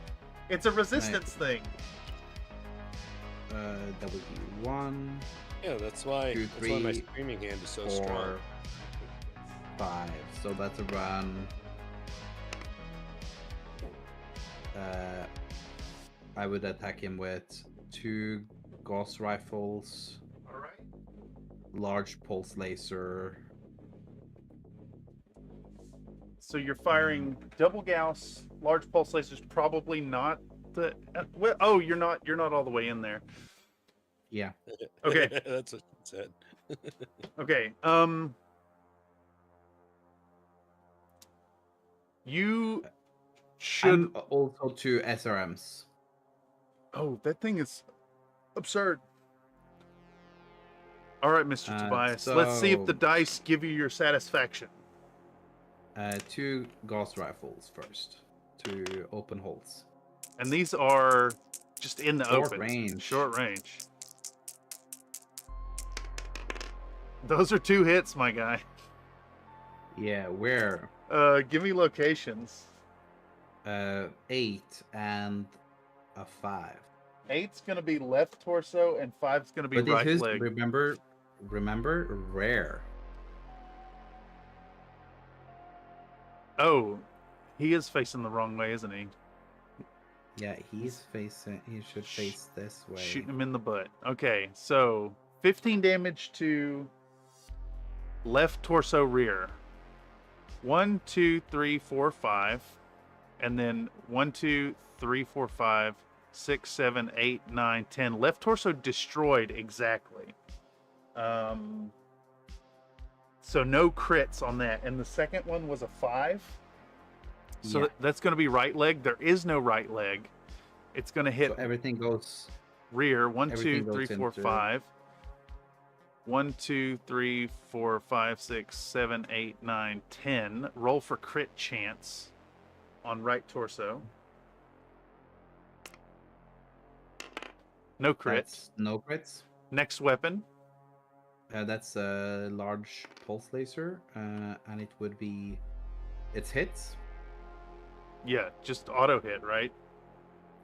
It's a resistance thing. That would be 1. Yeah, that's why. 2, 3, that's why my screaming hand is so 4, strong. 5. So that's a run. I would attack him with 2 Gauss rifles. All right. Large pulse laser. So you're firing double Gauss, large pulse lasers. Probably not the. Oh, you're not all the way in there. Yeah. Okay. That's what it said. Okay. You should And also 2 SRMs. Oh, that thing is absurd. All right, Mr. Tobias. Let's see if the dice give you your satisfaction. 2 Gauss rifles first to open holes. And these are just in the Short open. range. Short range. Those are 2 hits, my guy. Yeah, where? Give me locations. 8 and a 5. 8's gonna be left torso, and 5's gonna be right leg. Remember, rare. Oh, he is facing the wrong way, isn't he? Yeah, he's facing. He should face this way. Shooting him in the butt. Okay, so 15 damage to left torso rear. 1, 2, 3, 4, 5, and then 1, 2, 3, 4, 5, 6, 7, 8, 9, 10. Left torso destroyed exactly. So no crits on that. And the second one was a 5. So that's going to be right leg. There is no right leg. It's going to hit. So everything goes rear. 1, 2, 3, 4, 5. 1, 2, 3, 4, 5, 6, 7, 8, 9, 10. Roll for crit chance on right torso. No crits. No crits. Next weapon. That's a large pulse laser, and it would be. It's hits. Yeah, just auto hit, right?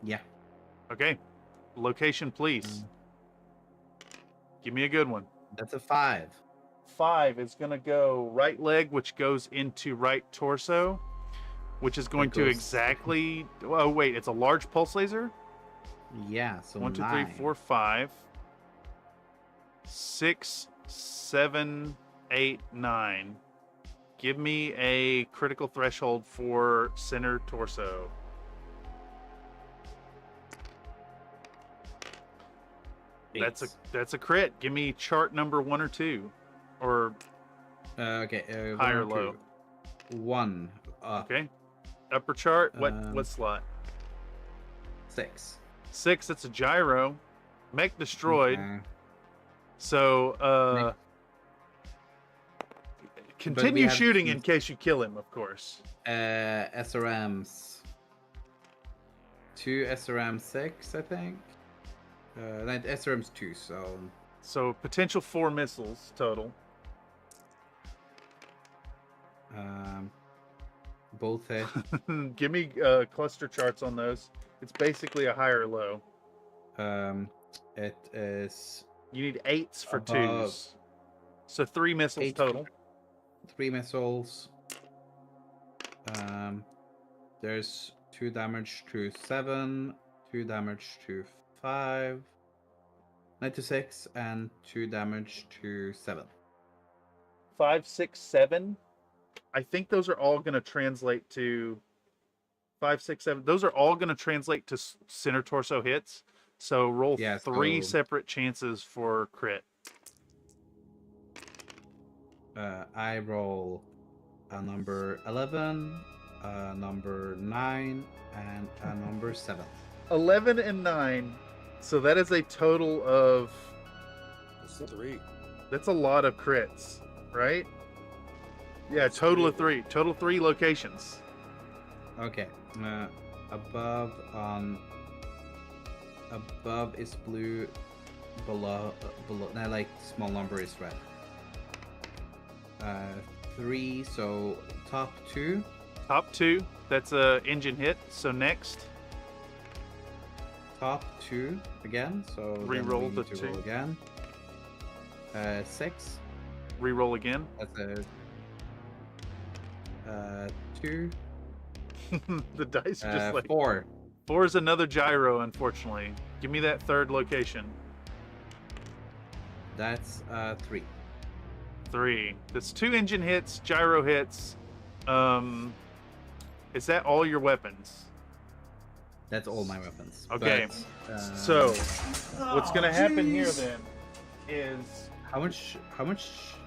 Yeah. Okay. Location, please. Give me a good one. That's a 5. 5 is going to go right leg, which goes into right torso, which is going to exactly. Oh, wait, it's a large pulse laser? Yeah, so 1, 2, 9. 3, 4, 5, 6, 7, 8, 9. Give me a critical threshold for center torso. That's a crit. Give me chart number 1 or 2, or okay, high or low. 1. Okay. Upper chart. What slot? 6. 6. That's a gyro. Mech destroyed. Okay. So continue shooting in case you kill him, of course. SRMs. 2 SRM 6, I think. SRM's 2, So potential 4 missiles total. Both hit. Give me cluster charts on those. It's basically a high or low. It is. You need 8s for above. 2s. So 3 missiles total. 3 missiles. There's 2 damage to 7, 2 damage to 5, 96, and 2 damage to 7. 5, 6, 7. I think those are all going to translate to 5, 6, 7. Those are all going to translate to center torso hits. So roll 3 separate chances for crit. I roll a number 11, a number 9, and a number 7. 11 and 9. So that is a total of... That's 3. That's a lot of crits, right? Yeah, total of 3. Total 3 locations. Okay. Above is blue. Below. No, like small number is red. 3. So top 2. Top 2. That's a engine hit. So next. Top 2 again. So re-roll the 2 roll again. 6. Re-roll again. That's a 2. The dice are just like 4. 4 is another gyro, unfortunately. Give me that 3rd location. That's 3. 3. That's 2 engine hits, gyro hits. Is that all your weapons? That's all my weapons. Okay. But, so what's gonna happen here then is how much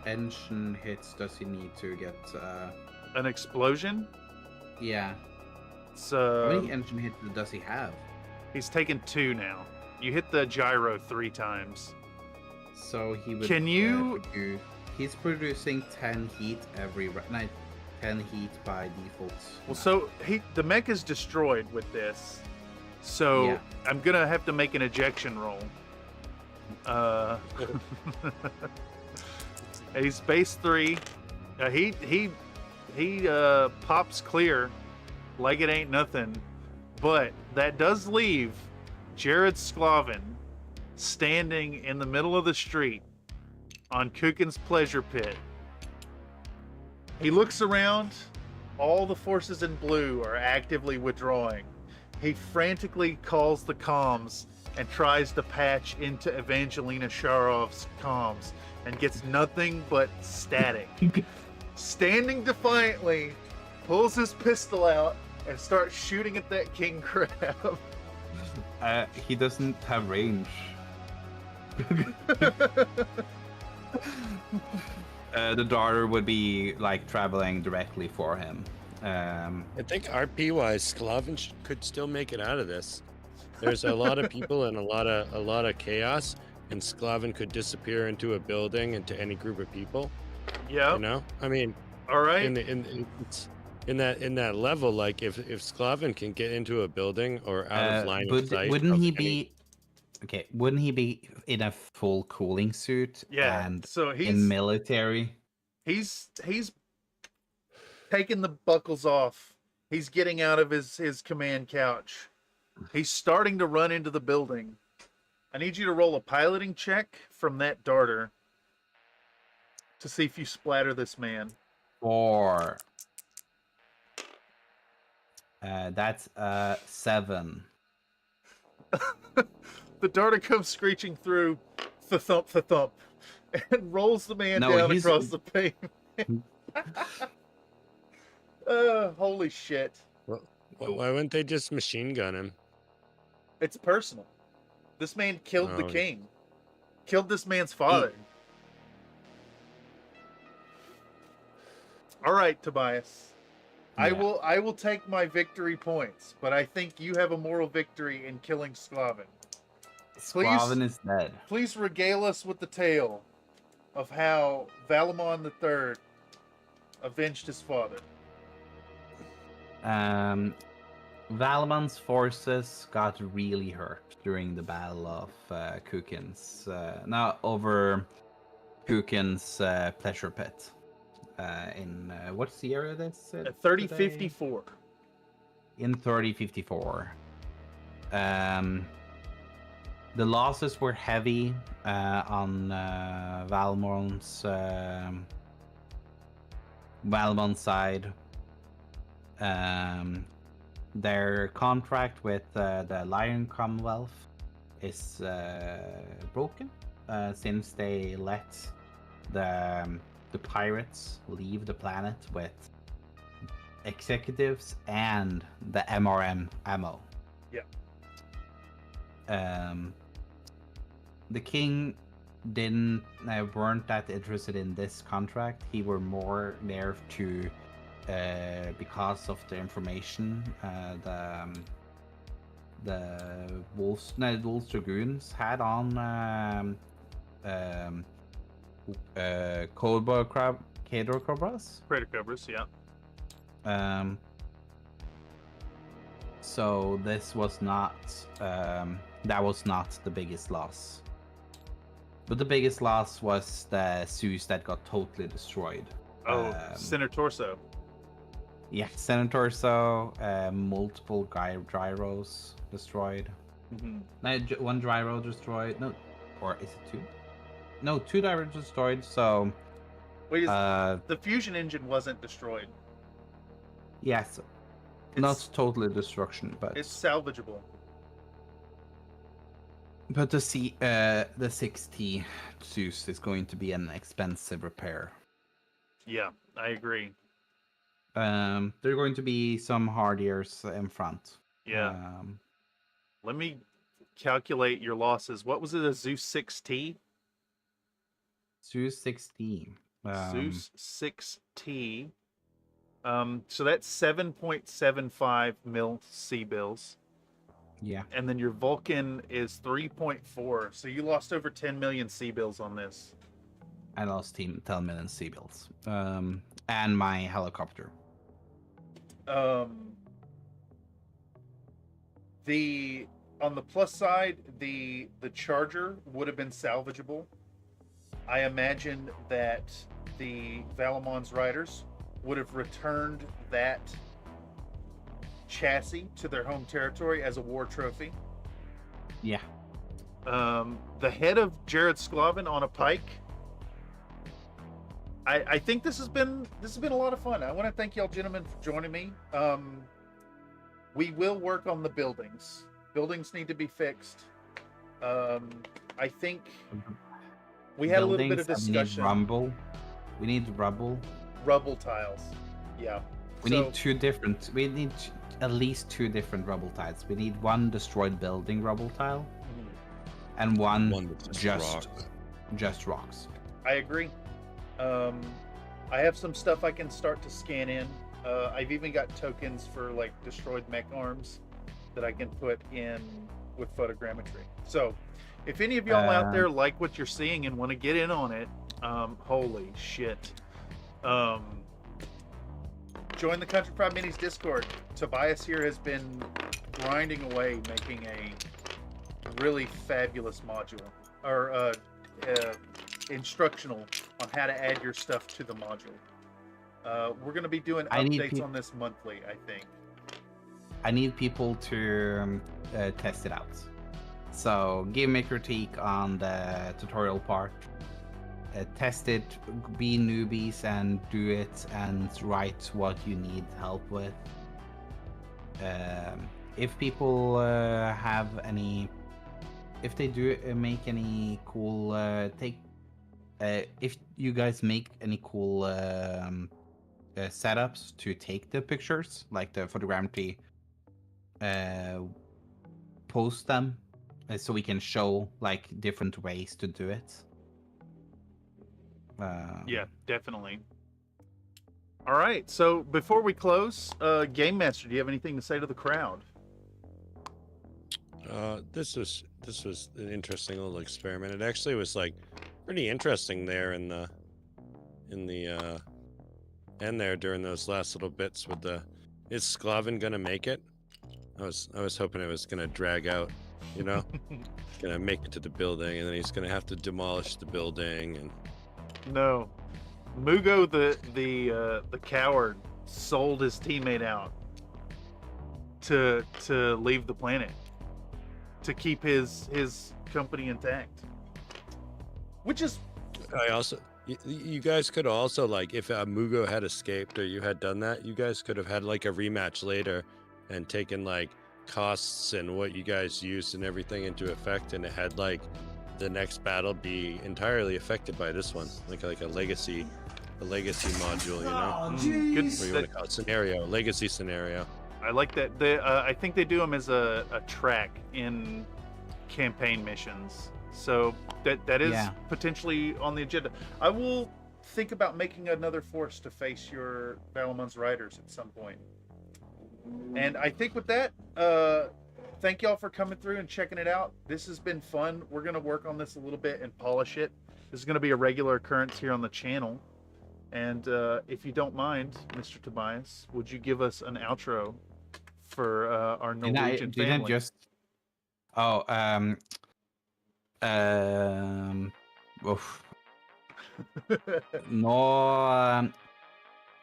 engine hits does he need to get an explosion? Yeah. So how many engine hits does he have? He's taken 2 now. You hit the gyro 3 times. So he would. Can you? He's producing 10 heat every night. 10 heat by default. Well, so the mech is destroyed with this. So yeah. I'm gonna have to make an ejection roll. He's base 3. He pops clear like it ain't nothing, but that does leave Jarrod Sclaaven standing in the middle of the street on Kooken's pleasure pit. He looks around. All the forces in blue are actively withdrawing. He frantically calls the comms and tries to patch into Evangelina Sharov's comms and gets nothing but static. Standing defiantly, pulls his pistol out and starts shooting at that king crab. He doesn't have range. The daughter would be like traveling directly for him. I think RP-wise, Sclaaven could still make it out of this. There's a lot of people and a lot of chaos, and Sclaaven could disappear into a building, into any group of people. Yeah. You know, I mean, all right. In that level, like if Sclaaven can get into a building or out of line of sight, wouldn't he be? Okay, wouldn't he be in a full cooling suit? Yeah, and so he's in military. He's taking the buckles off. He's getting out of his command couch. He's starting to run into the building. I need you to roll a piloting check from that darter to see if you splatter this man. 4. That's 7. The darter comes screeching through, thump, and rolls the man down across the pavement. Holy shit. Well, why wouldn't they just machine gun him? It's personal. This man killed the king. Killed this man's father. All right, Tobias. I will take my victory points, but I think you have a moral victory in killing Sclaaven. Sclaaven is dead. Please regale us with the tale of how Halemon III avenged his father. Halemon's forces got really hurt during the Battle of Kooken's, over Kooken's pleasure pit. In what's the area that's 3054. In 3054. The losses were heavy on Halemon's side. Their contract with the Lion Commonwealth is broken since they let the pirates leave the planet with executives and the MRM ammo. Yeah. The king weren't that interested in this contract. He were more there to because of the information the Wolves Dragoons had on Crater Cobras. Crater Cobras, yeah. So this was not that was not the biggest loss. But the biggest loss was the Zeus that got totally destroyed. Center Torso. Yeah, Center Torso, multiple gyros destroyed. Mm-hmm. One gyro destroyed. No, or is it two? No, two gyros destroyed. So wait, the fusion engine wasn't destroyed? Yes, not totally destruction, but it's salvageable. But the 6T Zeus is going to be an expensive repair. Yeah, I agree. There are going to be some hardiers in front. Yeah. Let me calculate your losses. What was it? A Zeus 6T? Zeus 6T. Zeus 6T. So that's 7.75 mil C-bills. Yeah. And then your Vulcan is 3.4. So you lost over 10 million C-bills on this. I lost 10 million C-bills. And my helicopter. On the plus side, the Charger would have been salvageable. I imagine that the Halemons Riders would have returned that chassis to their home territory as a war trophy. Yeah. The head of Jarrod Sclaaven on a pike. I think this has been a lot of fun. I want to thank y'all gentlemen for joining me. We will work on the buildings. Buildings need to be fixed. I think we had a little bit of discussion. We need rubble. Rubble tiles. Yeah. We need at least two different rubble tiles. We need one destroyed building rubble tile, and one just rocks. I agree. I have some stuff I can start to scan in. I've even got tokens for like destroyed mech arms that I can put in with photogrammetry. So if any of y'all out there like what you're seeing and want to get in on it, holy shit. Join the Country Pride Minis Discord. Tobias here has been grinding away making a really fabulous module, or instructional on how to add your stuff to the module. We're going to be doing updates on this monthly, I think. I need people to test it out. So give me a critique on the tutorial part. Test it, be newbies and do it, and write what you need help with. If people have any, if they do make any cool if you guys make any cool setups to take the pictures, like the photogrammetry, post them so we can show like different ways to do it. Yeah, definitely. All right, so before we close, Game Master, do you have anything to say to the crowd? This was an interesting little experiment. It actually was like pretty interesting there in the end there during those last little bits with the. Is Sclaaven gonna make it? I was hoping it was gonna drag out, you know, gonna make it to the building, and then he's gonna have to demolish the building and. No, Mugo the coward sold his teammate out to leave the planet to keep his company intact, which is. I also. You guys could also, like, if Mugo had escaped or you had done that, you guys could have had like a rematch later and taken like costs and what you guys used and everything into effect, and it had like the next battle be entirely affected by this one, like a legacy module, you know. Good. What you want to call it? Scenario, legacy scenario. I like that. I think they do them as a track in campaign missions. So that is potentially on the agenda. I will think about making another force to face your Halemons Riders at some point. And I think with that, thank y'all for coming through and checking it out. This has been fun. We're going to work on this a little bit and polish it. This is going to be a regular occurrence here on the channel. And if you don't mind, Mr. Tobias, would you give us an outro for our Norwegian family? Nå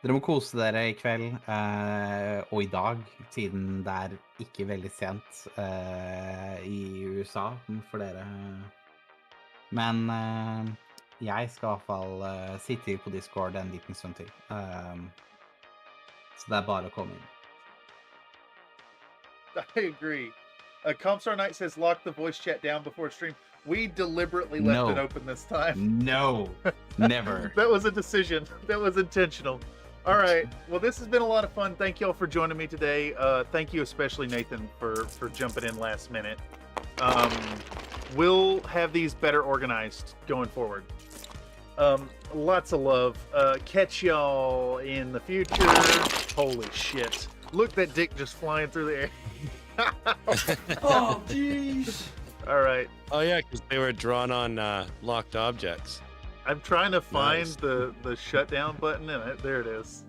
dere må kose dere i kveld og i dag, siden det er ikke veldig sent i USA for dere. Men jeg skal i hvert fall sitte på Discord en liten stund til. Så det er bare å komme inn. I agree. Compstar Knight says lock the voice chat down before stream. We deliberately left it open this time. No, never. That was a decision. That was intentional. All right. Well, this has been a lot of fun. Thank you all for joining me today. Thank you especially, Nathan, for jumping in last minute. We'll have these better organized going forward. Lots of love. Catch y'all in the future. Holy shit. Look, that dick just flying through the air. Oh, jeez. All right. Oh, yeah, because they were drawn on locked objects. I'm trying to find the shutdown button, and there it is.